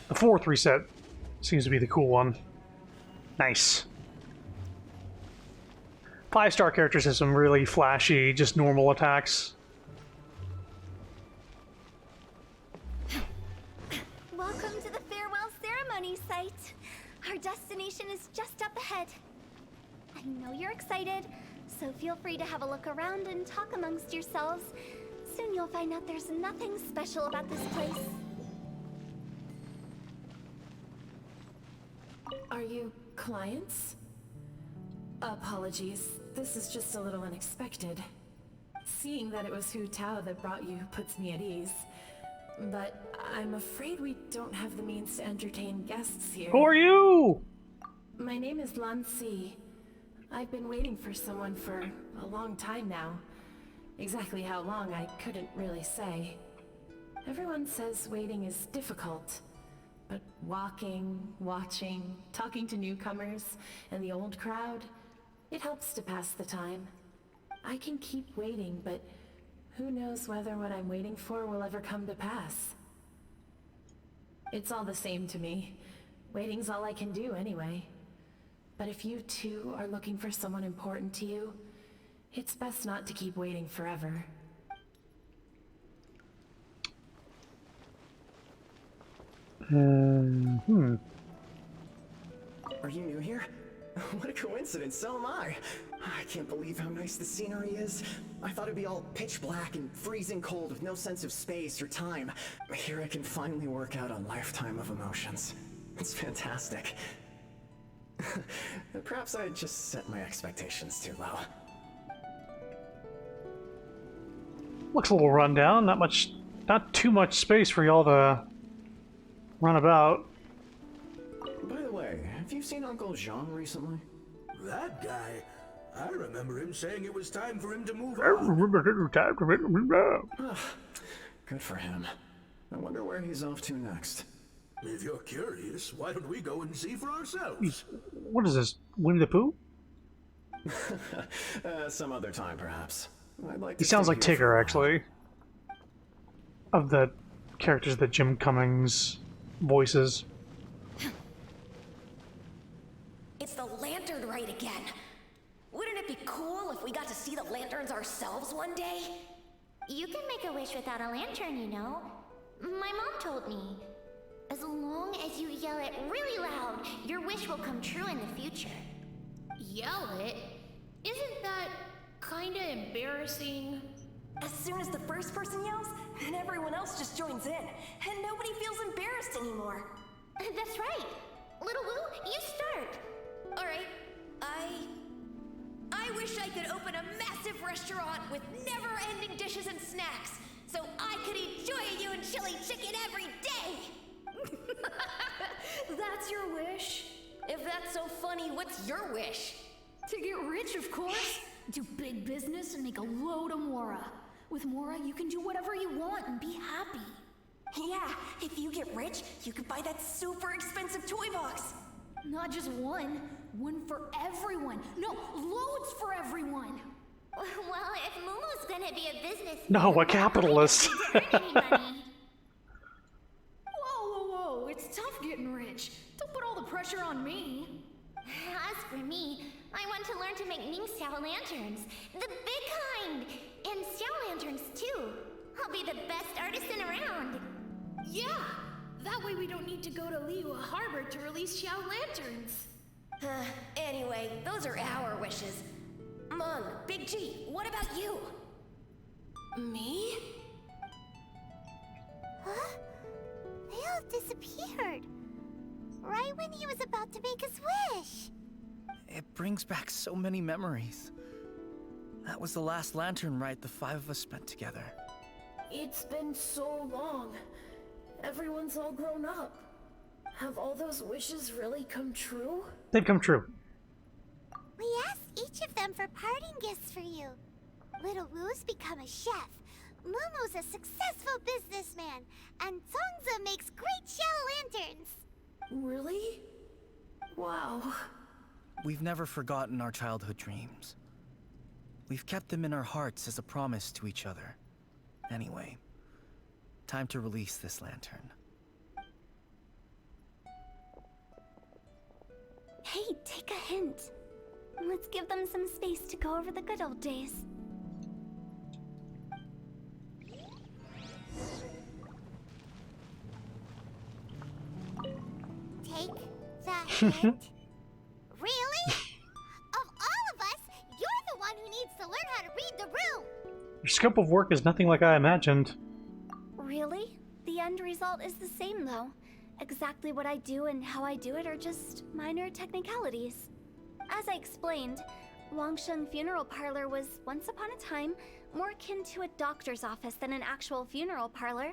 The 4th reset seems to be the cool one. Nice. 5-star characters have some really flashy, just normal attacks. Welcome to the farewell ceremony site. Our destination is just up ahead. I know you're excited, so feel free to have a look around and talk amongst yourselves. Soon you'll find out there's nothing special about this place. Are you clients? Apologies, this is just a little unexpected. Seeing that it was Hu Tao that brought you puts me at ease. But I'm afraid we don't have the means to entertain guests here. Who are you? My name is Lan Si. I've been waiting for someone for a long time now. Exactly how long, I couldn't really say. Everyone says waiting is difficult. But walking, watching, talking to newcomers, and the old crowd, it helps to pass the time. I can keep waiting, but who knows whether what I'm waiting for will ever come to pass. It's all the same to me. Waiting's all I can do anyway. But if you too are looking for someone important to you, it's best not to keep waiting forever. Are you new here? What a coincidence, so am I. I can't believe how nice the scenery is. I thought it'd be all pitch black and freezing cold with no sense of space or time. Here I can finally work out a lifetime of emotions. It's fantastic. Perhaps I just set my expectations too low. Looks a little run down. Not too much space for y'all to run about. By the way, have you seen Uncle Jean recently? That guy? I remember him saying it was time for him to move I on. remember time for it to move on. Good for him. I wonder where he's off to next. If you're curious, why don't we go and see for ourselves? What is this? Winnie the Pooh? Some other time, perhaps. I'd like He to sounds stay like here for a Tigger, while. actually. Of the characters that Jim Cummings voices. It's the lantern rite again. Wouldn't it be cool if we got to see the lanterns ourselves one day? You can make a wish without a lantern, you know. My mom told me. As long as you yell it really loud, your wish will come true in the future. Yell it? Isn't that kinda embarrassing? As soon as the first person yells, then everyone else just joins in, and nobody feels embarrassed anymore. That's right. Little Wu, you start. Alright, I wish I could open a massive restaurant with never-ending dishes and snacks, so I could eat Joy and chili chicken every day! That's your wish? If that's so funny, what's your wish? To get rich, of course. Do big business and make a load of Mora. With Mora, you can do whatever you want and be happy. Yeah, if you get rich, you could buy that super expensive toy box. Not just one. One for everyone. No, loads for everyone. Well, if Momo's gonna be a business, No, a capitalist. Whoa, whoa, whoa! It's tough getting rich. Don't put all the pressure on me. as for me, I want to learn to make Ning-Xiao lanterns, the big kind, and Xiao lanterns too. I'll be the best artisan around. Yeah, that way we don't need to go to Liyue Harbor to release Xiao lanterns. Anyway, those are our wishes. Mung, Big G, what about you? Me? Huh? They all disappeared. Right when he was about to make his wish. It brings back so many memories. That was the last lantern ride the 5 of us spent together. It's been so long. Everyone's all grown up. Have all those wishes really come true? They've come true. We asked each of them for parting gifts for you. Little Wu's become a chef. Momo's a successful businessman. And Zongza makes great Xiao lanterns. Really? Wow. We've never forgotten our childhood dreams. We've kept them in our hearts as a promise to each other. Anyway, time to release this lantern. Hey, take a hint. Let's give them some space to go over the good old days. Take that hint? Really? Of all of us, you're the one who needs to learn how to read the room. Your scope of work is nothing like I imagined. Really? The end result is the same, though. Exactly what I do and how I do it are just minor technicalities. As I explained, Wangsheng Funeral Parlor was, once upon a time, more akin to a doctor's office than an actual funeral parlor.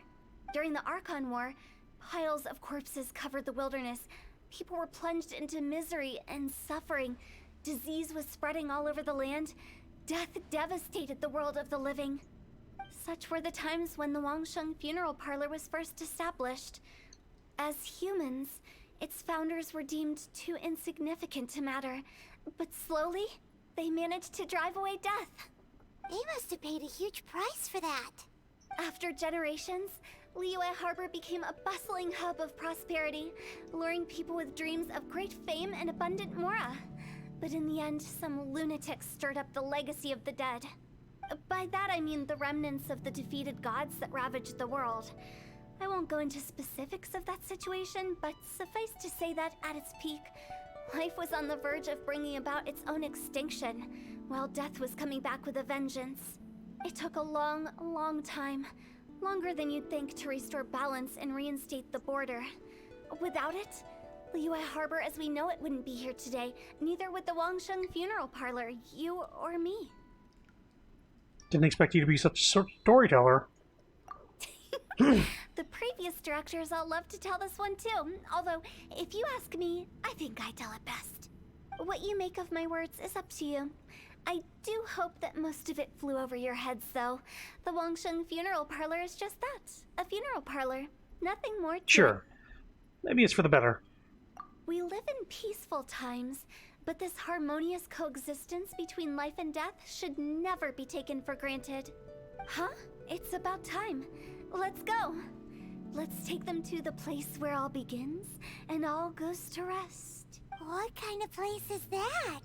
During the Archon War, piles of corpses covered the wilderness. People were plunged into misery and suffering. Disease was spreading all over the land. Death devastated the world of the living. Such were the times when the Wangsheng Funeral Parlor was first established. As humans, its founders were deemed too insignificant to matter, but slowly, they managed to drive away death. They must have paid a huge price for that. After generations, Liyue Harbor became a bustling hub of prosperity, luring people with dreams of great fame and abundant mora. But in the end, some lunatics stirred up the legacy of the dead. By that I mean the remnants of the defeated gods that ravaged the world. I won't go into specifics of that situation, but suffice to say that at its peak, life was on the verge of bringing about its own extinction, while death was coming back with a vengeance. It took a long, long time, longer than you'd think, to restore balance and reinstate the border. Without it, Liyue Harbor as we know it wouldn't be here today, neither would the Wangsheng Funeral Parlor, you or me. Didn't expect you to be such a storyteller. The previous directors all love to tell this one too, although, if you ask me, I think I tell it best. What you make of my words is up to you. I do hope that most of it flew over your heads, though. The Wangsheng Funeral Parlor is just that, a funeral parlor. Nothing more to it. Sure. Maybe it's for the better. We live in peaceful times, but this harmonious coexistence between life and death should never be taken for granted. Huh? It's about time. Let's go. Let's take them to the place where all begins and all goes to rest. What kind of place is that?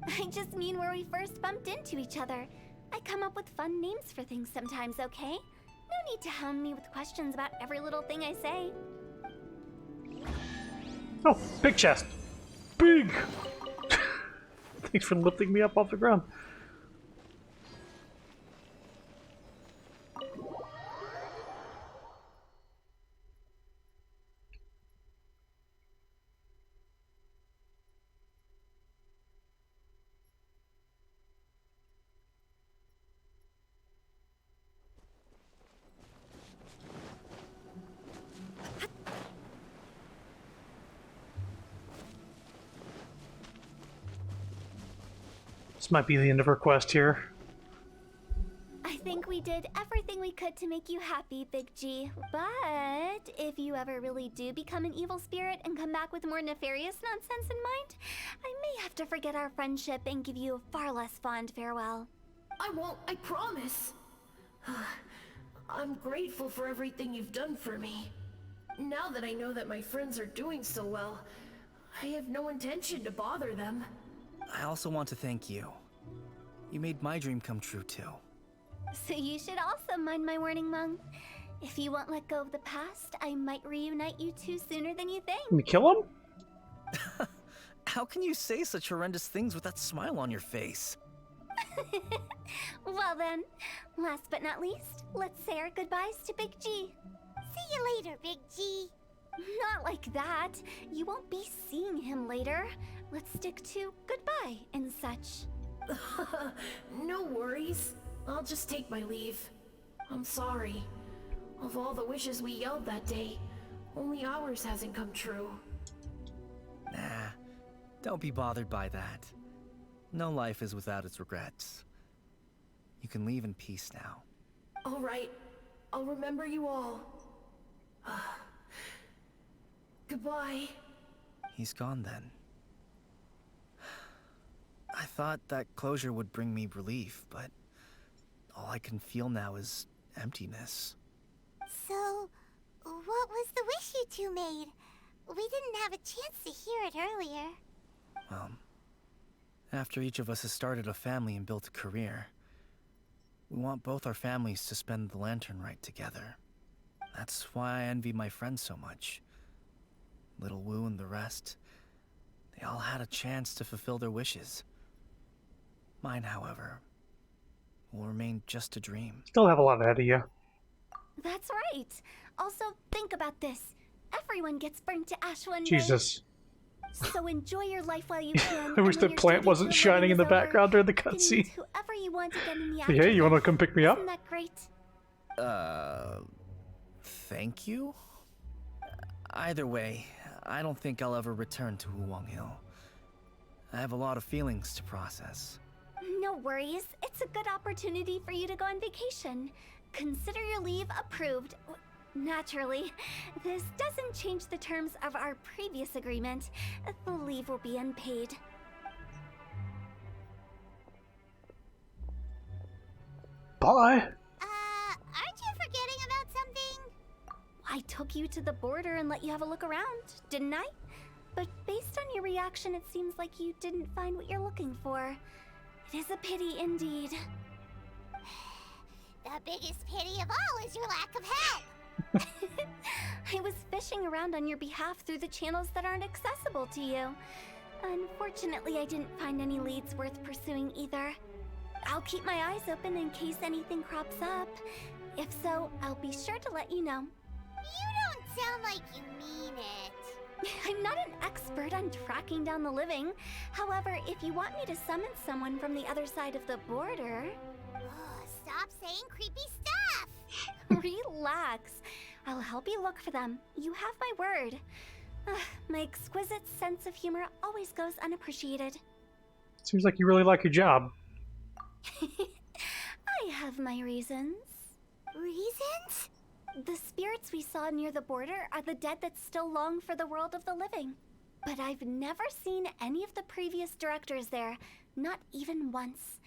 I just mean where we first bumped into each other. I come up with fun names for things sometimes, okay? No need to hound me with questions about every little thing I say. Oh, big chest. Big! Thanks for lifting me up off the ground. This might be the end of her quest here. I think we did everything we could to make you happy, Big G. But if you ever really do become an evil spirit and come back with more nefarious nonsense in mind, I may have to forget our friendship and give you a far less fond farewell. I won't, I promise. I'm grateful for everything you've done for me. Now that I know that my friends are doing so well, I have no intention to bother them. I also want to thank you. You made my dream come true too. So you should also mind my warning, Mung. If you won't let go of the past, I might reunite you two sooner than you think. Can we kill him? How can you say such horrendous things with that smile on your face? Well then, last but not least, let's say our goodbyes to Big G. See you later, Big G. Not like that. You won't be seeing him later. Let's stick to goodbye and such. No worries. I'll just take my leave. I'm sorry. Of all the wishes we yelled that day, only ours hasn't come true. Nah, don't be bothered by that. No life is without its regrets. You can leave in peace now. All right. I'll remember you all. Goodbye. He's gone then. I thought that closure would bring me relief, but all I can feel now is emptiness. So, what was the wish you two made? We didn't have a chance to hear it earlier. After each of us has started a family and built a career, we want both our families to spend the Lantern Rite together. That's why I envy my friends so much. Little Wu and the rest, they all had a chance to fulfill their wishes. Mine, however, will remain just a dream. Still have a lot ahead of you. That's right. Also, think about this. Everyone gets burnt to ash one day. Jesus. So enjoy your life while you can. I wish the plant wasn't shining in the background during the cutscene. Whoever you want again in the Hey, you want to come pick me up? Isn't that great? Thank you? Either way, I don't think I'll ever return to Wuwang Hill. I have a lot of feelings to process. No worries. It's a good opportunity for you to go on vacation. Consider your leave approved. Naturally, this doesn't change the terms of our previous agreement. The leave will be unpaid. Bye. Aren't you forgetting about something? I took you to the border and let you have a look around, didn't I? But based on your reaction, it seems like you didn't find what you're looking for. It is a pity indeed. The biggest pity of all is your lack of help. I was fishing around on your behalf through the channels that aren't accessible to you. Unfortunately, I didn't find any leads worth pursuing either. I'll keep my eyes open in case anything crops up. If so, I'll be sure to let you know. You don't sound like you mean it. I'm not an expert on tracking down the living. However, if you want me to summon someone from the other side of the border... Stop saying creepy stuff! Relax. I'll help you look for them. You have my word. My exquisite sense of humor always goes unappreciated. Seems like you really like your job. I have my reasons. Reasons? The spirits we saw near the border are the dead that still long for the world of the living. But I've never seen any of the previous directors there, not even once.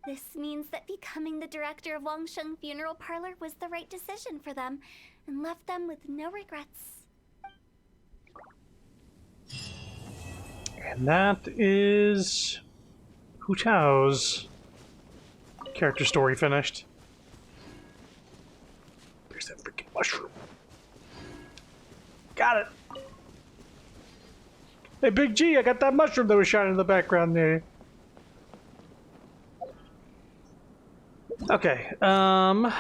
This means that becoming the director of Wangsheng Funeral Parlor was the right decision for them, and left them with no regrets. And that is Hu Tao's character story finished. There's that freaking mushroom. Got it. Hey, Big G, I got that mushroom that was shining in the background there. Okay, yeah,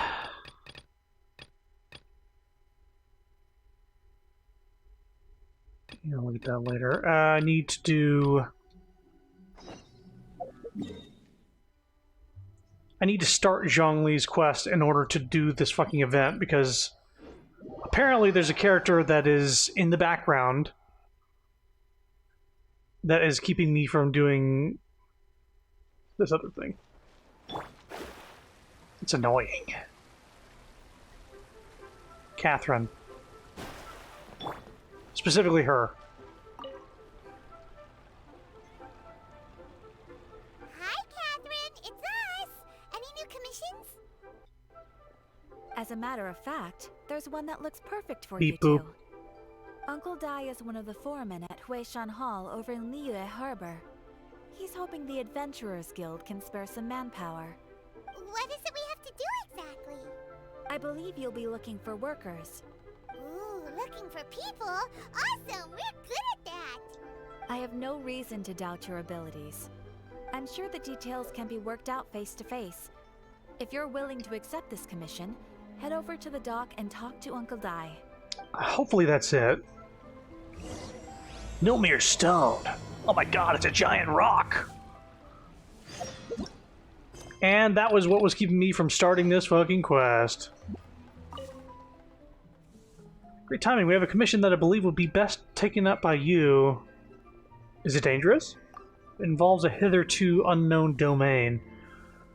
look at that later. I need to do... I need to start Zhongli's quest in order to do this fucking event, because apparently there's a character that is in the background that is keeping me from doing this other thing. It's annoying. Catherine. Specifically her. Hi, Catherine. It's us. Any matter of fact, there's one that looks perfect for Beep you boop. two. Uncle Dai is one of the foremen at Huishan Hall over in Liyue Harbor. He's hoping the Adventurers Guild can spare some manpower. What is it we have to do exactly? I believe you'll be looking for workers. Ooh, looking for people? Awesome! We're good at that! I have no reason to doubt your abilities. I'm sure the details can be worked out face to face. If you're willing to accept this commission, head over to the dock and talk to Uncle Dai. Hopefully that's it. Nilmir Stone. Oh my god, it's a giant rock. And that was what was keeping me from starting this fucking quest. Great timing. We have a commission that I believe would be best taken up by you. Is it dangerous? It involves a hitherto unknown domain.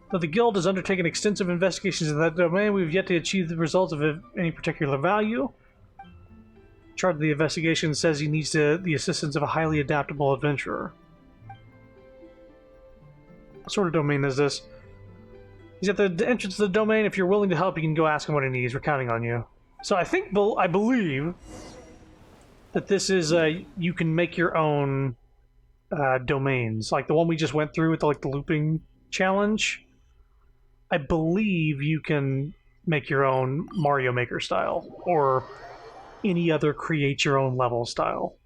Though the Guild has undertaken extensive investigations in that domain, we've yet to achieve the results of any particular value. Chart of the investigation says he needs the assistance of a highly adaptable adventurer. What sort of domain is this? He's at the entrance to the domain. If you're willing to help, you can go ask him what he needs. We're counting on you. So I believe that this is you can make your own domains, like the one we just went through with the looping challenge. I believe you can make your own Mario Maker style or any other create your own level style.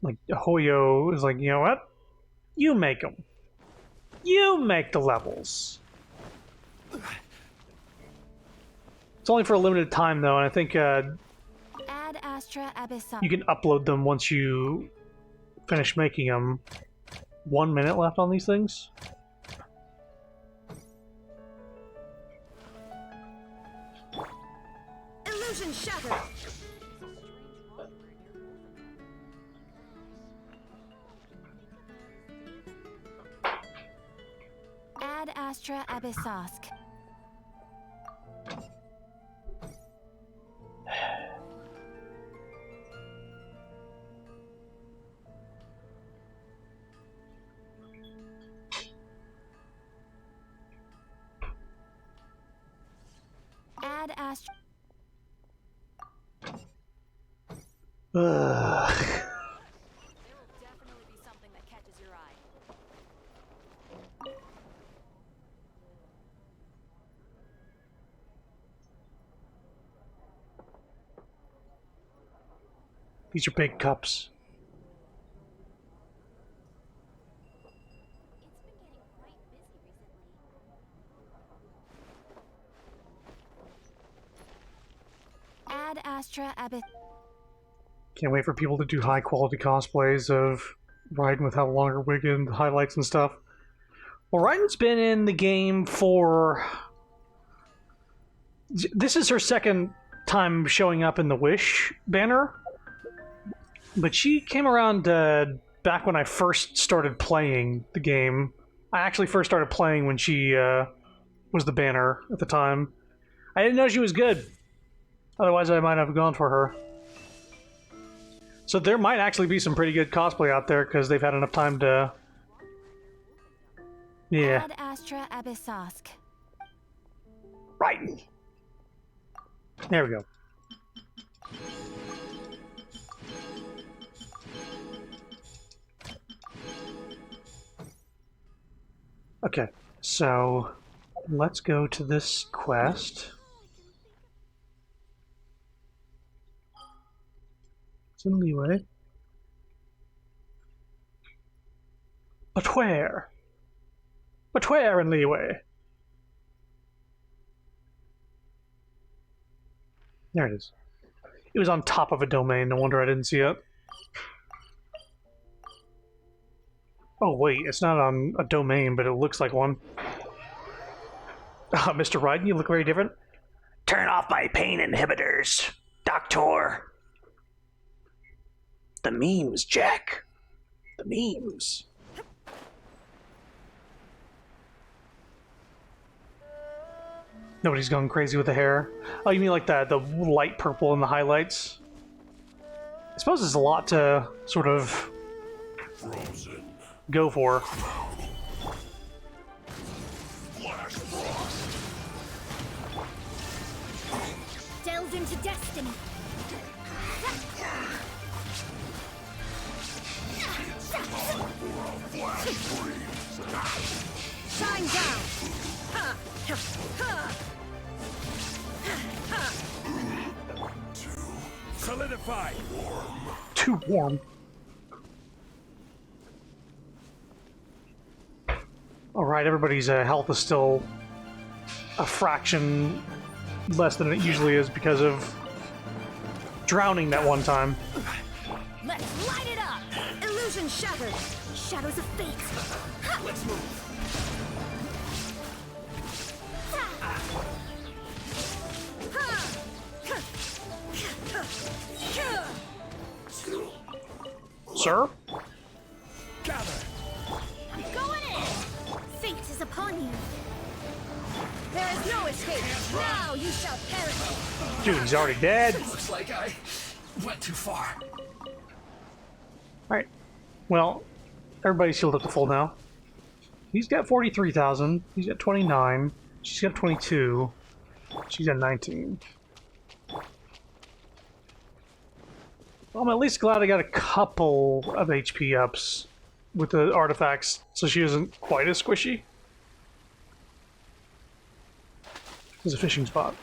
Like Hoyo is like, you know what? You make them. You make the levels. It's only for a limited time though, and I think Ad Astra Abyssal. you can upload them once you finish making them. 1 minute left on these things. Illusion shattered. Ad Astra Abyssosk. Ad Astra. These are big cups. Ad Astra Abyss. Can't wait for people to do high quality cosplays of Raiden with how longer wig and highlights and stuff. Well, Raiden's been in the game for... This is her second time showing up in the Wish banner. But she came around back when I first started playing the game. I actually first started playing when she was the banner at the time. I didn't know she was good. Otherwise, I might have gone for her. So there might actually be some pretty good cosplay out there because they've had enough time to... Yeah. Ad Astra Abyssosk. Raiden. There we go. Okay, so let's go to this quest. It's in Liyue. But where? But where in Liyue? There it is. It was on top of a domain, no wonder I didn't see it. Oh wait, it's not on a domain, but it looks like one. Mr. Raiden, you look very different. Turn off my pain inhibitors, Doctor. The memes, Jack. The memes. Nobody's going crazy with the hair. Oh, you mean like the light purple in the highlights? I suppose it's a lot to sort of go for. evolved into destiny. Shine down. Solidify. Too warm. Alright, everybody's health is still a fraction less than it usually is because of drowning that one time. Let's light it up. Illusion shattered. Shadows of fate. Let's move. Sir? Gather. Going in. Fate is upon you. There is no escape. Now you shall perish. Dude, he's already dead. Looks like I went too far. Alright. Well, everybody's healed up to full now. He's got 43,000. He's got 29. She's got 22. She's got 19. Well, I'm at least glad I got a couple of HP ups with the artifacts, so she isn't quite as squishy. There's a fishing spot.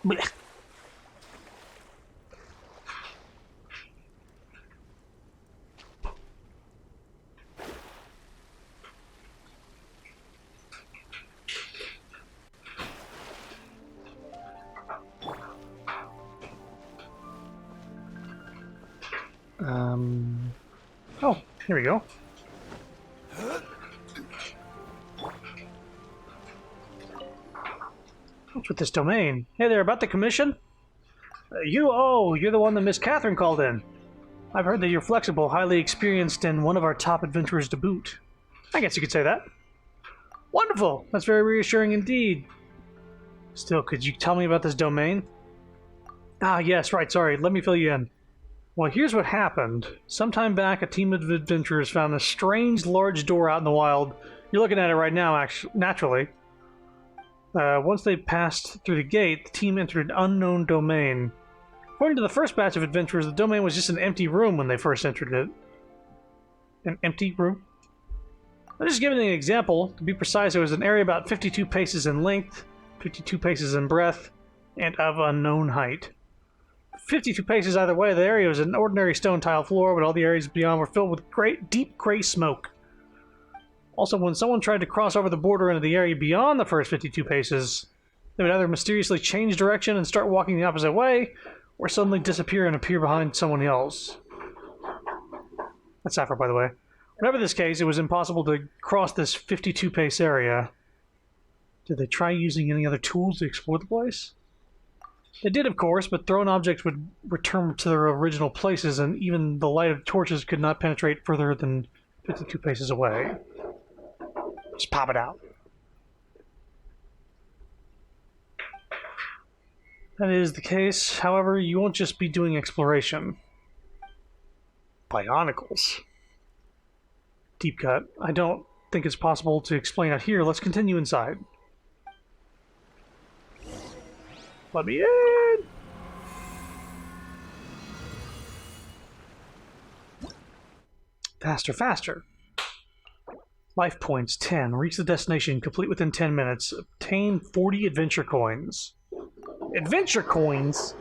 Blech. Oh, here we go. What's with this domain? Hey there, about the commission? You're the one that Miss Catherine called in. I've heard that you're flexible, highly experienced, and one of our top adventurers to boot. I guess you could say that. Wonderful! That's very reassuring indeed. Still, could you tell me about this domain? Ah, yes, right, sorry. Let me fill you in. Well, here's what happened. Sometime back, a team of adventurers found a strange large door out in the wild. You're looking at it right now, actually, naturally. Once they passed through the gate, the team entered an unknown domain. According to the first batch of adventurers, the domain was just an empty room when they first entered it. An empty room? I'm just giving an example. To be precise, it was an area about 52 paces in length, 52 paces in breadth, and of unknown height. 52 paces either way, the area was an ordinary stone tile floor, but all the areas beyond were filled with deep gray smoke. Also, when someone tried to cross over the border into the area beyond the first 52 paces, they would either mysteriously change direction and start walking the opposite way, or suddenly disappear and appear behind someone else. That's Sapphire, by the way. Whatever this case, it was impossible to cross this 52-pace area. Did they try using any other tools to explore the place? They did, of course, but thrown objects would return to their original places, and even the light of torches could not penetrate further than 52 paces away. Just pop it out. That is the case. However, you won't just be doing exploration. Bionicles. Deep cut. I don't think it's possible to explain out here. Let's continue inside. Let me in! Faster, faster. Life points 10. Reach the destination complete within 10 minutes. Obtain 40 adventure coins. Adventure coins?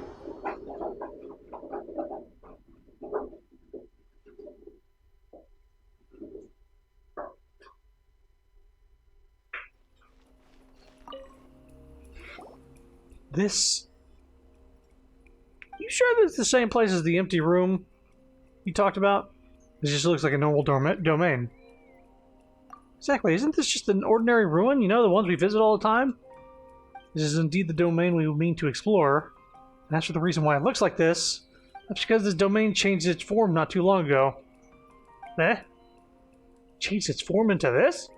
This... You sure this is the same place as the empty room you talked about? This just looks like a normal domain. Exactly, isn't this just an ordinary ruin? You know, the ones we visit all the time? This is indeed the domain we mean to explore. And as for the reason why it looks like this, that's because this domain changed its form not too long ago. Eh? Changed its form into this?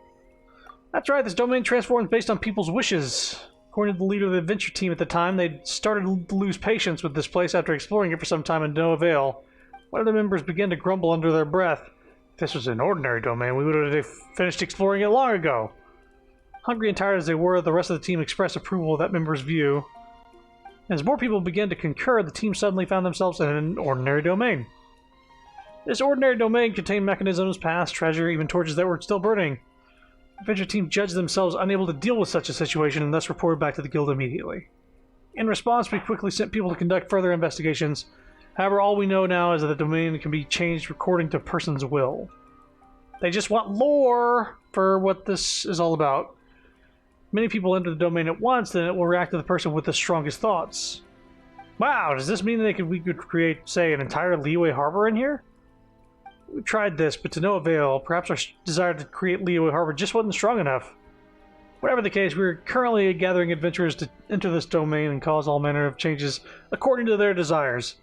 That's right, this domain transforms based on people's wishes. According to the leader of the adventure team at the time, they'd started to lose patience with this place after exploring it for some time and to no avail. One of the members began to grumble under their breath. If this was an ordinary domain, we would have finished exploring it long ago. Hungry and tired as they were, the rest of the team expressed approval of that member's view. As more people began to concur, the team suddenly found themselves in an ordinary domain. This ordinary domain contained mechanisms, paths, treasure, even torches that were still burning. The adventure team judged themselves unable to deal with such a situation and thus reported back to the guild immediately. In response, we quickly sent people to conduct further investigations. However, all we know now is that the domain can be changed according to a person's will. They just want lore for what this is all about. Many people enter the domain at once, then it will react to the person with the strongest thoughts. Wow, does this mean we could create, say, an entire Liyue Harbor in here? We tried this, but to no avail. Perhaps our desire to create Liyue Harbor just wasn't strong enough. Whatever the case, we are currently gathering adventurers to enter this domain and cause all manner of changes according to their desires.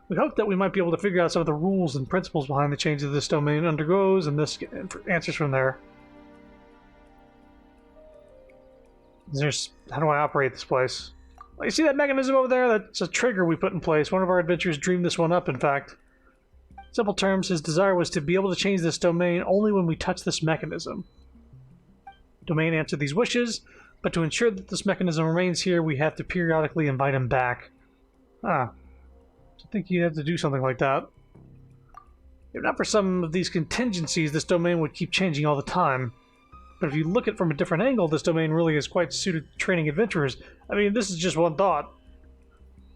We hope that we might be able to figure out some of the rules and principles behind the changes this domain undergoes, and this answers from there. How do I operate this place? You see that mechanism over there? That's a trigger we put in place. One of our adventurers dreamed this one up, in fact. In simple terms, his desire was to be able to change this domain only when we touch this mechanism. The domain answered these wishes, but to ensure that this mechanism remains here, we have to periodically invite him back. I think you'd have to do something like that. If not for some of these contingencies, this domain would keep changing all the time. But if you look at it from a different angle, this domain really is quite suited to training adventurers. I mean, this is just one thought.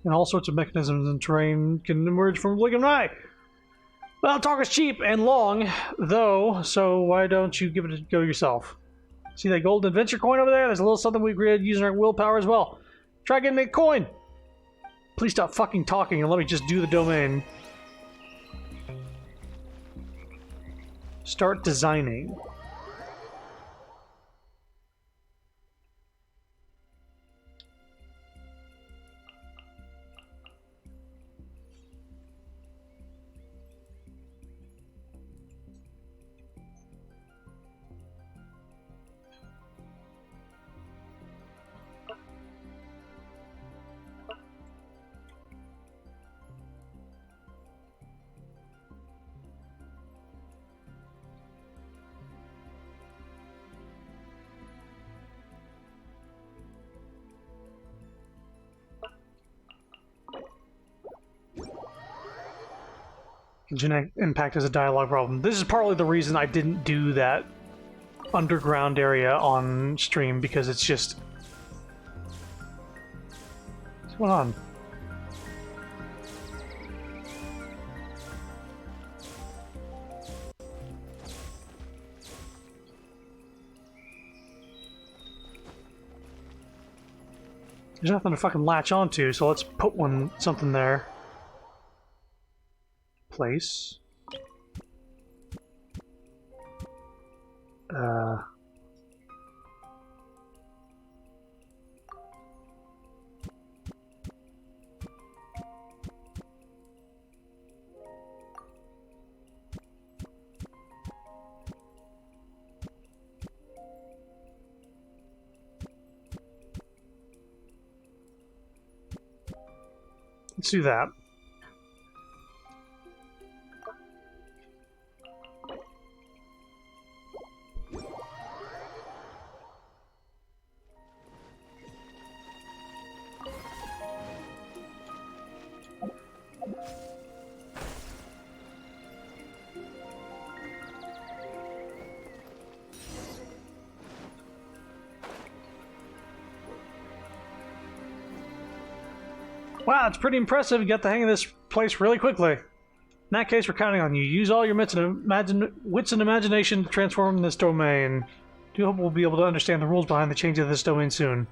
And all sorts of mechanisms and terrain can emerge from a blink of an eye. Well, talk is cheap and long, though, so why don't you give it a go yourself? See that gold adventure coin over there? There's a little something we created using our willpower as well. Try getting a coin! Please stop fucking talking and let me just do the domain. Start designing. Genetic impact is a dialogue problem. This is partly the reason I didn't do that underground area on stream, because it's just... What's going on? There's nothing to fucking latch onto, so let's put something there. Place. Let's do that. Wow, it's pretty impressive. You got the hang of this place really quickly. In that case, we're counting on you. Use all your wits and imagination to transform this domain. Do hope we'll be able to understand the rules behind the change of this domain soon.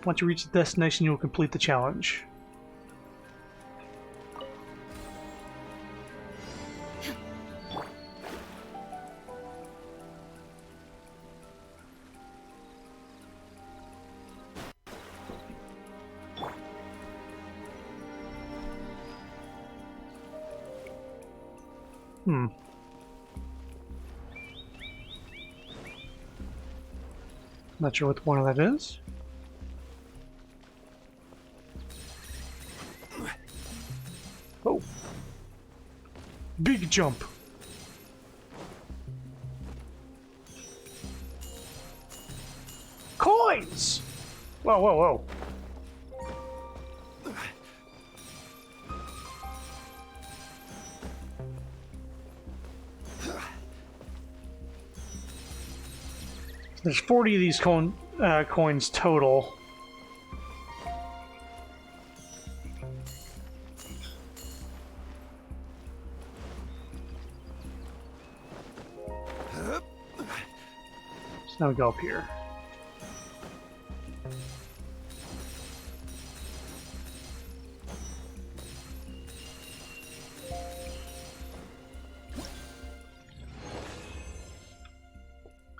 Once you reach the destination, you will complete the challenge. Not sure what the point of that is. Oh. Big jump. Coins! Whoa, whoa, whoa. There's 40 of these coins total. So now we go up here.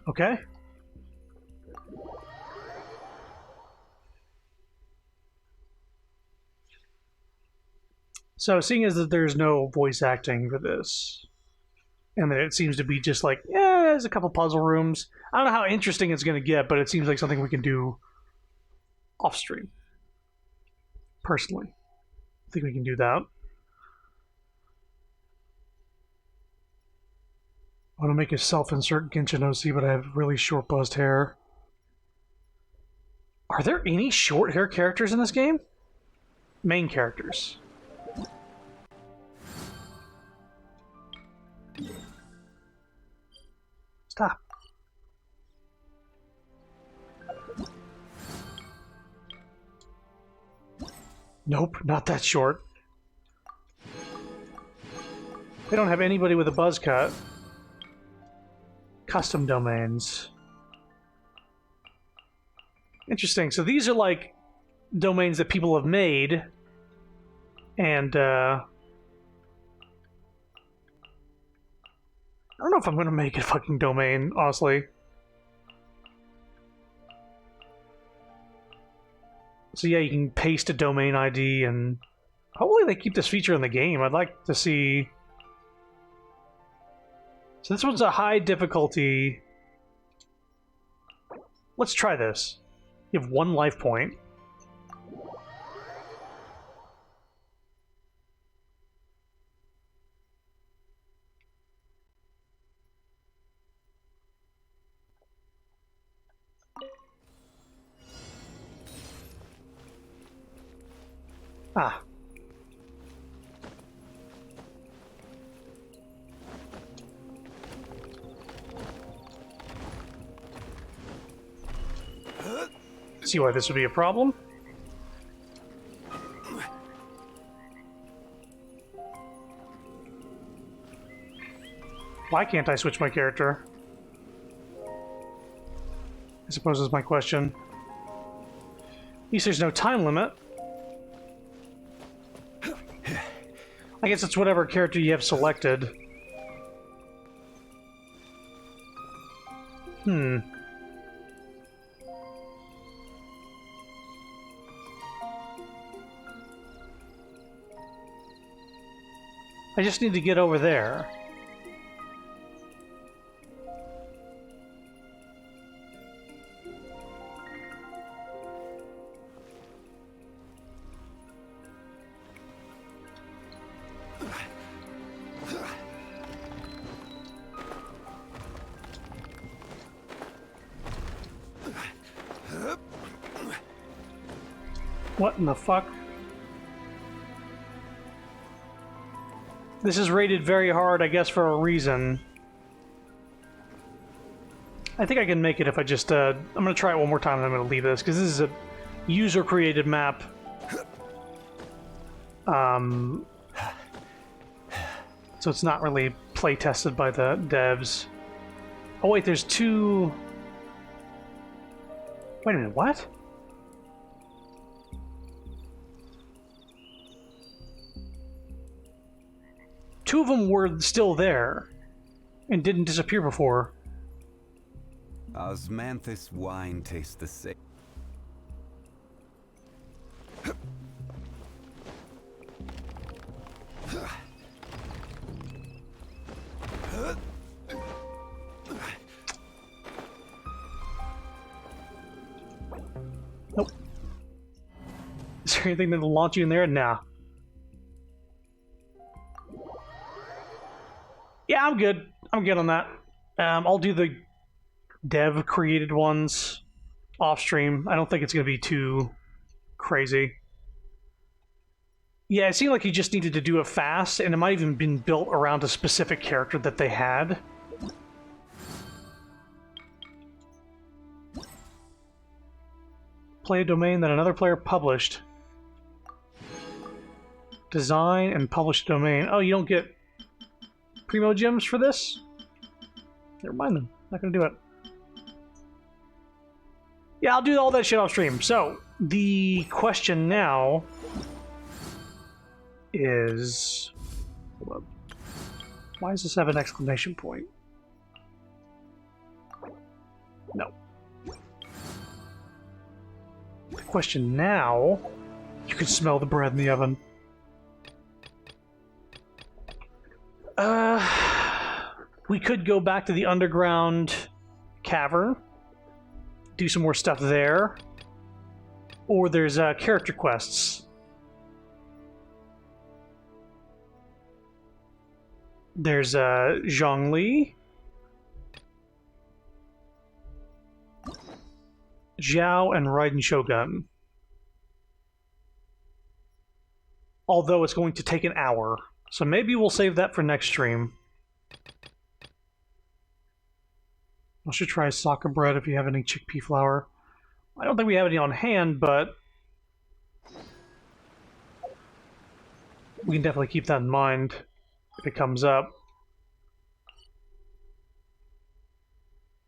Okay. So, seeing as that there's no voice acting for this, and that it seems to be just like, yeah, there's a couple puzzle rooms. I don't know how interesting it's going to get, but it seems like something we can do off stream. Personally, I think we can do that. I want to make a self-insert Genshin OC, but I have really short buzzed hair. Are there any short hair characters in this game? Main characters. Stop. Nope, not that short. They don't have anybody with a buzz cut. Custom domains. Interesting. So these are like domains that people have made, and I don't know if I'm going to make a fucking domain, honestly. So yeah, you can paste a domain ID, and hopefully they keep this feature in the game. I'd like to see... So this one's a high difficulty. Let's try this. You have 1 life point. Ah. See why this would be a problem? Why can't I switch my character? I suppose is my question. At least there's no time limit. I guess it's whatever character you have selected. I just need to get over there. What in the fuck? This is rated very hard, I guess, for a reason. I think I can make it if I just, I'm gonna try it one more time and I'm gonna leave this, because this is a user-created map. So it's not really play-tested by the devs. Oh wait, there's 2... Wait a minute, what? Two of them were still there and didn't disappear before. Osmanthus wine tastes the same. Nope. Is there anything that'll launch you in there? Nah. Yeah, I'm good. I'm good on that. I'll do the dev created ones off stream. I don't think it's going to be too crazy. Yeah, it seemed like he just needed to do it fast, and it might have even been built around a specific character that they had. Play a domain that another player published. Design and publish a domain. Oh, you don't get Primo Gems for this? Never mind then. Not gonna do it. Yeah, I'll do all that shit off stream. So, the question now is... Hold up. Why does this have an exclamation point? No. The question now... You can smell the bread in the oven. We could go back to the underground cavern, do some more stuff there, or there's character quests. There's Zhongli, Zhao, and Raiden Shogun. Although it's going to take an hour, so maybe we'll save that for next stream. I should try soccer bread if you have any chickpea flour. I don't think we have any on hand, but we can definitely keep that in mind if it comes up.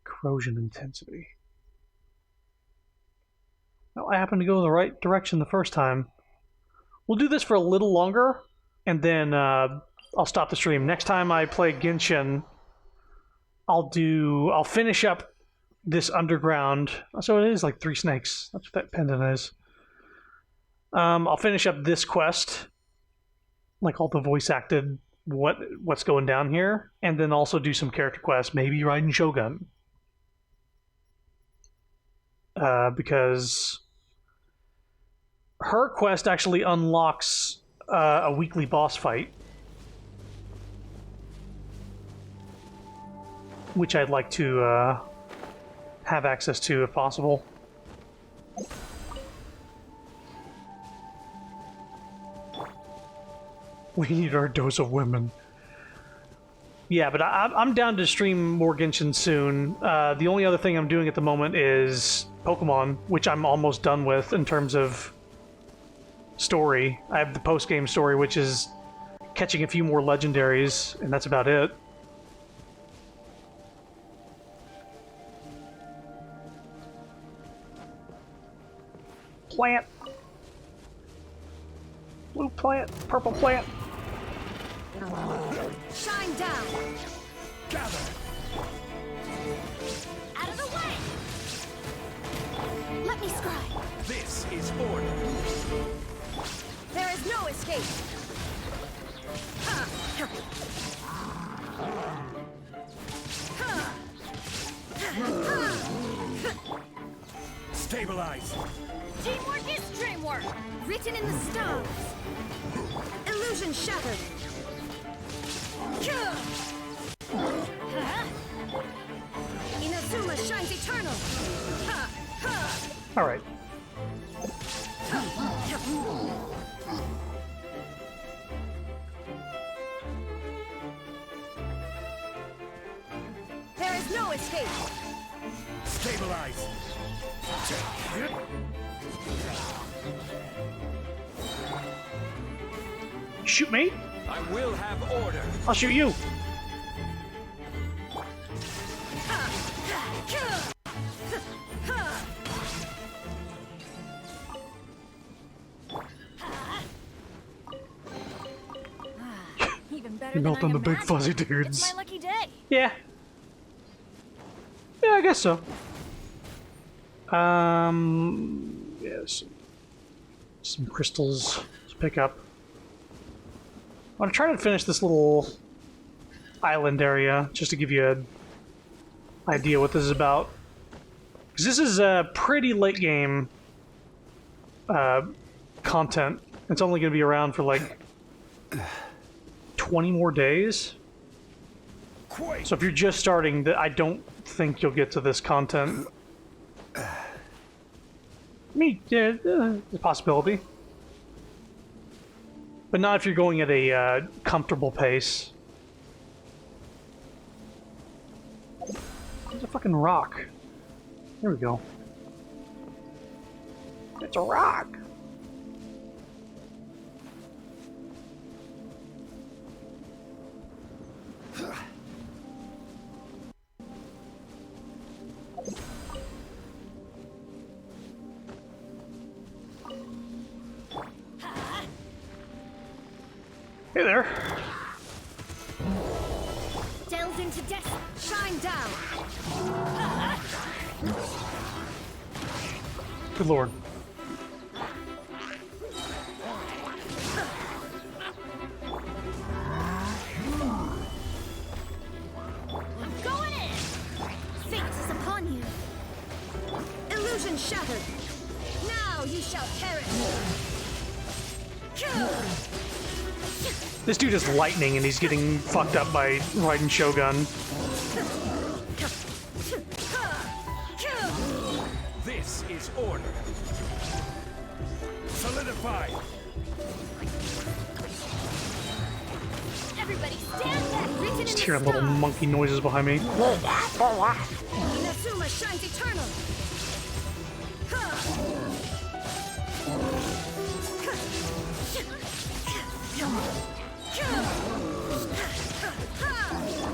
Corrosion intensity. Well, I happened to go in the right direction the first time. We'll do this for a little longer, and then I'll stop the stream. Next time I play Genshin, I'll finish up this underground. So it is like 3 snakes. That's what that pendant is. I'll finish up this quest, like all the voice acted what's going down here, and then also do some character quests. Maybe Raiden Shogun, because her quest actually unlocks a weekly boss fight, which I'd like to have access to if possible. We need our dose of women. Yeah, but I'm down to stream more Genshin soon. The only other thing I'm doing at the moment is Pokemon, which I'm almost done with in terms of story. I have the post-game story, which is catching a few more legendaries, and that's about it. Plant. Blue plant, purple plant. Shine down! Gather! Out of the way! Let me scribe! This is order. There is no escape! Stabilize! Teamwork is dreamwork! Written in the stars! Illusion shattered! Inazuma shines eternal! All right. There is no escape! Stabilize! Shoot me? I will have order. I'll shoot you. Even better You than melt I on the big imagined. fuzzy It's dudes. my lucky day. Yeah. Yeah, I guess so. Yes. Some crystals to pick up. I'm gonna try to finish this little island area just to give you an idea what this is about. Because this is a pretty late game content. It's only gonna be around for like 20 more days. So if you're just starting, I don't think you'll get to this content. I mean, yeah, there's a possibility. But not if you're going at a comfortable pace. There's a fucking rock. There we go. It's a rock! Hey there. Delve into death. Shine down. Good lord. I'm going in. Fate is upon you. Illusion shattered. Now you shall perish. This dude is lightning and he's getting fucked up by Raiden Shogun. This is order. Solidify. Everybody stand back. Written in Just the hearing little stars. monkey noises behind me. Inazuma shines eternal.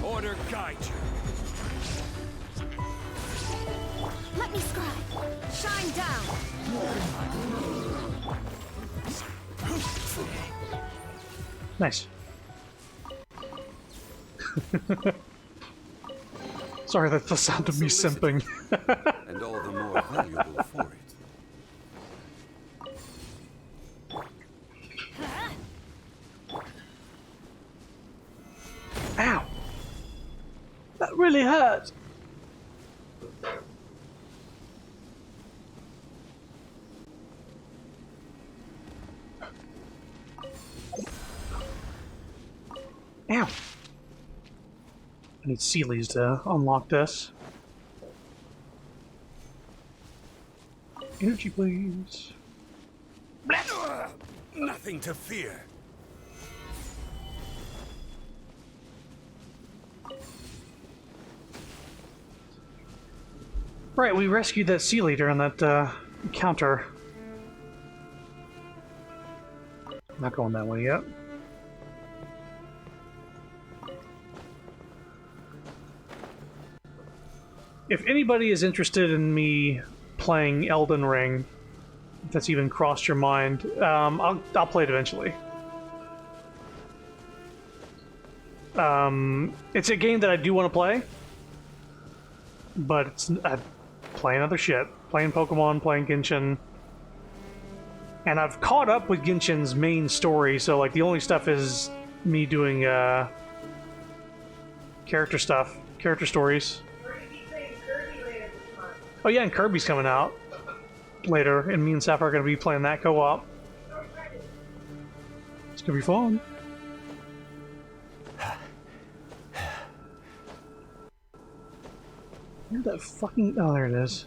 Order guide you. Let me scribe. Shine down. Nice. Sorry, that's the sound of me simping. And all the more valuable for it. Ow! That really hurt! Ow! I need Sealies to unlock this. Energy, please. Nothing to fear. Right, we rescued that sea leader on that encounter. Not going that way yet. If anybody is interested in me playing Elden Ring, if that's even crossed your mind, I'll play it eventually. It's a game that I do want to play, but it's playing other shit. Playing Pokemon, playing Genshin. And I've caught up with Genshin's main story, so like the only stuff is me doing character stuff, character stories. Oh yeah, and Kirby's coming out later, and me and Sapphire are going to be playing that co-op. It's going to be fun. Where'd that fucking... Oh, there it is.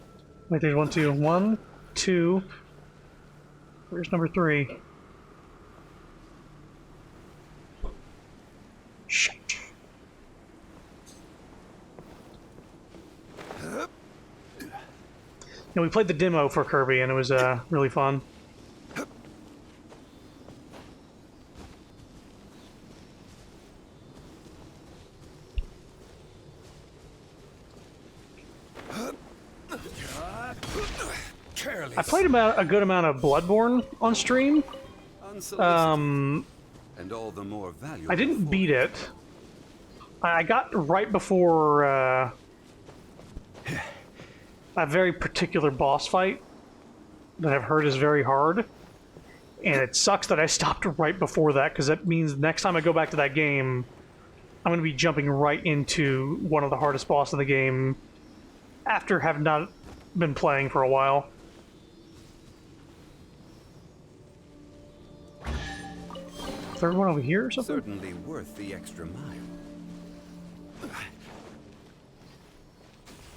Wait, there's 1, 2. 1, 2... Where's number 3? Shit. Yeah, we played the demo for Kirby, and it was really fun. I played about a good amount of Bloodborne on stream. And all the more valuable. I didn't beat it. I got right before a very particular boss fight that I've heard is very hard. And it sucks that I stopped right before that, because that means next time I go back to that game, I'm going to be jumping right into one of the hardest bosses in the game after having not been playing for a while. Third one over here or something? Certainly worth the extra mile.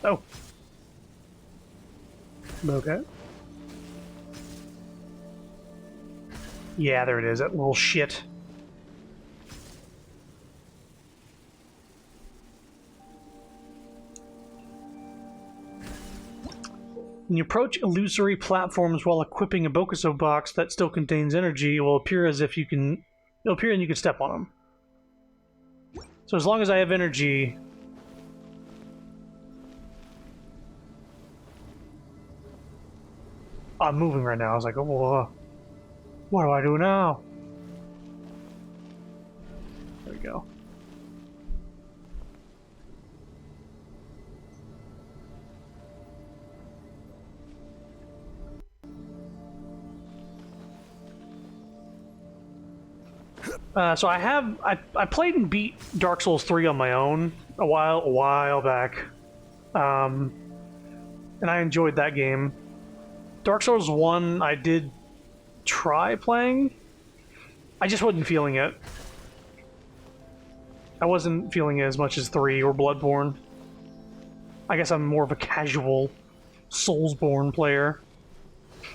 Oh. Okay. Yeah, there it is, that little shit. When you approach illusory platforms while equipping a Bokuso box that still contains energy, it will appear as if you can... It'll appear and you can step on them. So as long as I have energy... I'm moving right now. I was like, oh, what do I do now? There we go. So I played and beat Dark Souls 3 on my own a while back, and I enjoyed that game. Dark Souls 1 I did try playing. I just wasn't feeling it. I wasn't feeling it as much as 3 or Bloodborne. I guess I'm more of a casual Soulsborne player. Are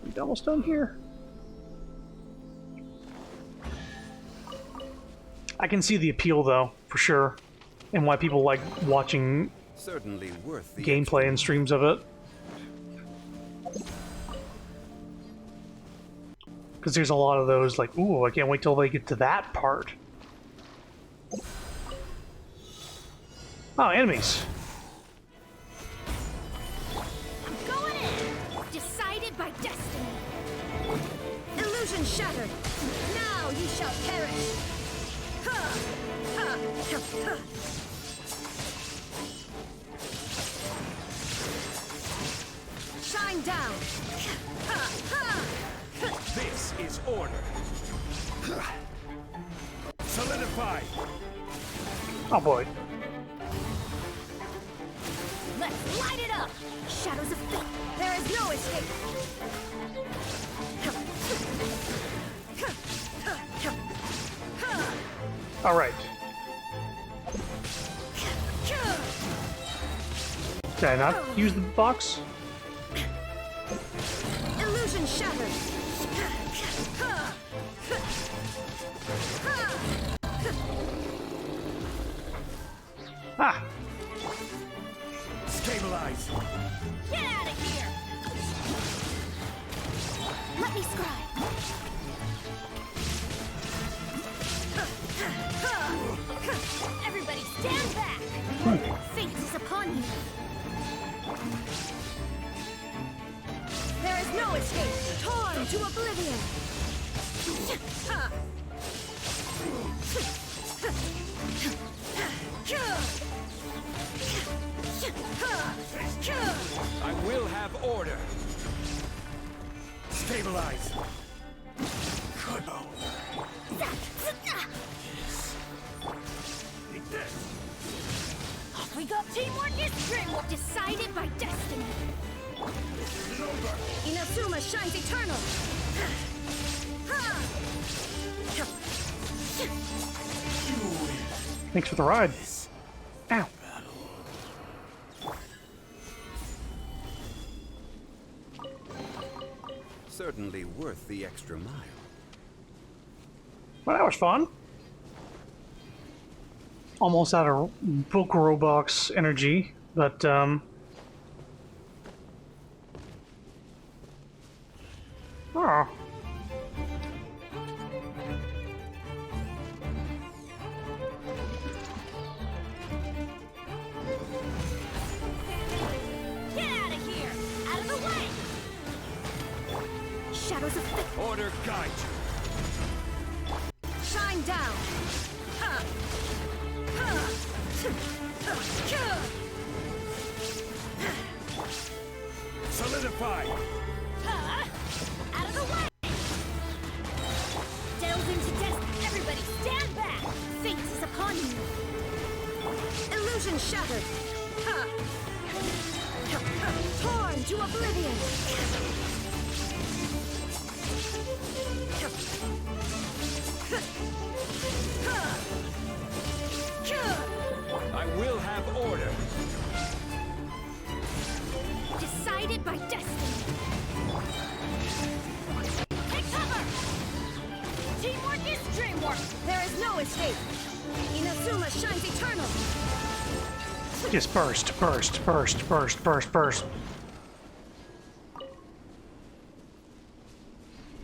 we almost done here? I can see the appeal, though, for sure, and why people like watching certainly worth the gameplay and streams of it. Because there's a lot of those, like, ooh, I can't wait till they get to that part. Oh, enemies. Going in! Decided by destiny. Illusion shattered. Now you shall perish. Shine down. This is order. Solidify. Oh boy. Let's light it up. Shadows of fate. There is no escape. All right. Did I not use the box? Illusion shattered. Ah! Stabilize. Get out of here! Let me scry. Everybody stand back! Fate is upon you. There is no escape. Torn to oblivion. I will have order. Stabilize. Take this. We got teamwork is grim, decided by destiny. Inazuma shines eternal. Thanks for the ride. Ow. Certainly worth the extra mile. Well, that was fun. Almost out of book Roblox energy, but oh. Get out of here! Out of the way! Shadows of fate. Order guide you. Shine down. Solidify. Out of the way. Delve into death. Everybody stand back. Fate is upon you. Illusion shattered. Torn to oblivion. I will have order. Decided by destiny. Take cover! Teamwork is dreamwork! There is no escape! Inazuma shines eternal! Just burst, burst, burst, burst, burst, burst.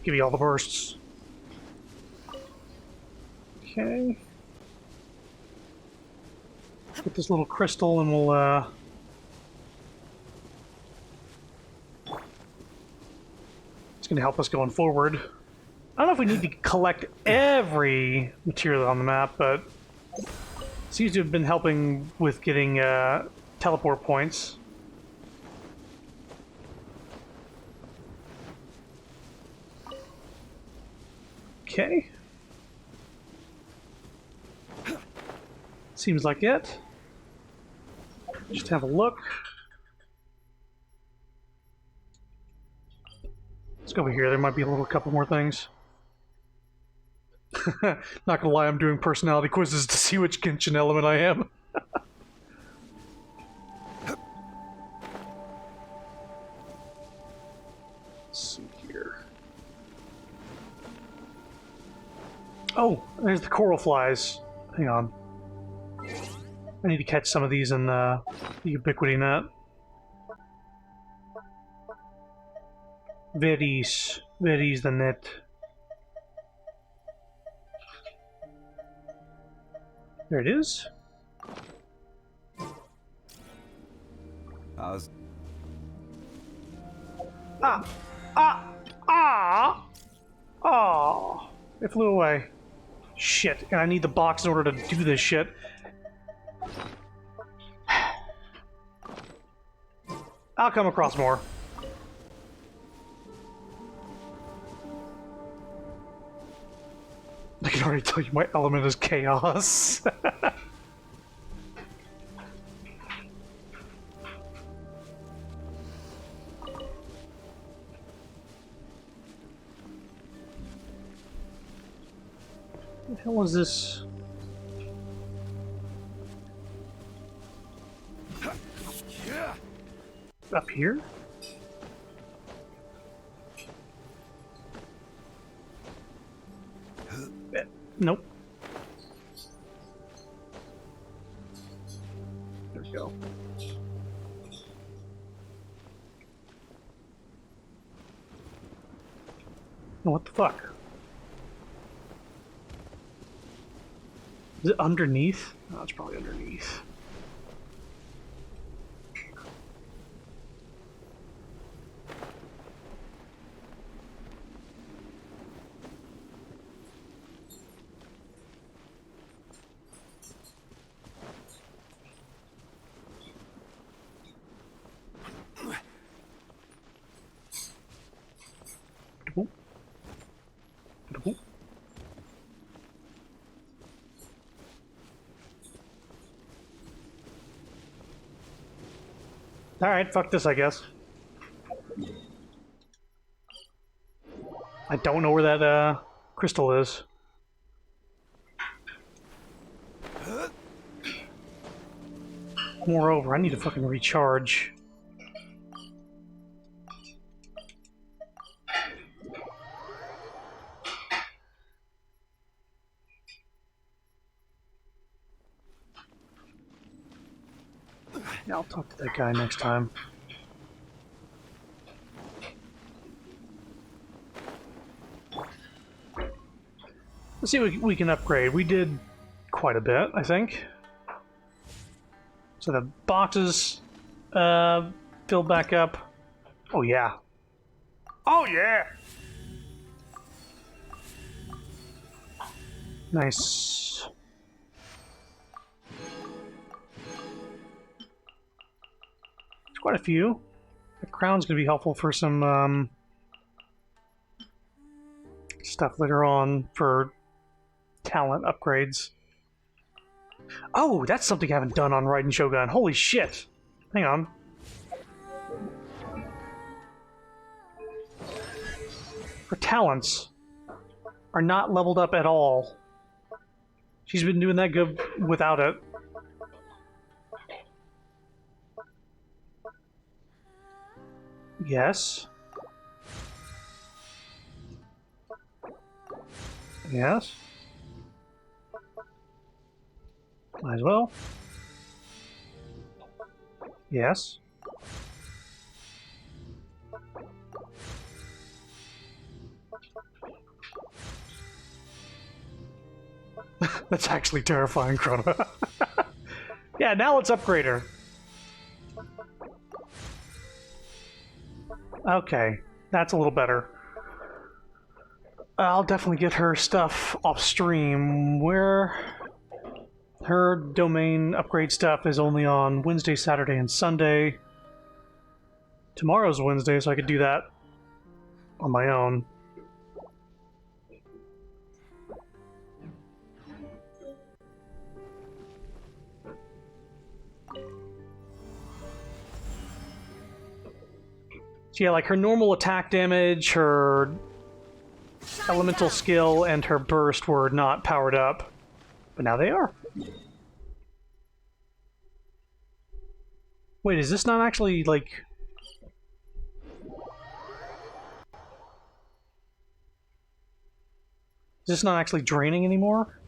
Give you all the bursts. Okay. Get this little crystal and we'll, it's gonna help us going forward. I don't know if we need to collect every material on the map, but it seems to have been helping with getting, teleport points. Okay. Seems like it. Just have a look. Let's go over here. There might be a little couple more things. Not gonna lie, I'm doing personality quizzes to see which Genshin element I am. Let's see here. Oh, there's the coral flies. Hang on. I need to catch some of these in the ubiquity net. Where is the net? There it is. How's... Ah! Ah! Ah! Oh! It flew away. Shit, and I need the box in order to do this shit. I'll come across more. I can already tell you my element is chaos. What the hell was this? Up here? Nope. There we go. What the fuck? Is it underneath? Oh, it's probably underneath. Alright, fuck this, I guess. I don't know where that, crystal is. Moreover, I need to fucking recharge. Yeah, I'll talk to that guy next time. Let's see what we can upgrade. We did quite a bit, I think. So the boxes filled back up. Oh yeah. Oh yeah! Nice. Quite a few. The crown's going to be helpful for some stuff later on for talent upgrades. Oh, that's something I haven't done on Raiden Shogun. Holy shit! Hang on. Her talents are not leveled up at all. She's been doing that good without it. Yes. Yes. Might as well. Yes. That's actually terrifying, Chrono. Yeah, now let's upgrade her. Okay, that's a little better. I'll definitely get her stuff off stream. Where her domain upgrade stuff is only on Wednesday, Saturday, and Sunday. Tomorrow's Wednesday, so I could do that on my own. So yeah, like her normal attack damage, her elemental skill, and her burst were not powered up, but now they are. Wait, is this not actually, like... Is this not actually draining anymore?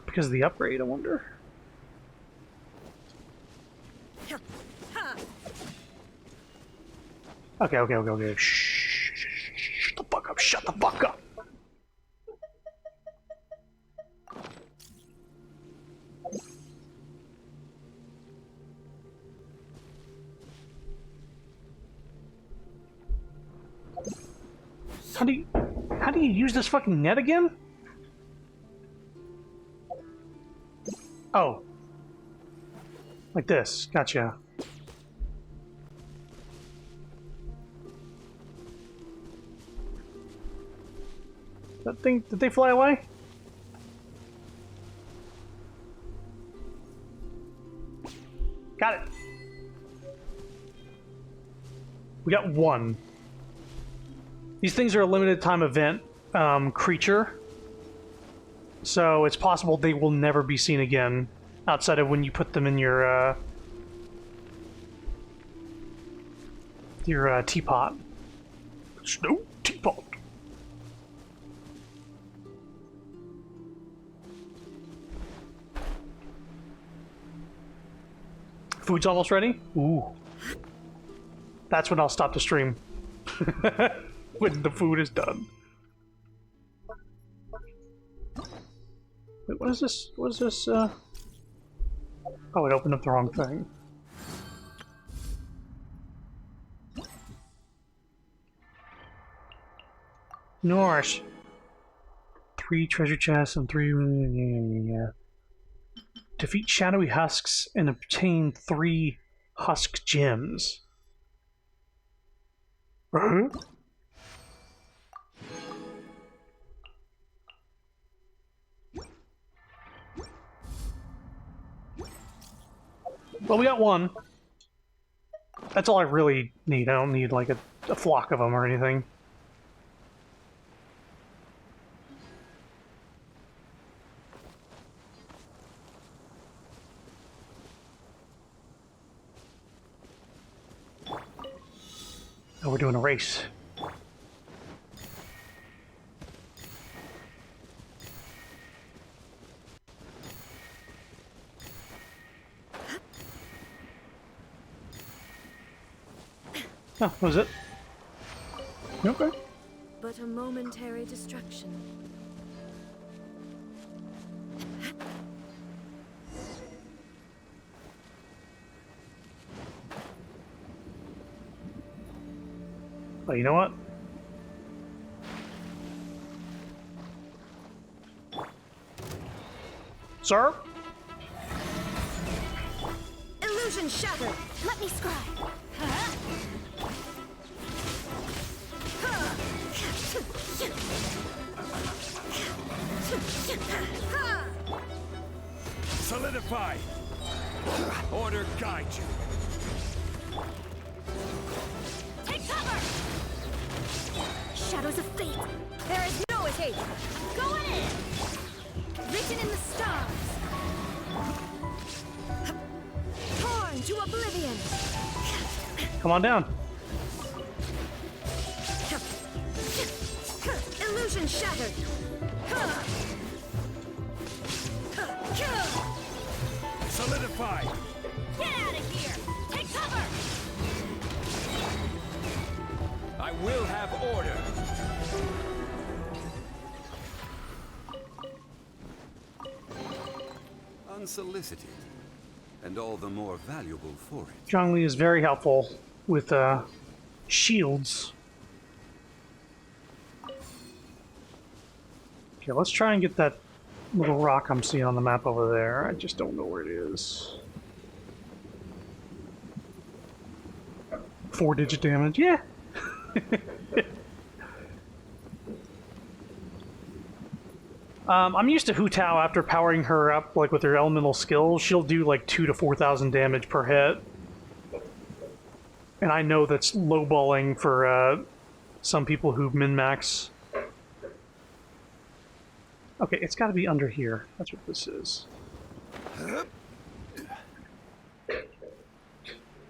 Because of the upgrade, I wonder? Okay. Shh. Shut the fuck up. Shut the fuck up. How do you use this fucking net again? Oh. Like this. Gotcha. That thing, did they fly away? Got it. We got one. These things are a limited time event creature. So it's possible they will never be seen again outside of when you put them in your teapot. Snow teapot. Food's almost ready? Ooh. That's when I'll stop the stream. When the food is done. Wait, what is this? What is this, Oh, it opened up the wrong thing. Norse. 3 treasure chests and 3... Yeah. Defeat shadowy husks and obtain 3 husk gems. Huh? Well, we got one. That's all I really need. I don't need like a flock of them or anything. Oh, we're doing a race. Oh, was it? Okay. But a momentary distraction. Oh, you know what? Sir? Illusion shattered! Let me scribe. Solidify! Order guide you. Take cover! Shadows of fate. There is no escape! Go in! Written in the stars! Torn into oblivion. Come on down. Illusion shattered. Solidify! Get out of here! Take cover! I will have order! Unsolicited, and all the more valuable for it. Zhongli is very helpful with shields. Okay, let's try and get that little rock I'm seeing on the map over there. I just don't know where it is. 4-digit damage, yeah. I'm used to Hu Tao after powering her up, like with her elemental skills. She'll do like 2,000 to 4,000 damage per hit. And I know that's lowballing for some people who min-max. Okay, it's got to be under here. That's what this is.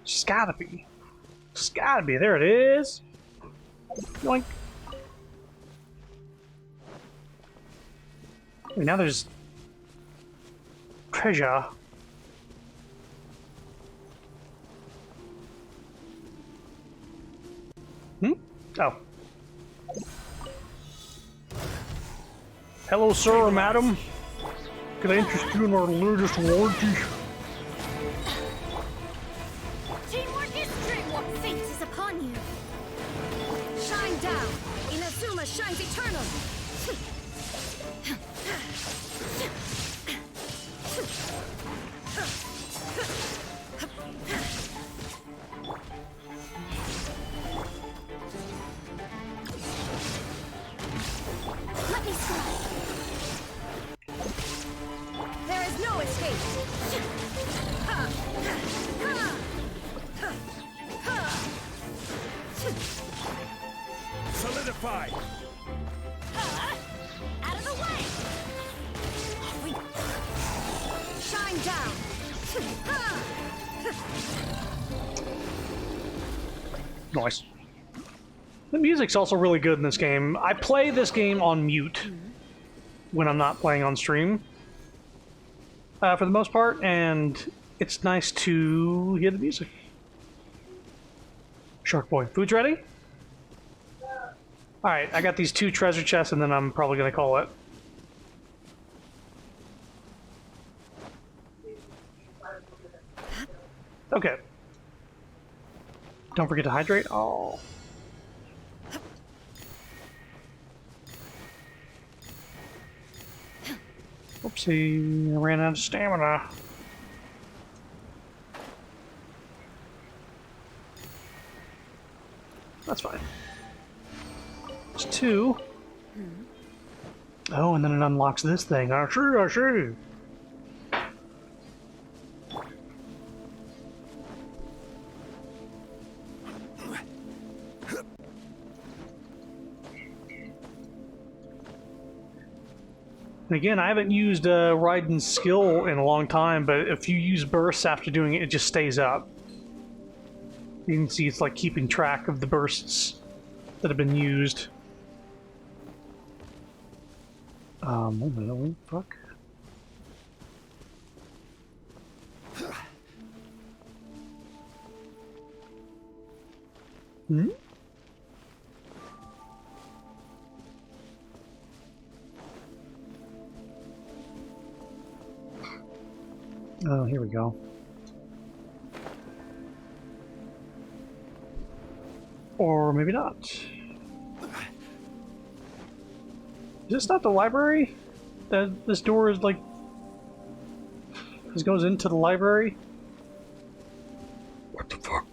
It's gotta be. It's gotta be. There it is. Yoink. Wait, now there's treasure. Oh. Hello, sir or madam. Can I interest you in our latest warranty? Teamwork is dreamwork. Fate is upon you. Shine down. Inazuma shines eternal. Let me slide. There is no escape. Solidify! Out of the way! Shine down! Nice. The music's also really good in this game. I play this game on mute when I'm not playing on stream, for the most part, and it's nice to hear the music. Shark Boy, food's ready? Alright, I got these 2 treasure chests, and then I'm probably going to call it. Okay. Don't forget to hydrate. Oh. Oopsie, I ran out of stamina. That's fine. It's 2. Oh, and then it unlocks this thing. I see. And again, I haven't used Raiden's skill in a long time, but if you use bursts after doing it, it just stays up. You can see it's like keeping track of the bursts that have been used. Wait a minute, what the fuck? Hmm? Oh, here we go. Or maybe not. Is this not the library? That this door is like... This goes into the library? What the fuck?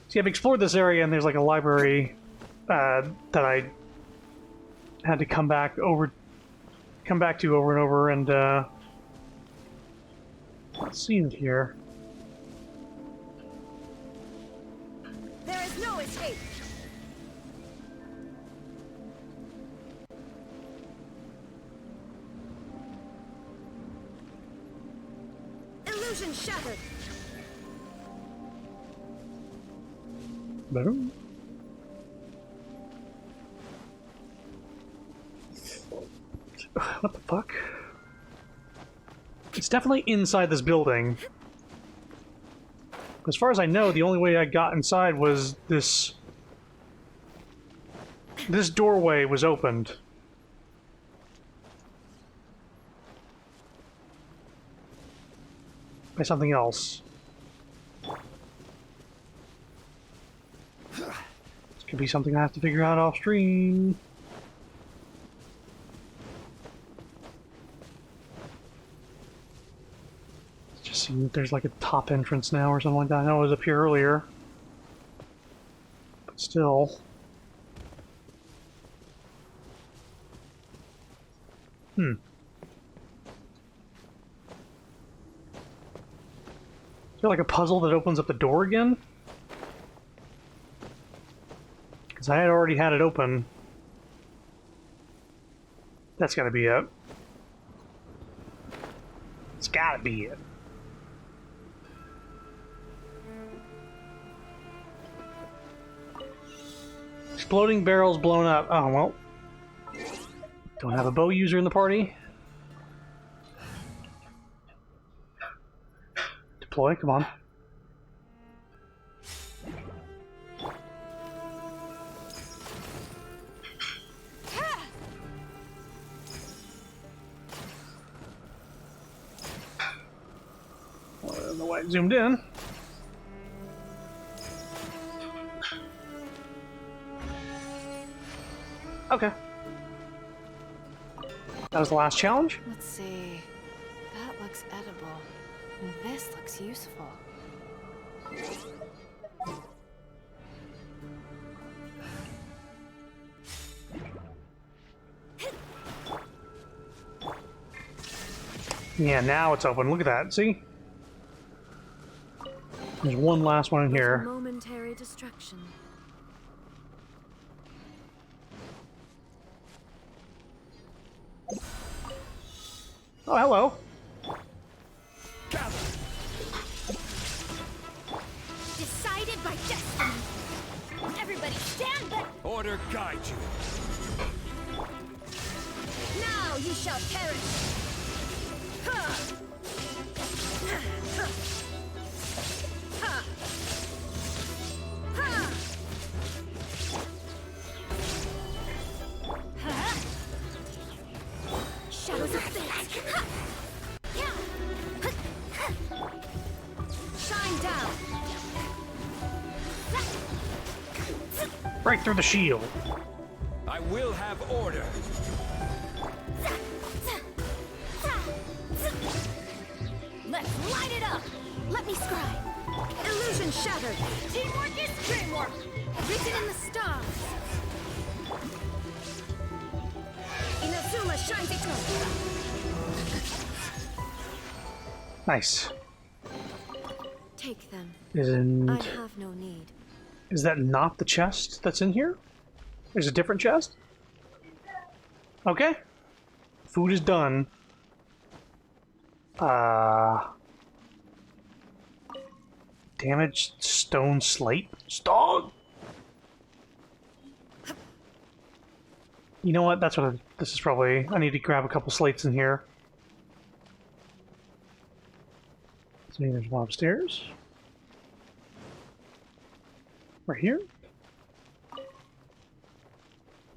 See, I've explored this area and there's like a library that I had to come back to over and over, and not seeing it here. There is no escape. Illusion shattered. Boom. What the fuck? It's definitely inside this building. As far as I know, the only way I got inside was this... This doorway was opened. By something else. This could be something I have to figure out off stream. Just seeing if there's like a top entrance now or something like that. I know it was up here earlier. But still. Is there like a puzzle that opens up the door again? Because I had already had it open. That's gotta be it. It's gotta be it. Exploding barrels blown up. Oh, well. Don't have a bow user in the party. Deploy, come on. Well, I don't know why it zoomed in. Okay. That was the last challenge. Let's see. That looks edible. And this looks useful. Yeah, now it's open. Look at that. See? There's one last one in here. Momentary distraction. Oh, hello. Decided by destiny. Everybody stand back. Order guide you. Now you shall perish. Shadows of fate. Shine down. Right through the shield. I will have order. Let's light it up. Let me scry. Illusion shattered. Teamwork is dreamwork. Written in the stars. Inazuma shines eternal. Nice. Take them. Isn't... I have no need. Is that not the chest that's in here? There's a different chest? Okay. Food is done. Damaged stone slate? Stone! You know what? That's what this is probably... I need to grab a couple slates in here. So there's one upstairs. Right here.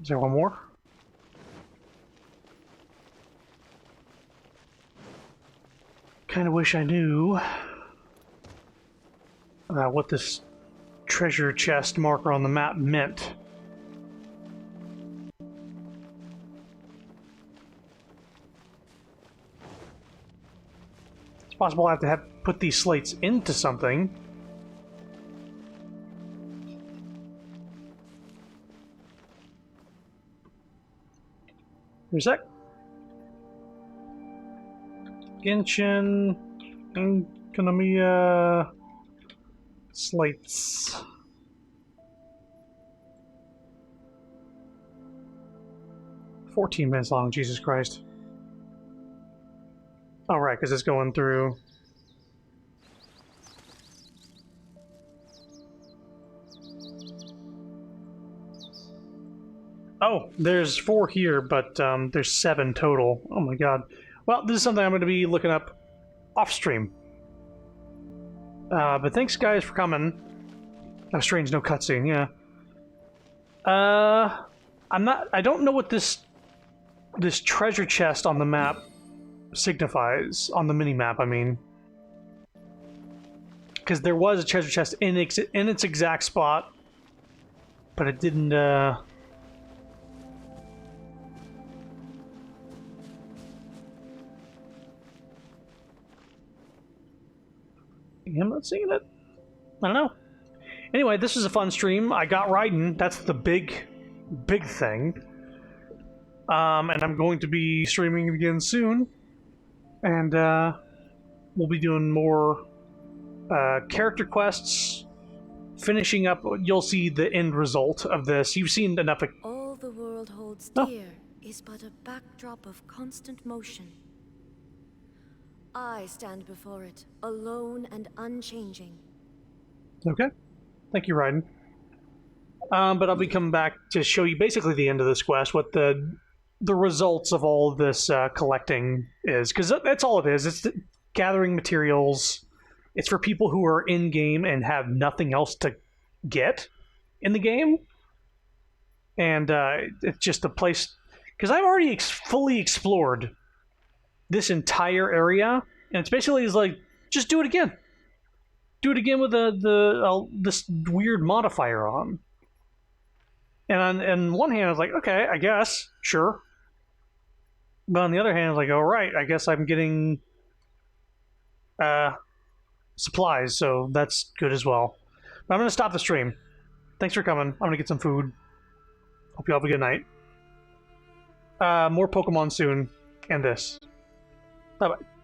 Is there one more? Kind of wish I knew what this treasure chest marker on the map meant. It's possible I have to put these slates into something. There's that. Genshin, Economia, slates. $14 long, Jesus Christ. Oh, right, because it's going through Oh, there's 4 here, but there's 7 total. Oh my god. Well, this is something I'm going to be looking up off stream. But thanks, guys, for coming. Oh, strange, no cutscene. Yeah. I don't know what this treasure chest on the map signifies, on the mini map. I mean, because there was a treasure chest in its exact spot, but it didn't. I'm not seeing it. I don't know. Anyway, this was a fun stream. I got Raiden. That's the big thing. And I'm going to be streaming again soon. And we'll be doing more character quests. Finishing up, you'll see the end result of this. You've seen enough. All the world holds dear is but a backdrop of constant motion. I stand before it, alone and unchanging. Okay. Thank you, Raiden. But I'll be coming back to show you basically the end of this quest, what the results of all of this collecting is, because that's all it is. It's gathering materials. It's for people who are in game and have nothing else to get in the game, and it's just a place. Because I've already fully explored this entire area, and it's basically is like just do it again. Do it again with this weird modifier on. And on one hand, I was like, okay, I guess, sure. But on the other hand, I was like, all right, I guess I'm getting supplies, so that's good as well. But I'm going to stop the stream. Thanks for coming. I'm going to get some food. Hope you all have a good night. More Pokemon soon, and this. Bye-bye.